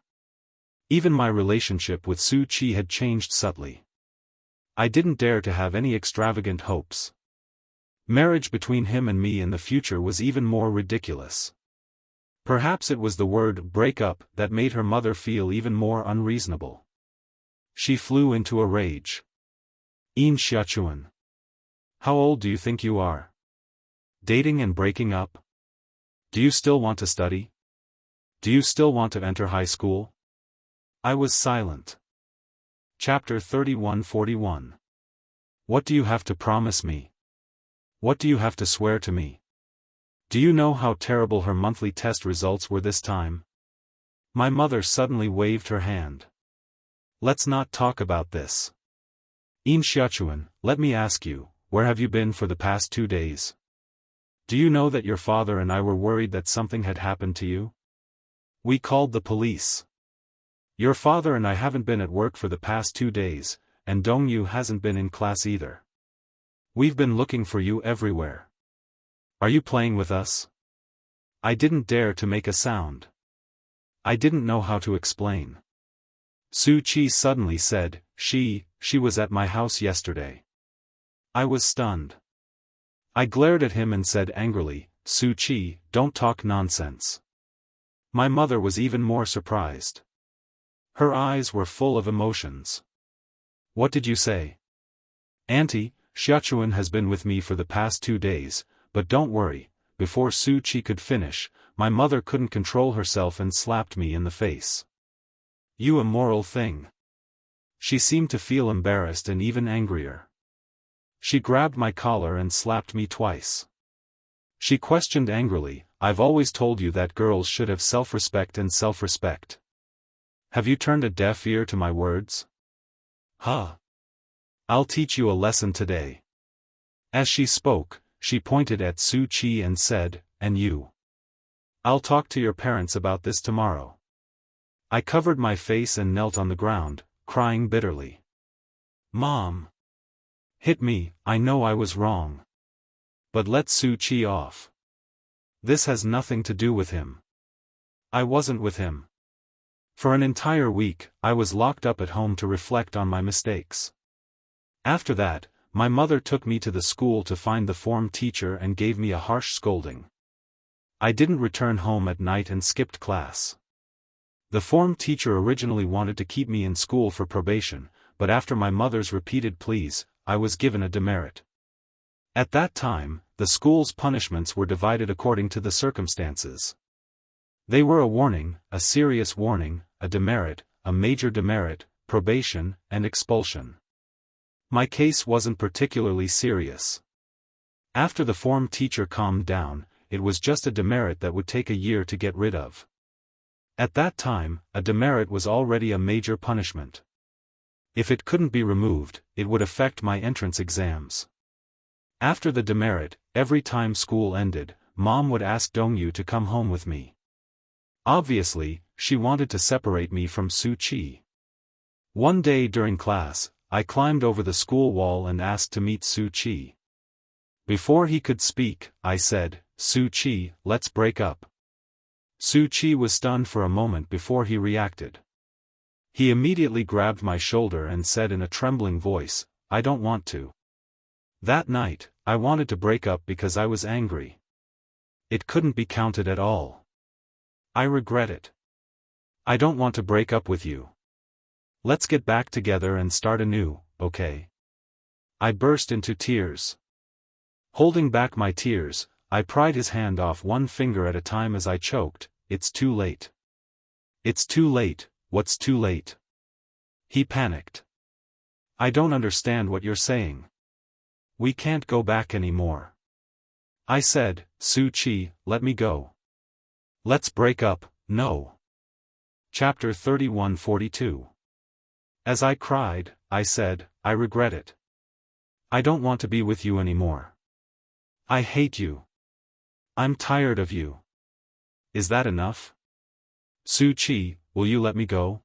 Even my relationship with Su Qi had changed subtly. I didn't dare to have any extravagant hopes. Marriage between him and me in the future was even more ridiculous. Perhaps it was the word "break up" that made her mother feel even more unreasonable. She flew into a rage. Xiaochuan. How old do you think you are? Dating and breaking up? Do you still want to study? Do you still want to enter high school? I was silent. Chapter 31-41. What do you have to promise me? What do you have to swear to me? Do you know how terrible her monthly test results were this time? My mother suddenly waved her hand. Let's not talk about this. Xiaochuan, let me ask you, where have you been for the past 2 days? Do you know that your father and I were worried that something had happened to you? We called the police. Your father and I haven't been at work for the past 2 days, and Dongyu hasn't been in class either. We've been looking for you everywhere. Are you playing with us? I didn't dare to make a sound. I didn't know how to explain. Su Qi suddenly said, She was at my house yesterday. I was stunned. I glared at him and said angrily, Su Qi, don't talk nonsense. My mother was even more surprised. Her eyes were full of emotions. What did you say? Auntie, Xiaochuan has been with me for the past 2 days, but don't worry. Before Su Qi could finish, my mother couldn't control herself and slapped me in the face. You immoral thing. She seemed to feel embarrassed and even angrier. She grabbed my collar and slapped me twice. She questioned angrily, I've always told you that girls should have self-respect and self-respect. Have you turned a deaf ear to my words? Huh. I'll teach you a lesson today. As she spoke, she pointed at Su Qi and said, and you. I'll talk to your parents about this tomorrow. I covered my face and knelt on the ground, crying bitterly. Mom. Hit me, I know I was wrong. But let Su Qi off. This has nothing to do with him. I wasn't with him. For an entire week, I was locked up at home to reflect on my mistakes. After that, my mother took me to the school to find the form teacher and gave me a harsh scolding. I didn't return home at night and skipped class. The form teacher originally wanted to keep me in school for probation, but after my mother's repeated pleas, I was given a demerit. At that time, the school's punishments were divided according to the circumstances. They were a warning, a serious warning, a demerit, a major demerit, probation, and expulsion. My case wasn't particularly serious. After the form teacher calmed down, it was just a demerit that would take a year to get rid of. At that time, a demerit was already a major punishment. If it couldn't be removed, it would affect my entrance exams. After the demerit, every time school ended, Mom would ask Dongyu to come home with me. Obviously, she wanted to separate me from Su Qi. One day during class, I climbed over the school wall and asked to meet Su Qi. Before he could speak, I said, "Su Qi, let's break up." Su Qi was stunned for a moment before he reacted. He immediately grabbed my shoulder and said in a trembling voice, "I don't want to." That night, I wanted to break up because I was angry. It couldn't be counted at all. I regret it. I don't want to break up with you. Let's get back together and start anew, okay? I burst into tears. Holding back my tears, I pried his hand off one finger at a time as I choked, "It's too late." "It's too late, what's too late?" He panicked. "I don't understand what you're saying. We can't go back anymore." I said, "Su Qi, let me go. Let's break up, no." Chapter 31:42. As I cried, I said, "I regret it. I don't want to be with you anymore. I hate you. I'm tired of you. Is that enough? Su Qi, will you let me go?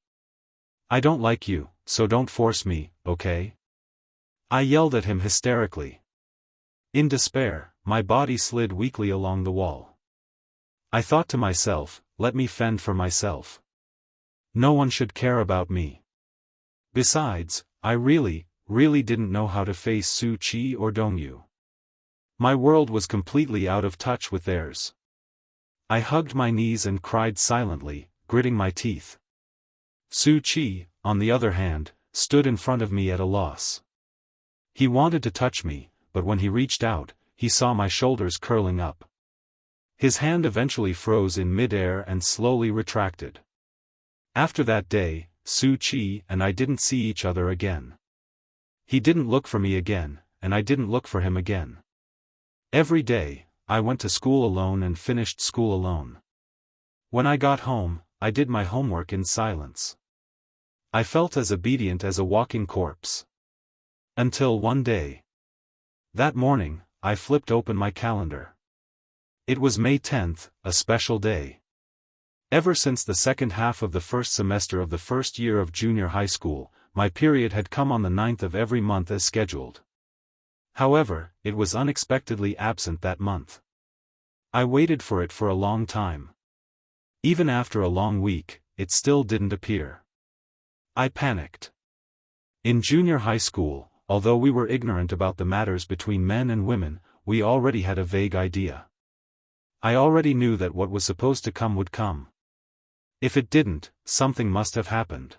I don't like you, so don't force me, okay?" I yelled at him hysterically. In despair, my body slid weakly along the wall. I thought to myself, let me fend for myself. No one should care about me. Besides, I really didn't know how to face Su Qi or Dongyu. My world was completely out of touch with theirs. I hugged my knees and cried silently, gritting my teeth. Su Qi, on the other hand, stood in front of me at a loss. He wanted to touch me, but when he reached out, he saw my shoulders curling up. His hand eventually froze in mid-air and slowly retracted. After that day, Su Qi and I didn't see each other again. He didn't look for me again, and I didn't look for him again. Every day, I went to school alone and finished school alone. When I got home, I did my homework in silence. I felt as obedient as a walking corpse. Until one day. That morning, I flipped open my calendar. It was May 10th, a special day. Ever since the second half of the first semester of the first year of junior high school, my period had come on the 9th of every month as scheduled. However, it was unexpectedly absent that month. I waited for it for a long time. Even after a long week, it still didn't appear. I panicked. In junior high school, although we were ignorant about the matters between men and women, we already had a vague idea. I already knew that what was supposed to come would come. If it didn't, something must have happened.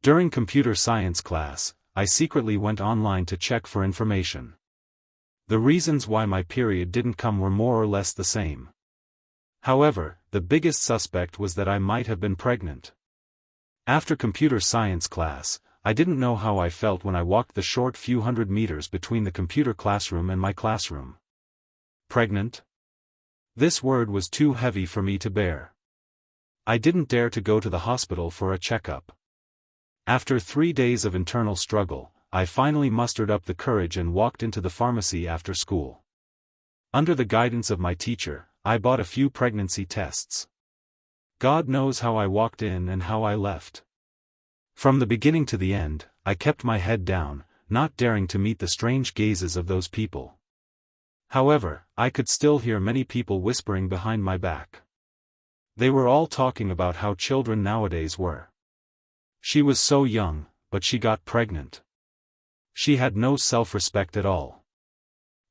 During computer science class, I secretly went online to check for information. The reasons why my period didn't come were more or less the same. However, the biggest suspect was that I might have been pregnant. After computer science class, I didn't know how I felt when I walked the short few hundred meters between the computer classroom and my classroom. Pregnant? This word was too heavy for me to bear. I didn't dare to go to the hospital for a checkup. After 3 days of internal struggle, I finally mustered up the courage and walked into the pharmacy after school. Under the guidance of my teacher, I bought a few pregnancy tests. God knows how I walked in and how I left. From the beginning to the end, I kept my head down, not daring to meet the strange gazes of those people. However, I could still hear many people whispering behind my back. They were all talking about how children nowadays were. She was so young, but she got pregnant. She had no self-respect at all.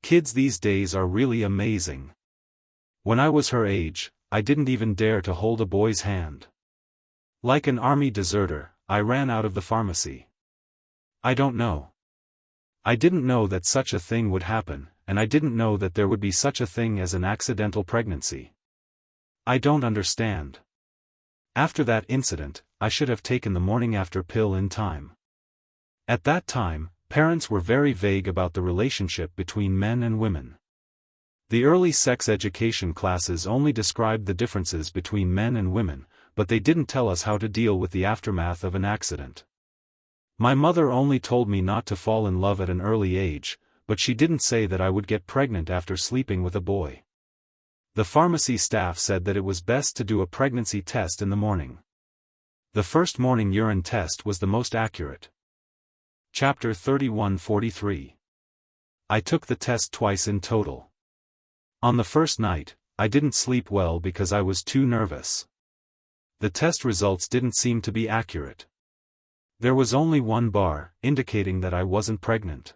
Kids these days are really amazing. When I was her age, I didn't even dare to hold a boy's hand. Like an army deserter, I ran out of the pharmacy. I don't know. I didn't know that such a thing would happen, and I didn't know that there would be such a thing as an accidental pregnancy. I don't understand. After that incident, I should have taken the morning after pill in time. At that time, parents were very vague about the relationship between men and women. The early sex education classes only described the differences between men and women, but they didn't tell us how to deal with the aftermath of an accident. My mother only told me not to fall in love at an early age, but she didn't say that I would get pregnant after sleeping with a boy. The pharmacy staff said that it was best to do a pregnancy test in the morning. The first morning urine test was the most accurate. Chapter 31:43. I took the test twice in total. On the first night, I didn't sleep well because I was too nervous. The test results didn't seem to be accurate. There was only one bar, indicating that I wasn't pregnant.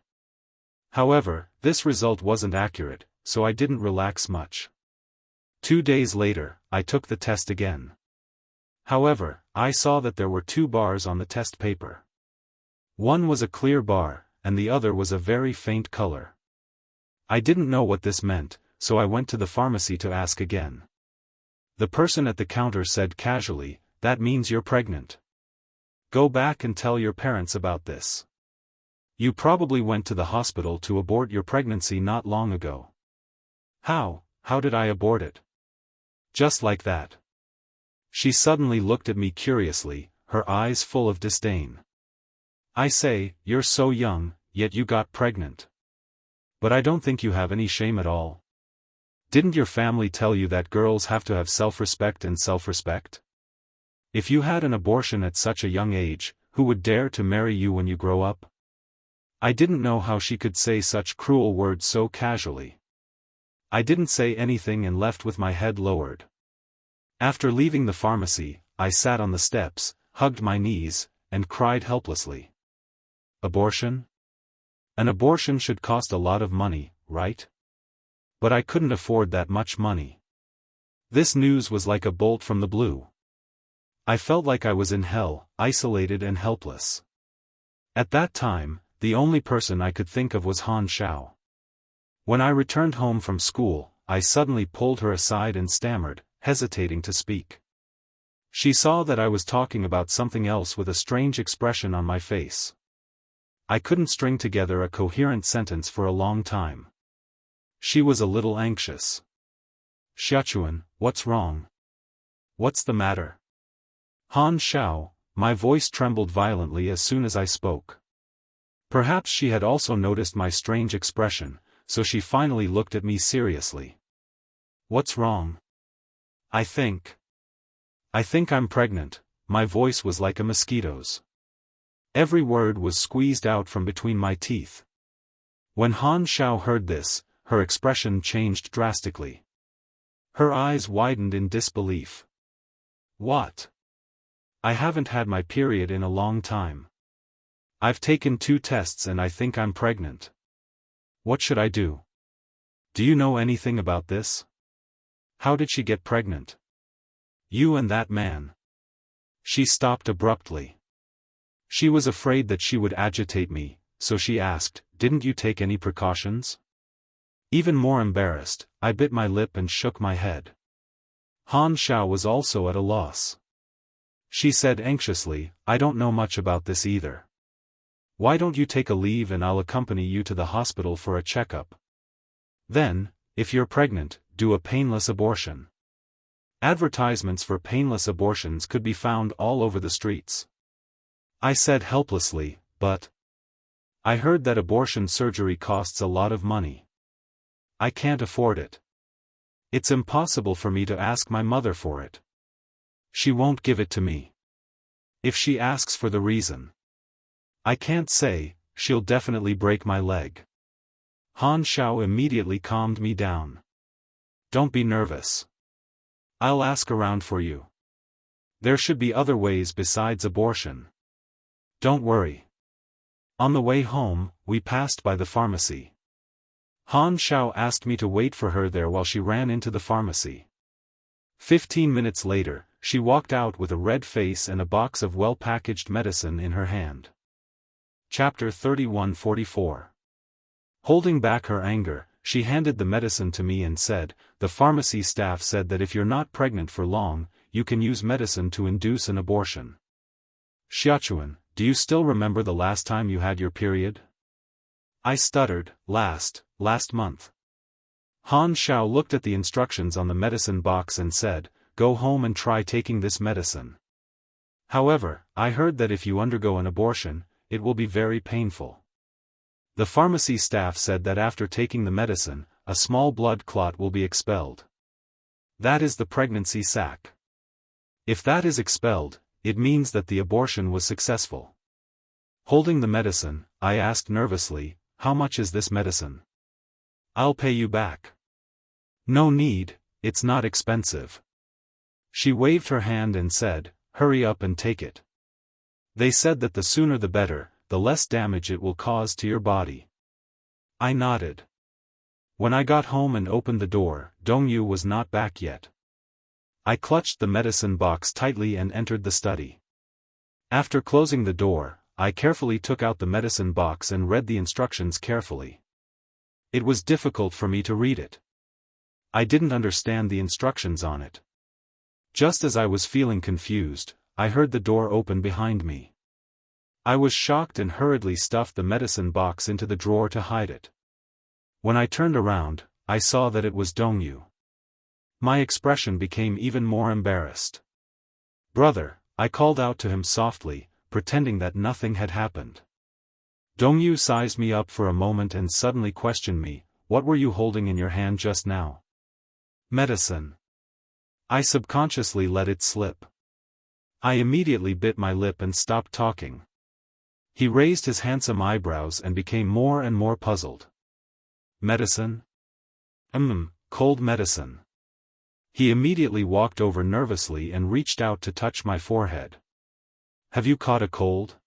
However, this result wasn't accurate, so I didn't relax much. 2 days later, I took the test again. However, I saw that there were 2 bars on the test paper. One was a clear bar, and the other was a very faint color. I didn't know what this meant, so I went to the pharmacy to ask again. The person at the counter said casually, "That means you're pregnant. Go back and tell your parents about this. You probably went to the hospital to abort your pregnancy not long ago." How did I abort it? Just like that. She suddenly looked at me curiously, her eyes full of disdain. I say, "You're so young, yet you got pregnant. But I don't think you have any shame at all. Didn't your family tell you that girls have to have self-respect and self-respect? If you had an abortion at such a young age, who would dare to marry you when you grow up?" I didn't know how she could say such cruel words so casually. I didn't say anything and left with my head lowered. After leaving the pharmacy, I sat on the steps, hugged my knees, and cried helplessly. Abortion? An abortion should cost a lot of money, right? But I couldn't afford that much money. This news was like a bolt from the blue. I felt like I was in hell, isolated and helpless. At that time, the only person I could think of was Han Xiao. When I returned home from school, I suddenly pulled her aside and stammered, hesitating to speak. She saw that I was talking about something else with a strange expression on my face. I couldn't string together a coherent sentence for a long time. She was a little anxious. "Xiaochuan, what's wrong? What's the matter?" "Han Xiao," my voice trembled violently as soon as I spoke. Perhaps she had also noticed my strange expression, so she finally looked at me seriously. "What's wrong?" I think I'm pregnant." My voice was like a mosquito's. Every word was squeezed out from between my teeth. When Han Xiao heard this, her expression changed drastically. Her eyes widened in disbelief. "What? I haven't had my period in a long time. I've taken 2 tests and I think I'm pregnant. What should I do? Do you know anything about this? How did she get pregnant? You and that man?" She stopped abruptly. She was afraid that she would agitate me, so she asked, "Didn't you take any precautions?" Even more embarrassed, I bit my lip and shook my head. Han Xiao was also at a loss. She said anxiously, "I don't know much about this either. Why don't you take a leave and I'll accompany you to the hospital for a checkup? Then, if you're pregnant, do a painless abortion." Advertisements for painless abortions could be found all over the streets. I said helplessly, "But I heard that abortion surgery costs a lot of money. I can't afford it. It's impossible for me to ask my mother for it. She won't give it to me. If she asks for the reason, I can't say, she'll definitely break my leg." Han Xiao immediately calmed me down. "Don't be nervous. I'll ask around for you. There should be other ways besides abortion. Don't worry. On the way home, we passed by the pharmacy. Han Xiao asked me to wait for her there while she ran into the pharmacy. 15 minutes later, she walked out with a red face and a box of well-packaged medicine in her hand. Chapter 31:44. Holding back her anger, she handed the medicine to me and said, "The pharmacy staff said that if you're not pregnant for long, you can use medicine to induce an abortion." "Xiaochuan, do you still remember the last time you had your period?" I stuttered, last month. Han Xiao looked at the instructions on the medicine box and said, "Go home and try taking this medicine. However, I heard that if you undergo an abortion, it will be very painful." The pharmacy staff said that after taking the medicine, a small blood clot will be expelled. That is the pregnancy sac. If that is expelled, it means that the abortion was successful. Holding the medicine, I asked nervously, "How much is this medicine?" "I'll pay you back." "No need, it's not expensive." She waved her hand and said, "Hurry up and take it. They said that the sooner the better, the less damage it will cause to your body." I nodded. When I got home and opened the door, Dongyu was not back yet. I clutched the medicine box tightly and entered the study. After closing the door, I carefully took out the medicine box and read the instructions carefully. It was difficult for me to read it. I didn't understand the instructions on it. Just as I was feeling confused, I heard the door open behind me. I was shocked and hurriedly stuffed the medicine box into the drawer to hide it. When I turned around, I saw that it was Dongyu. My expression became even more embarrassed. "Brother," I called out to him softly, pretending that nothing had happened. Dongyu sized me up for a moment and suddenly questioned me, "What were you holding in your hand just now?" "Medicine." I subconsciously let it slip. I immediately bit my lip and stopped talking. He raised his handsome eyebrows and became more and more puzzled. "Medicine?" Cold medicine." He immediately walked over nervously and reached out to touch my forehead. "Have you caught a cold?"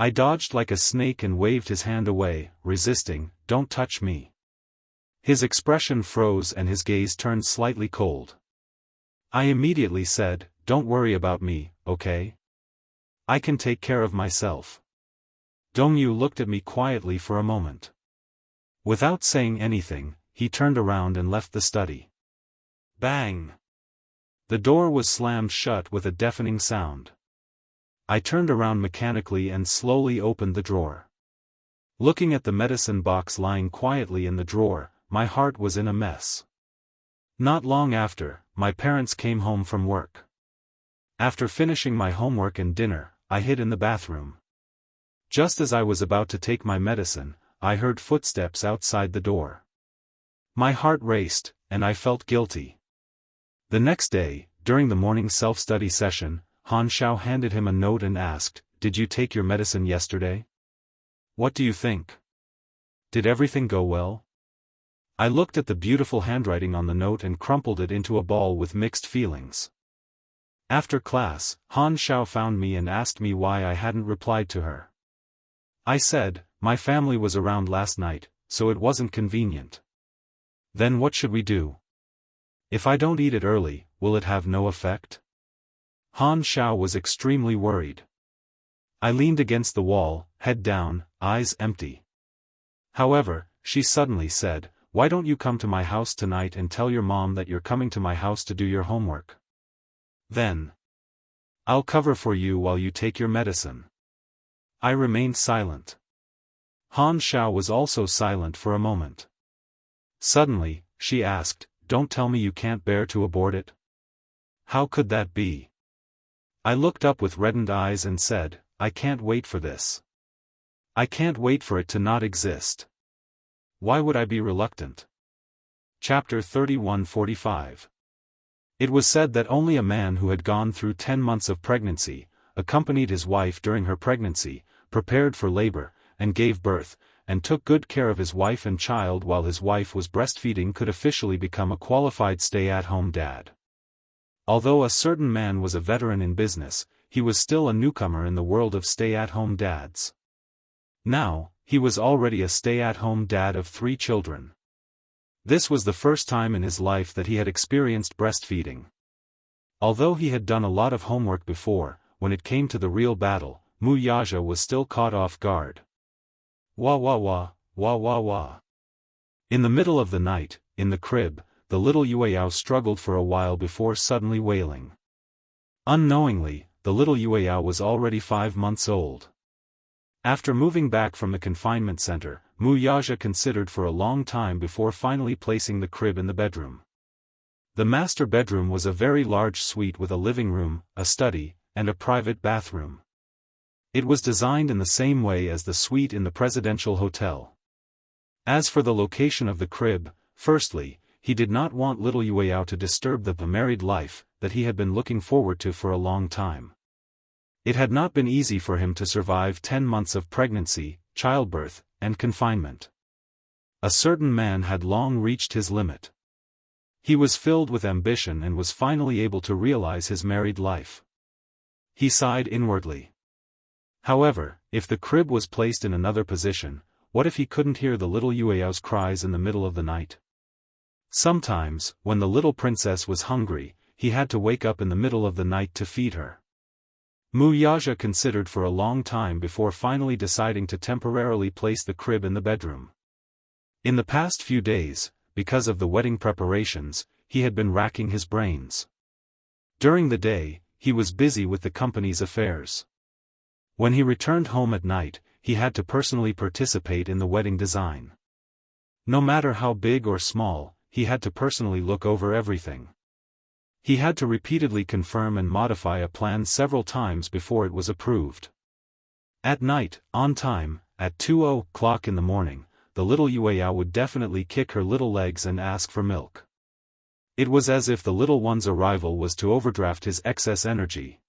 I dodged like a snake and waved his hand away, resisting, "Don't touch me." His expression froze and his gaze turned slightly cold. I immediately said, "Don't worry about me, okay? I can take care of myself." Dongyu looked at me quietly for a moment. Without saying anything, he turned around and left the study. Bang! The door was slammed shut with a deafening sound. I turned around mechanically and slowly opened the drawer. Looking at the medicine box lying quietly in the drawer, my heart was in a mess. Not long after, my parents came home from work. After finishing my homework and dinner, I hid in the bathroom. Just as I was about to take my medicine, I heard footsteps outside the door. My heart raced, and I felt guilty. The next day, during the morning self-study session, Han Xiao handed him a note and asked, "Did you take your medicine yesterday? What do you think? Did everything go well?" I looked at the beautiful handwriting on the note and crumpled it into a ball with mixed feelings. After class, Han Xiao found me and asked me why I hadn't replied to her. I said, "My family was around last night, so it wasn't convenient." "Then what should we do? If I don't eat it early, will it have no effect?" Han Xiao was extremely worried. I leaned against the wall, head down, eyes empty. However, she suddenly said, "Why don't you come to my house tonight and tell your mom that you're coming to my house to do your homework? Then I'll cover for you while you take your medicine." I remained silent. Han Xiao was also silent for a moment. Suddenly, she asked, "Don't tell me you can't bear to abort it?" "How could that be?" I looked up with reddened eyes and said, "I can't wait for this. I can't wait for it to not exist. Why would I be reluctant?" Chapter 31:45. It was said that only a man who had gone through 10 months of pregnancy, accompanied his wife during her pregnancy, prepared for labor, and gave birth, and took good care of his wife and child while his wife was breastfeeding could officially become a qualified stay-at-home dad. Although a certain man was a veteran in business, he was still a newcomer in the world of stay-at-home dads. Now, he was already a stay-at-home dad of 3 children. This was the first time in his life that he had experienced breastfeeding. Although he had done a lot of homework before, when it came to the real battle, Wuxia was still caught off guard. Wah wah wah, wah wah wah. In the middle of the night, in the crib, the little Yueyao struggled for a while before suddenly wailing. Unknowingly, the little Yueyao was already 5 months old. After moving back from the confinement center, Wuxia considered for a long time before finally placing the crib in the bedroom. The master bedroom was a very large suite with a living room, a study, and a private bathroom. It was designed in the same way as the suite in the presidential hotel. As for the location of the crib, firstly, he did not want little Yueyao to disturb the married life that he had been looking forward to for a long time. It had not been easy for him to survive 10 months of pregnancy, childbirth, and confinement. A certain man had long reached his limit. He was filled with ambition and was finally able to realize his married life. He sighed inwardly. However, if the crib was placed in another position, what if he couldn't hear the little Yueyao's cries in the middle of the night? Sometimes, when the little princess was hungry, he had to wake up in the middle of the night to feed her. Wuxia considered for a long time before finally deciding to temporarily place the crib in the bedroom. In the past few days, because of the wedding preparations, he had been racking his brains. During the day, he was busy with the company's affairs. When he returned home at night, he had to personally participate in the wedding design. No matter how big or small, he had to personally look over everything. He had to repeatedly confirm and modify a plan several times before it was approved. At night, on time, at 2:00 in the morning, the little Yueyao would definitely kick her little legs and ask for milk. It was as if the little one's arrival was to overdraft his excess energy.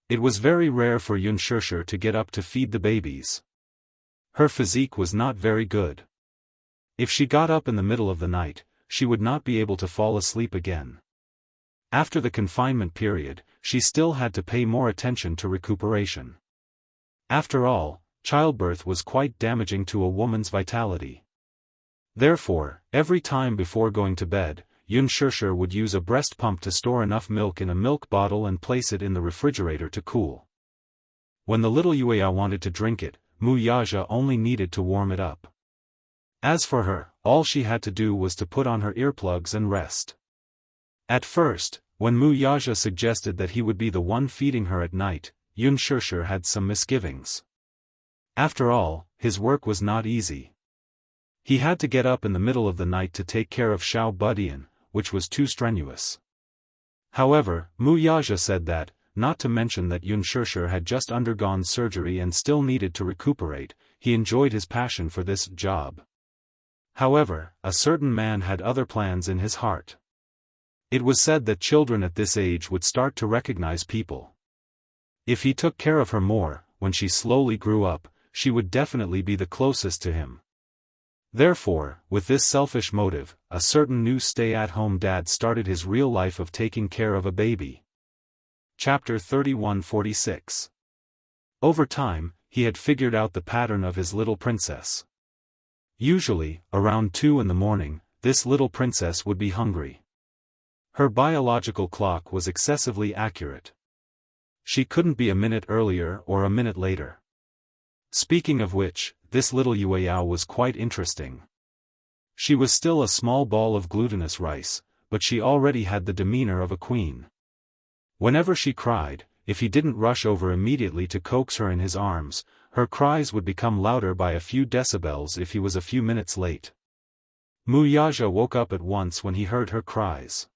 It was very rare for Xianxia to get up to feed the babies. Her physique was not very good. If she got up in the middle of the night, she would not be able to fall asleep again. After the confinement period, she still had to pay more attention to recuperation. After all, childbirth was quite damaging to a woman's vitality. Therefore, every time before going to bed, Xianxia would use a breast pump to store enough milk in a milk bottle and place it in the refrigerator to cool. When the little Yueyao wanted to drink it, Wuxia only needed to warm it up. As for her, all she had to do was to put on her earplugs and rest. At first, when Wuxia suggested that he would be the one feeding her at night, Xianxia had some misgivings. After all, his work was not easy. He had to get up in the middle of the night to take care of Xiao Budian, which was too strenuous. However, Wuxia said that, not to mention that Xianxia had just undergone surgery and still needed to recuperate, he enjoyed his passion for this job. However, a certain man had other plans in his heart. It was said that children at this age would start to recognize people. If he took care of her more, when she slowly grew up, she would definitely be the closest to him. Therefore, with this selfish motive, a certain new stay-at-home dad started his real life of taking care of a baby. Chapter 3146. Over time, he had figured out the pattern of his little princess. Usually, around 2 in the morning, this little princess would be hungry. Her biological clock was excessively accurate. She couldn't be a minute earlier or a minute later. Speaking of which, this little Yueyao was quite interesting. She was still a small ball of glutinous rice, but she already had the demeanor of a queen. Whenever she cried, if he didn't rush over immediately to coax her in his arms, her cries would become louder by a few decibels if he was a few minutes late. Wuxia woke up at once when he heard her cries.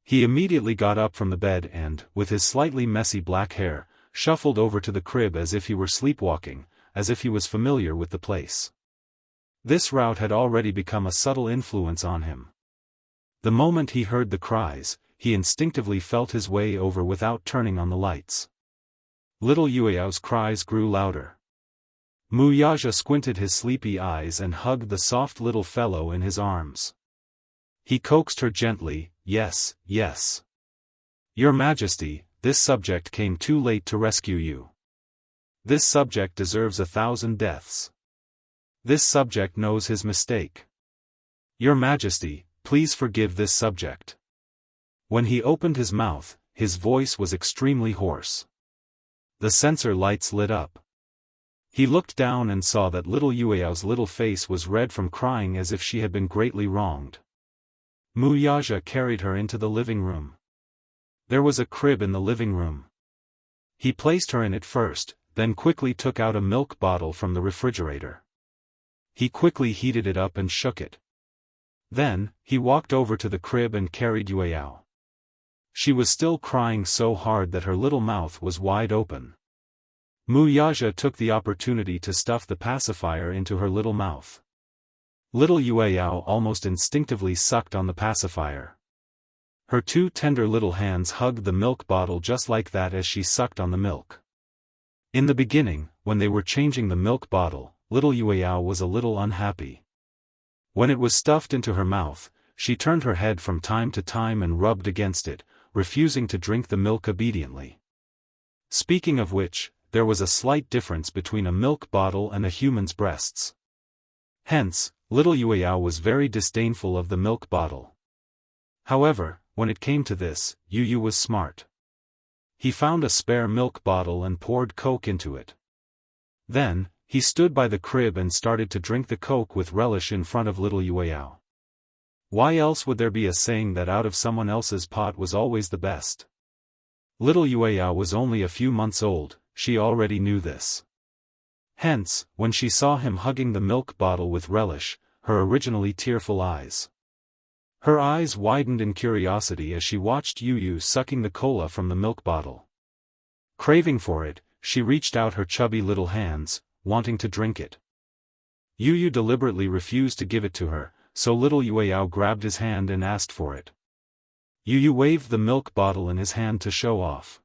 He immediately got up from the bed and, with his slightly messy black hair, shuffled over to the crib as if he were sleepwalking, as if he was familiar with the place. This route had already become a subtle influence on him. The moment he heard the cries, he instinctively felt his way over without turning on the lights. Little Yueyao's cries grew louder. Wuxia squinted his sleepy eyes and hugged the soft little fellow in his arms. He coaxed her gently, "Yes, yes. Your Majesty, this subject came too late to rescue you. This subject deserves 1,000 deaths. This subject knows his mistake. Your Majesty, please forgive this subject. When he opened his mouth, his voice was extremely hoarse. The sensor lights lit up. He looked down and saw that little Yueyao's little face was red from crying as if she had been greatly wronged. Mu Yaja carried her into the living room. There was a crib in the living room. He placed her in it first, then quickly took out a milk bottle from the refrigerator. He quickly heated it up and shook it. Then, he walked over to the crib and carried Yueyao. She was still crying so hard that her little mouth was wide open. Mu Yaja took the opportunity to stuff the pacifier into her little mouth. Little Yueyao almost instinctively sucked on the pacifier. Her two tender little hands hugged the milk bottle just like that as she sucked on the milk. In the beginning, when they were changing the milk bottle, little Yueyao was a little unhappy. When it was stuffed into her mouth, she turned her head from time to time and rubbed against it, refusing to drink the milk obediently. Speaking of which, there was a slight difference between a milk bottle and a human's breasts. Hence, little Yueyao was very disdainful of the milk bottle. However, when it came to this, Yu was smart. He found a spare milk bottle and poured Coke into it. Then, he stood by the crib and started to drink the Coke with relish in front of little Yueyao. Why else would there be a saying that out of someone else's pot was always the best? Little Yueyao was only a few months old, she already knew this. Hence, when she saw him hugging the milk bottle with relish, her originally tearful eyes. Her eyes widened in curiosity as she watched Yu sucking the cola from the milk bottle. Craving for it, she reached out her chubby little hands, wanting to drink it. Yu deliberately refused to give it to her, so little Yueyao grabbed his hand and asked for it. Yu waved the milk bottle in his hand to show off.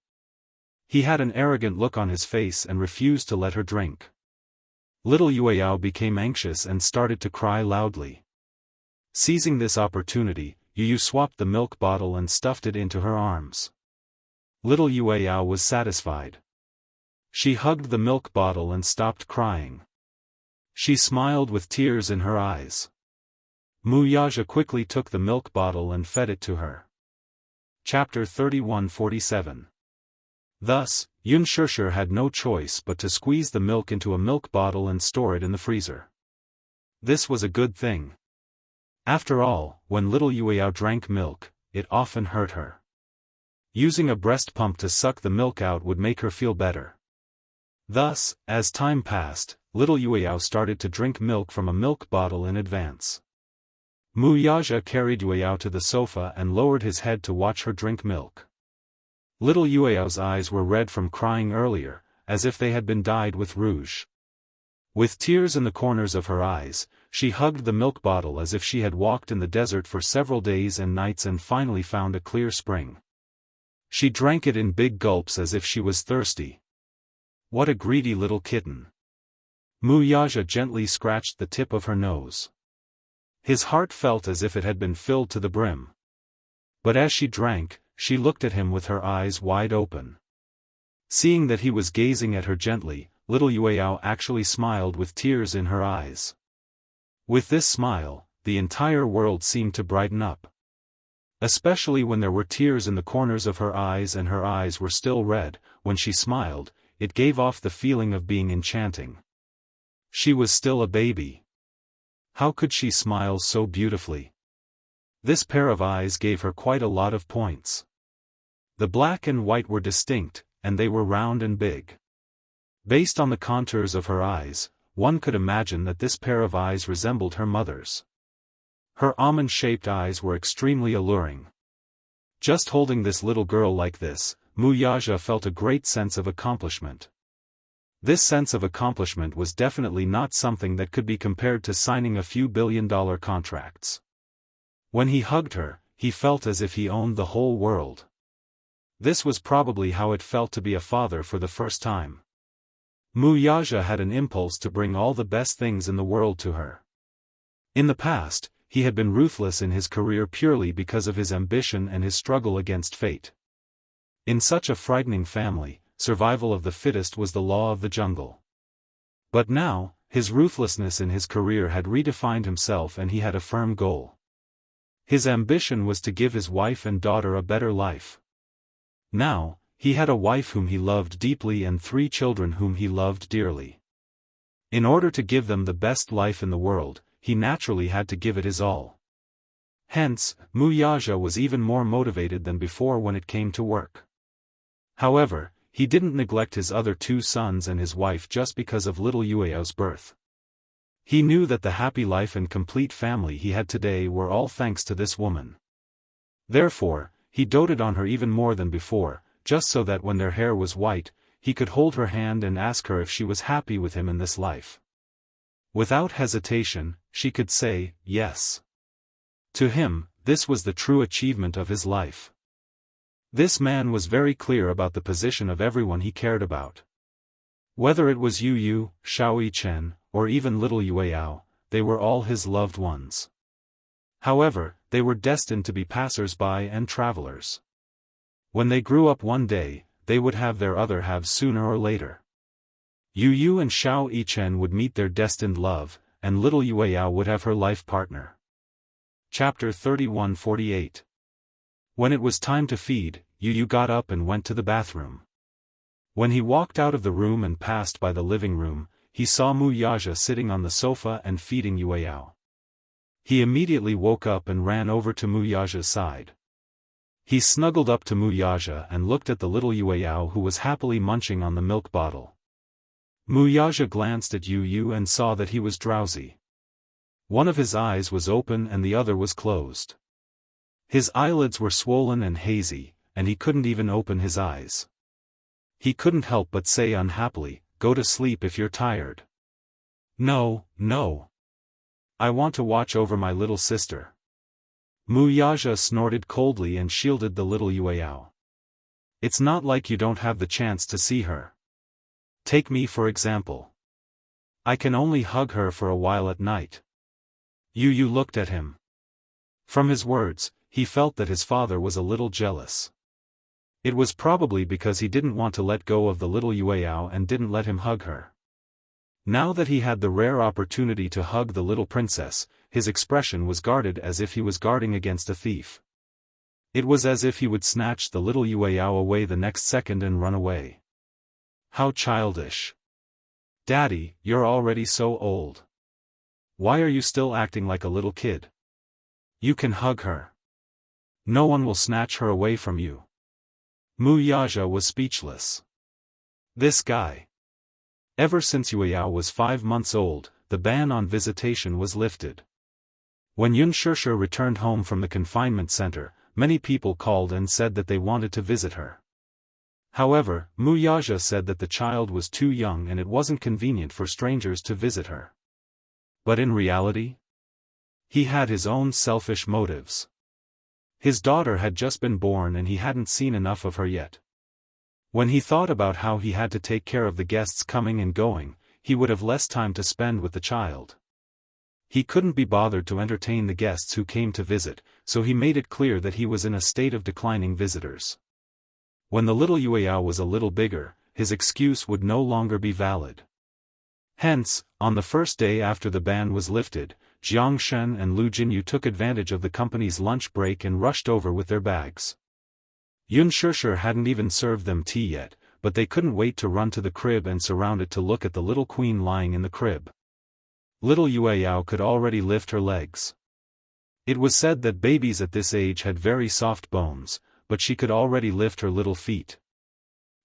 He had an arrogant look on his face and refused to let her drink. Little Yueyao became anxious and started to cry loudly. Seizing this opportunity, Yu swapped the milk bottle and stuffed it into her arms. Little Yueyao was satisfied. She hugged the milk bottle and stopped crying. She smiled with tears in her eyes. Mu Yaja quickly took the milk bottle and fed it to her. Chapter 31:47. Thus, Yunshishir had no choice but to squeeze the milk into a milk bottle and store it in the freezer. This was a good thing. After all, when little Yueyao drank milk, it often hurt her. Using a breast pump to suck the milk out would make her feel better. Thus, as time passed, little Yueyao started to drink milk from a milk bottle in advance. Mu Yaja carried Yueyao to the sofa and lowered his head to watch her drink milk. Little Yueyao's eyes were red from crying earlier, as if they had been dyed with rouge. With tears in the corners of her eyes, she hugged the milk bottle as if she had walked in the desert for several days and nights and finally found a clear spring. She drank it in big gulps as if she was thirsty. What a greedy little kitten. Mu Yaja gently scratched the tip of her nose. His heart felt as if it had been filled to the brim. But as she drank, she looked at him with her eyes wide open. Seeing that he was gazing at her gently, little Yueyao actually smiled with tears in her eyes. With this smile, the entire world seemed to brighten up. Especially when there were tears in the corners of her eyes and her eyes were still red, when she smiled, it gave off the feeling of being enchanting. She was still a baby. How could she smile so beautifully? This pair of eyes gave her quite a lot of points. The black and white were distinct, and they were round and big. Based on the contours of her eyes, one could imagine that this pair of eyes resembled her mother's. Her almond-shaped eyes were extremely alluring. Just holding this little girl like this, Mu Yaja felt a great sense of accomplishment. This sense of accomplishment was definitely not something that could be compared to signing a few billion-dollar contracts. When he hugged her, he felt as if he owned the whole world. This was probably how it felt to be a father for the first time. Mu Yaja had an impulse to bring all the best things in the world to her. In the past, he had been ruthless in his career purely because of his ambition and his struggle against fate. In such a frightening family, survival of the fittest was the law of the jungle. But now, his ruthlessness in his career had redefined himself and he had a firm goal. His ambition was to give his wife and daughter a better life. Now, he had a wife whom he loved deeply and 3 children whom he loved dearly. In order to give them the best life in the world, he naturally had to give it his all. Hence, Wuxia was even more motivated than before when it came to work. However, he didn't neglect his other 2 sons and his wife just because of little Yueyao's birth. He knew that the happy life and complete family he had today were all thanks to this woman. Therefore, he doted on her even more than before, just so that when their hair was white, he could hold her hand and ask her if she was happy with him in this life. Without hesitation, she could say, yes. To him, this was the true achievement of his life. This man was very clear about the position of everyone he cared about. Whether it was Yu, Xiao Chen, or even little Yueyao, they were all his loved ones. However, they were destined to be passers-by and travelers. When they grew up one day, they would have their other halves sooner or later. Yu and Xiao Chen would meet their destined love, and little Yueyao would have her life partner. Chapter 31-48. When it was time to feed, Yu got up and went to the bathroom. When he walked out of the room and passed by the living room, he saw Wuxia sitting on the sofa and feeding Yueyao. He immediately woke up and ran over to Wuxia's side. He snuggled up to Wuxia and looked at the little Yueyao who was happily munching on the milk bottle. Wuxia glanced at Yu and saw that he was drowsy. One of his eyes was open and the other was closed. His eyelids were swollen and hazy, and he couldn't even open his eyes. He couldn't help but say unhappily, "Go to sleep if you're tired." "No, no. I want to watch over my little sister." Wuxia snorted coldly and shielded the little Yueyao. "It's not like you don't have the chance to see her. Take me for example. I can only hug her for a while at night." Yu looked at him. From his words, he felt that his father was a little jealous. It was probably because he didn't want to let go of the little Yueyao and didn't let him hug her. Now that he had the rare opportunity to hug the little princess, his expression was guarded as if he was guarding against a thief. It was as if he would snatch the little Yueyao away the next second and run away. How childish. "Daddy, you're already so old. Why are you still acting like a little kid? You can hug her. No one will snatch her away from you." Wuxia was speechless. This guy. Ever since Yueyao was 5 months old, the ban on visitation was lifted. When Yunshishi returned home from the confinement center, many people called and said that they wanted to visit her. However, Wuxia said that the child was too young and it wasn't convenient for strangers to visit her. But in reality, he had his own selfish motives. His daughter had just been born and he hadn't seen enough of her yet. When he thought about how he had to take care of the guests coming and going, he would have less time to spend with the child. He couldn't be bothered to entertain the guests who came to visit, so he made it clear that he was in a state of declining visitors. When the little Yueyao was a little bigger, his excuse would no longer be valid. Hence, on the first day after the ban was lifted, Jianghu and Lu Jinyu took advantage of the company's lunch break and rushed over with their bags. Yunshishi hadn't even served them tea yet, but they couldn't wait to run to the crib and surround it to look at the little queen lying in the crib. Little Yueyao could already lift her legs. It was said that babies at this age had very soft bones, but she could already lift her little feet.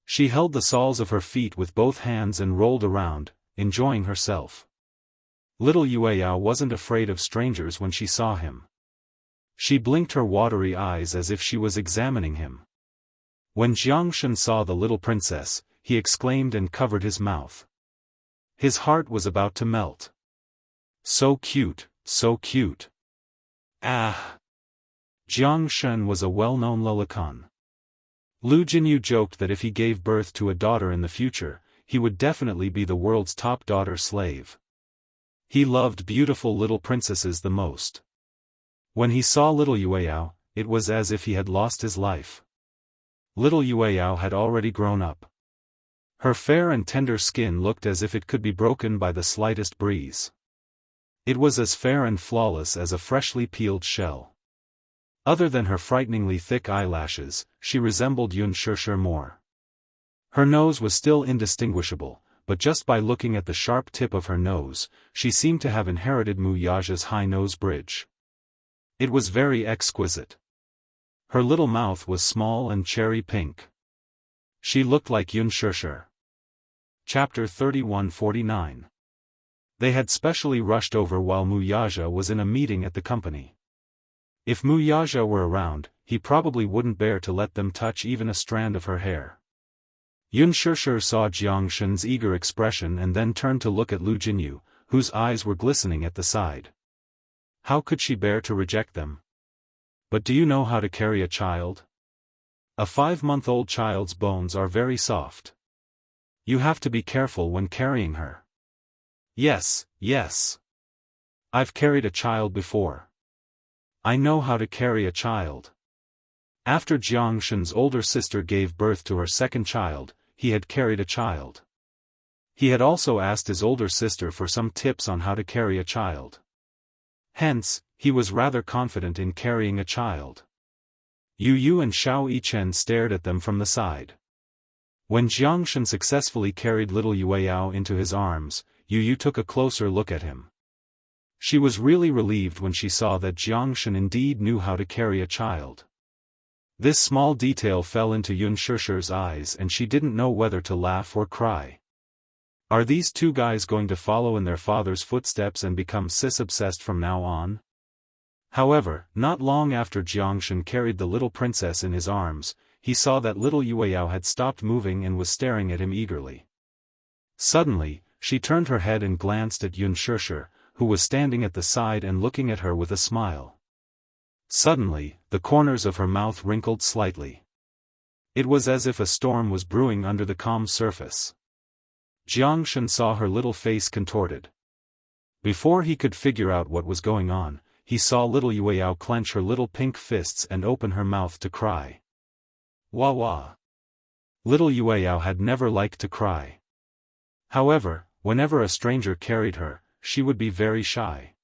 She held the soles of her feet with both hands and rolled around, enjoying herself. Little Yueyao wasn't afraid of strangers when she saw him. She blinked her watery eyes as if she was examining him. When Jianghu saw the little princess, he exclaimed and covered his mouth. His heart was about to melt. So cute, so cute. Ah! Jianghu was a well-known lolicon. Lu Jinyu joked that if he gave birth to a daughter in the future, he would definitely be the world's top daughter slave. He loved beautiful little princesses the most. When he saw little Yueyao, it was as if he had lost his life. Little Yueyao had already grown up. Her fair and tender skin looked as if it could be broken by the slightest breeze. It was as fair and flawless as a freshly peeled shell. Other than her frighteningly thick eyelashes, she resembled Unspoken more. Her nose was still indistinguishable, but just by looking at the sharp tip of her nose, she seemed to have inherited Mu Yaja's high nose bridge. It was very exquisite. Her little mouth was small and cherry pink. She looked like Unspoken. Chapter 3149. They had specially rushed over while Mu Yaja was in a meeting at the company. If Mu Yaja were around, he probably wouldn't bear to let them touch even a strand of her hair. Unspoken saw Jiangshan's eager expression and then turned to look at Lu Jinyu, whose eyes were glistening at the side. How could she bear to reject them? But do you know how to carry a child? A 5-month-old child's bones are very soft. You have to be careful when carrying her. Yes, yes. I've carried a child before. I know how to carry a child. After Jiangshan's older sister gave birth to her second child, he had carried a child. He had also asked his older sister for some tips on how to carry a child. Hence, he was rather confident in carrying a child. Yu Yu and Shao Yichen stared at them from the side. When Jiangshan successfully carried little Yueyao into his arms, Yu Yu took a closer look at him. She was really relieved when she saw that Jiangshan indeed knew how to carry a child. This small detail fell into Unspoken's eyes and she didn't know whether to laugh or cry. Are these two guys going to follow in their father's footsteps and become cis-obsessed from now on? However, not long after Jiangshan carried the little princess in his arms, he saw that little Yueyao had stopped moving and was staring at him eagerly. Suddenly, she turned her head and glanced at Unspoken, who was standing at the side and looking at her with a smile. Suddenly, the corners of her mouth wrinkled slightly. It was as if a storm was brewing under the calm surface. Jiangshan saw her little face contorted. Before he could figure out what was going on, he saw little Yueyao clench her little pink fists and open her mouth to cry. Wah wah. Little Yueyao had never liked to cry. However, whenever a stranger carried her, she would be very shy.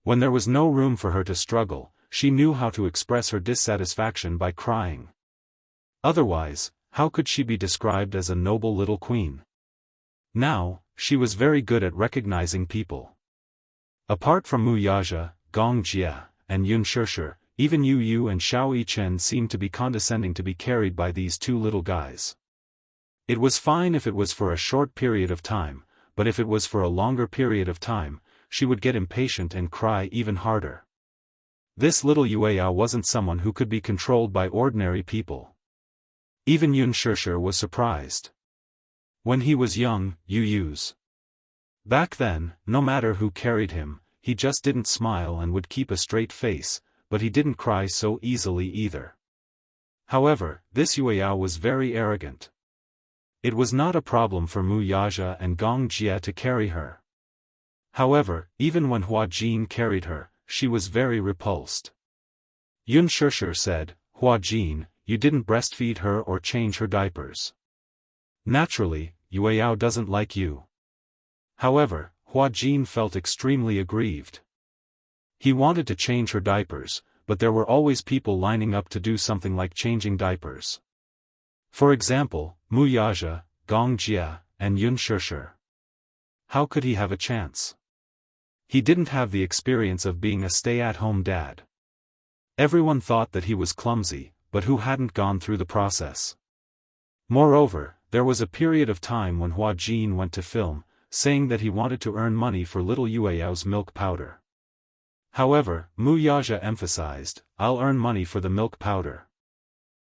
When there was no room for her to struggle, she knew how to express her dissatisfaction by crying. Otherwise, how could she be described as a noble little queen? Now, she was very good at recognizing people. Apart from Mu Yaja, Gong Jie, and Unspoken, even Yu Yu and Shao Yichen seemed to be condescending to be carried by these two little guys. It was fine if it was for a short period of time, but if it was for a longer period of time, she would get impatient and cry even harder. This little Yueyao wasn't someone who could be controlled by ordinary people. Even Unspoken was surprised. When he was young, Yu Yu's. Back then, no matter who carried him, he just didn't smile and would keep a straight face, but he didn't cry so easily either. However, this Yueyao was very arrogant. It was not a problem for Mu Yaja and Gong Jie to carry her. However, even when Hua Jin carried her, she was very repulsed. Unspoken said, Hua Jin, you didn't breastfeed her or change her diapers. Naturally, Yueyao doesn't like you. However, Hua Jin felt extremely aggrieved. He wanted to change her diapers, but there were always people lining up to do something like changing diapers. For example, Mu Yaja, Gong Jie, and Unspoken. How could he have a chance? He didn't have the experience of being a stay-at-home dad. Everyone thought that he was clumsy, but who hadn't gone through the process? Moreover, there was a period of time when Hua Jin went to film, saying that he wanted to earn money for little Yueyao's milk powder. However, Mu Yaja emphasized, I'll earn money for the milk powder.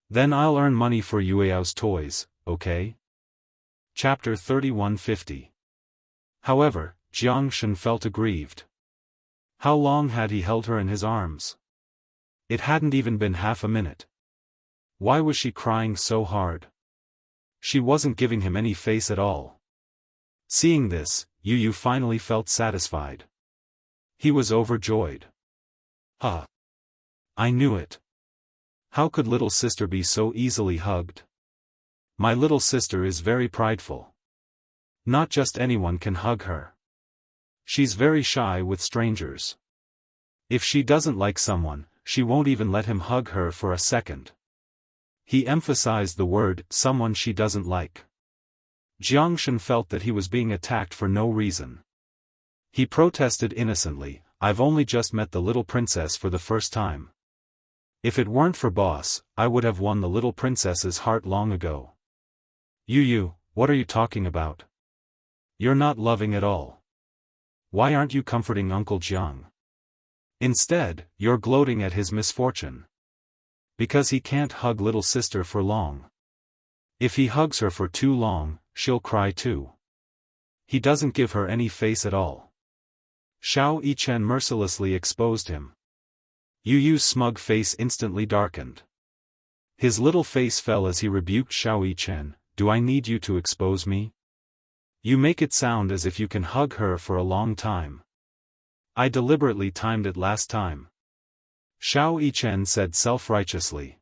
Then I'll earn money for Yueyao's toys, okay? Chapter 3150. However, Jiangshan felt aggrieved. How long had he held her in his arms? It hadn't even been half a minute. Why was she crying so hard? She wasn't giving him any face at all. Seeing this, Yu Yu finally felt satisfied. He was overjoyed. I knew it. How could little sister be so easily hugged? My little sister is very prideful. Not just anyone can hug her. She's very shy with strangers. If she doesn't like someone, she won't even let him hug her for a second. He emphasized the word, someone she doesn't like. Jianghu felt that he was being attacked for no reason. He protested innocently, I've only just met the little princess for the first time. If it weren't for boss, I would have won the little princess's heart long ago. You, what are you talking about? You're not loving at all. Why aren't you comforting Uncle Jiang? Instead, you're gloating at his misfortune. Because he can't hug little sister for long. If he hugs her for too long, she'll cry too. He doesn't give her any face at all. Xiao Yichen mercilessly exposed him. Yu Yu's smug face instantly darkened. His little face fell as he rebuked Xiao Yichen, do I need you to expose me? You make it sound as if you can hug her for a long time. I deliberately timed it last time. Xiao Yichen said self-righteously.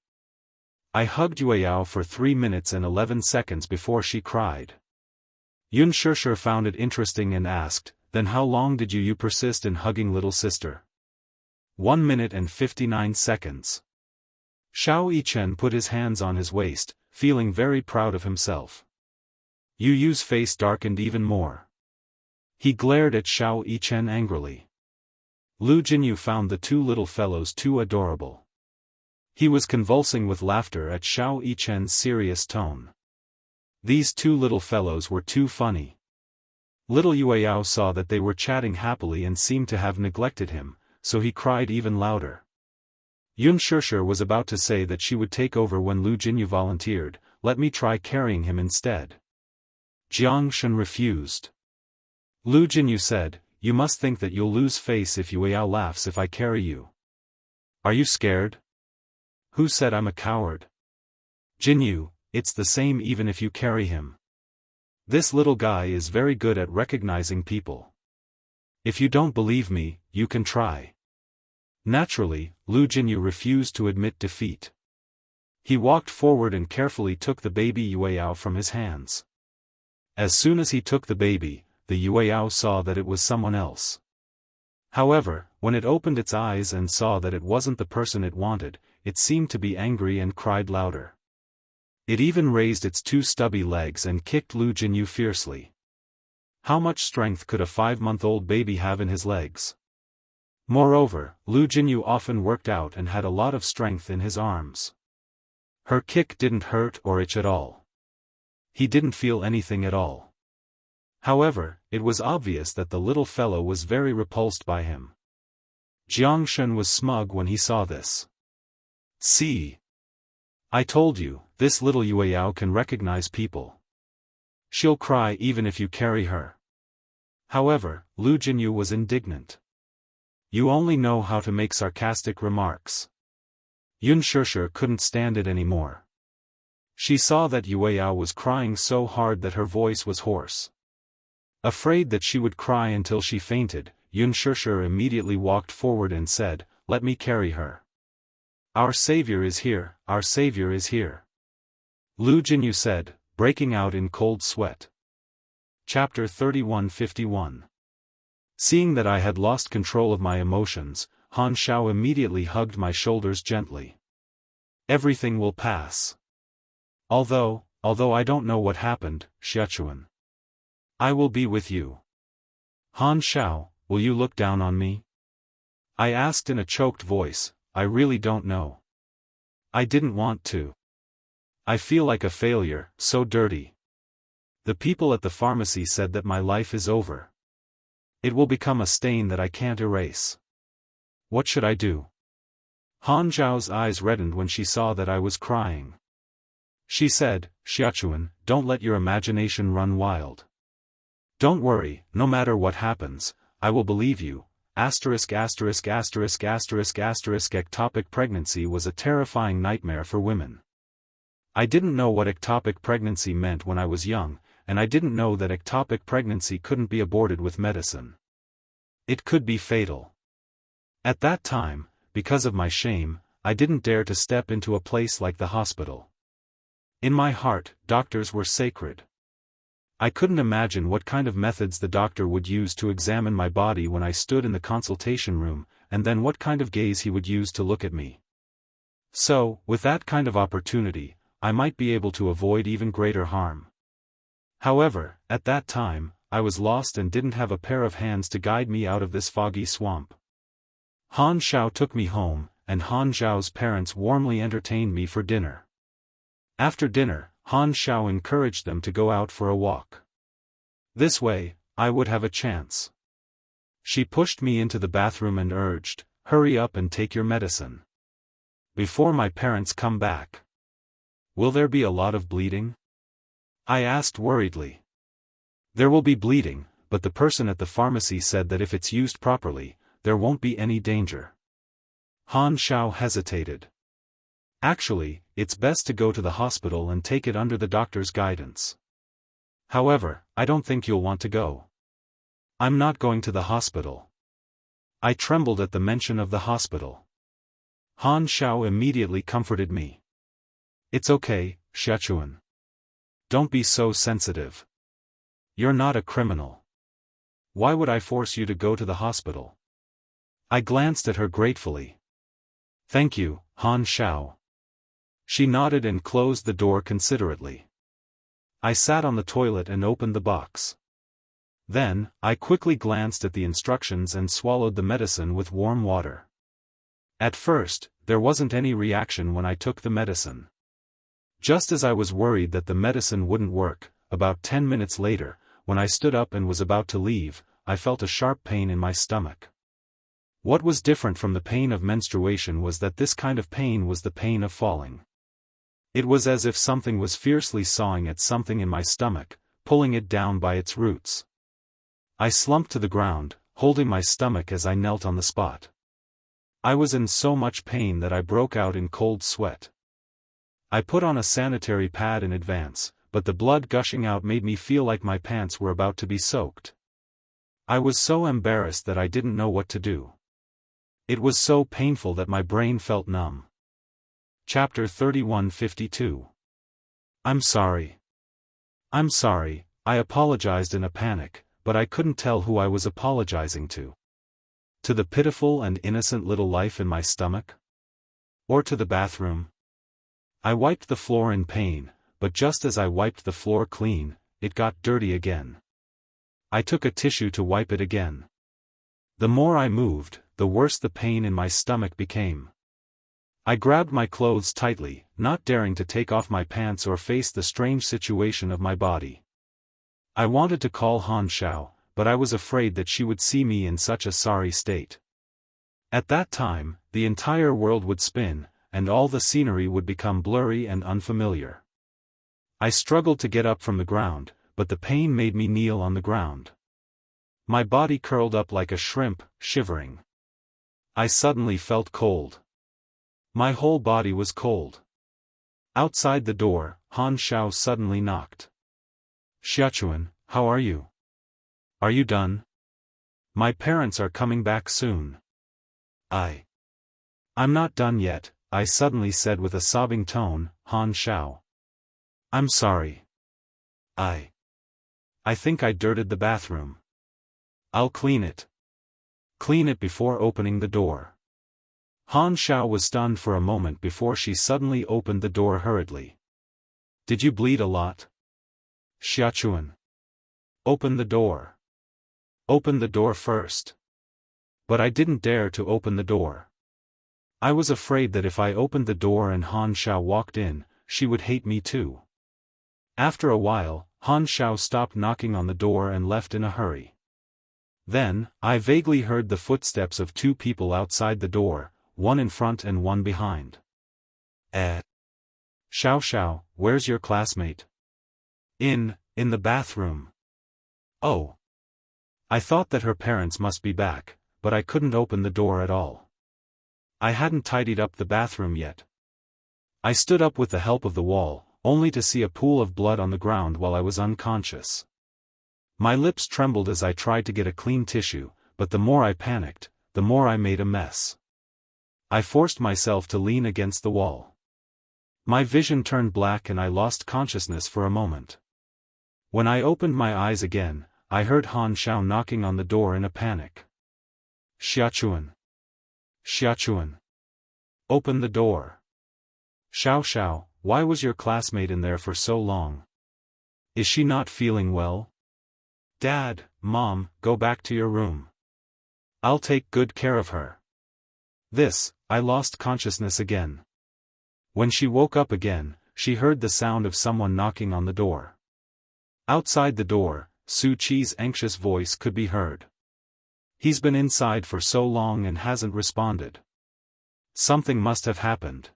I hugged Yueyao for 3 minutes and 11 seconds before she cried. Yun Shishir found it interesting and asked, then how long did you persist in hugging little sister? 1 minute and 59 seconds. Xiao Yichen put his hands on his waist, feeling very proud of himself. Yu Yu's face darkened even more. He glared at Xiao Yichen angrily. Lu Jinyu found the two little fellows too adorable. He was convulsing with laughter at Xiao Yichen's serious tone. These two little fellows were too funny. Little Yueyao saw that they were chatting happily and seemed to have neglected him, so he cried even louder. Yun Shishir was about to say that she would take over when Lu Jinyu volunteered, let me try carrying him instead. Jianghu refused. Lu Jinyu said, you must think that you'll lose face if Yueyao laughs if I carry you. Are you scared? Who said I'm a coward? Jinyu, it's the same even if you carry him. This little guy is very good at recognizing people. If you don't believe me, you can try. Naturally, Lu Jinyu refused to admit defeat. He walked forward and carefully took the baby Yueyao from his hands. As soon as he took the baby, the Yueyao saw that it was someone else. However, when it opened its eyes and saw that it wasn't the person it wanted, it seemed to be angry and cried louder. It even raised its two stubby legs and kicked Lu Jinyu fiercely. How much strength could a 5-month-old baby have in his legs? Moreover, Lu Jinyu often worked out and had a lot of strength in his arms. Her kick didn't hurt or itch at all. He didn't feel anything at all. However, it was obvious that the little fellow was very repulsed by him. Jianghu was smug when he saw this. See? I told you, this little Yueyao can recognize people. She'll cry even if you carry her. However, Lu Jinyu was indignant. You only know how to make sarcastic remarks. Yun Shishir couldn't stand it anymore. She saw that Yueyao was crying so hard that her voice was hoarse. Afraid that she would cry until she fainted, Yun Shishir immediately walked forward and said, let me carry her. Our savior is here, our savior is here. Lu Jinyu said, breaking out in cold sweat. Chapter 31:51. Seeing that I had lost control of my emotions, Han Xiao immediately hugged my shoulders gently. Everything will pass. Although I don't know what happened, Xiachuan. I will be with you. Han Xiao, will you look down on me? I asked in a choked voice, I really don't know. I didn't want to. I feel like a failure, so dirty. The people at the pharmacy said that my life is over. It will become a stain that I can't erase. What should I do? Han Zhao's eyes reddened when she saw that I was crying. She said, Xiachuan, don't let your imagination run wild. Don't worry, no matter what happens, I will believe you. Ectopic pregnancy was a terrifying nightmare for women. I didn't know what ectopic pregnancy meant when I was young, and I didn't know that ectopic pregnancy couldn't be aborted with medicine. It could be fatal. At that time, because of my shame, I didn't dare to step into a place like the hospital. In my heart, doctors were sacred. I couldn't imagine what kind of methods the doctor would use to examine my body when I stood in the consultation room, and then what kind of gaze he would use to look at me. So, with that kind of opportunity, I might be able to avoid even greater harm. However, at that time, I was lost and didn't have a pair of hands to guide me out of this foggy swamp. Han Xiao took me home, and Han Zhao's parents warmly entertained me for dinner. After dinner, Han Xiao encouraged them to go out for a walk. This way, I would have a chance. She pushed me into the bathroom and urged, "Hurry up and take your medicine before my parents come back." "Will there be a lot of bleeding?" I asked worriedly. "There will be bleeding, but the person at the pharmacy said that if it's used properly, there won't be any danger." Han Xiao hesitated. "Actually, it's best to go to the hospital and take it under the doctor's guidance. However, I don't think you'll want to go." "I'm not going to the hospital." I trembled at the mention of the hospital. Han Xiao immediately comforted me. "It's okay, Xiachuan. Don't be so sensitive. You're not a criminal. Why would I force you to go to the hospital?" I glanced at her gratefully. "Thank you, Han Xiao." She nodded and closed the door considerately. I sat on the toilet and opened the box. Then, I quickly glanced at the instructions and swallowed the medicine with warm water. At first, there wasn't any reaction when I took the medicine. Just as I was worried that the medicine wouldn't work, about 10 minutes later, when I stood up and was about to leave, I felt a sharp pain in my stomach. What was different from the pain of menstruation was that this kind of pain was the pain of falling. It was as if something was fiercely sawing at something in my stomach, pulling it down by its roots. I slumped to the ground, holding my stomach as I knelt on the spot. I was in so much pain that I broke out in cold sweat. I put on a sanitary pad in advance, but the blood gushing out made me feel like my pants were about to be soaked. I was so embarrassed that I didn't know what to do. It was so painful that my brain felt numb. Chapter 31:52. I'm sorry. I'm sorry, I apologized in a panic, but I couldn't tell who I was apologizing to. To the pitiful and innocent little life in my stomach? Or to the bathroom? I wiped the floor in pain, but just as I wiped the floor clean, it got dirty again. I took a tissue to wipe it again. The more I moved, the worse the pain in my stomach became. I grabbed my clothes tightly, not daring to take off my pants or face the strange situation of my body. I wanted to call Han Xiao, but I was afraid that she would see me in such a sorry state. At that time, the entire world would spin, and all the scenery would become blurry and unfamiliar. I struggled to get up from the ground, but the pain made me kneel on the ground. My body curled up like a shrimp, shivering. I suddenly felt cold. My whole body was cold. Outside the door, Han Xiao suddenly knocked. "Xiachuan, how are you? Are you done? My parents are coming back soon." I'm not done yet," I suddenly said with a sobbing tone, "Han Xiao. I'm sorry. I think I dirted the bathroom. I'll clean it. Clean it before opening the door." Han Xiao was stunned for a moment before she suddenly opened the door hurriedly. "Did you bleed a lot? Xiachuan. Open the door. Open the door first." But I didn't dare to open the door. I was afraid that if I opened the door and Han Xiao walked in, she would hate me too. After a while, Han Xiao stopped knocking on the door and left in a hurry. Then, I vaguely heard the footsteps of two people outside the door, one in front and one behind. Xiao Xiao, where's your classmate?" In the bathroom." "Oh." I thought that her parents must be back, but I couldn't open the door at all. I hadn't tidied up the bathroom yet. I stood up with the help of the wall, only to see a pool of blood on the ground while I was unconscious. My lips trembled as I tried to get a clean tissue, but the more I panicked, the more I made a mess. I forced myself to lean against the wall. My vision turned black and I lost consciousness for a moment. When I opened my eyes again, I heard Han Xiao knocking on the door in a panic. Xiaochuan. Xiaochuan. Open the door. Xiao Xiao, why was your classmate in there for so long? Is she not feeling well? Dad, Mom, go back to your room. I'll take good care of her. I lost consciousness again. When she woke up again, she heard the sound of someone knocking on the door. Outside the door, Su Qi's anxious voice could be heard. He's been inside for so long and hasn't responded. Something must have happened.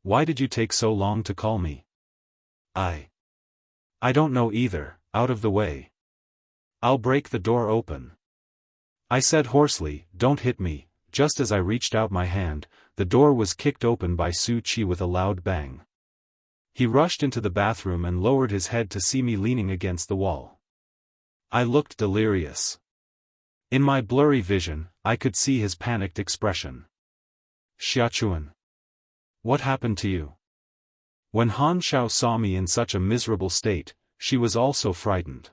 Why did you take so long to call me? I don't know either, out of the way. I'll break the door open. I said hoarsely, don't hit me. Just as I reached out my hand, the door was kicked open by Su Qi with a loud bang. He rushed into the bathroom and lowered his head to see me leaning against the wall. I looked delirious. In my blurry vision, I could see his panicked expression. Xiaochuan. What happened to you? When Han Xiao saw me in such a miserable state, she was also frightened.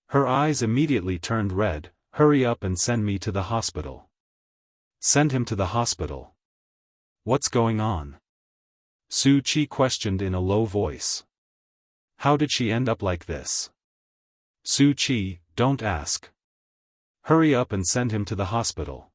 Her eyes immediately turned red. Hurry up and send me to the hospital. Send him to the hospital. What's going on? Su Qi questioned in a low voice. How did she end up like this? Su Qi, don't ask. Hurry up and send him to the hospital.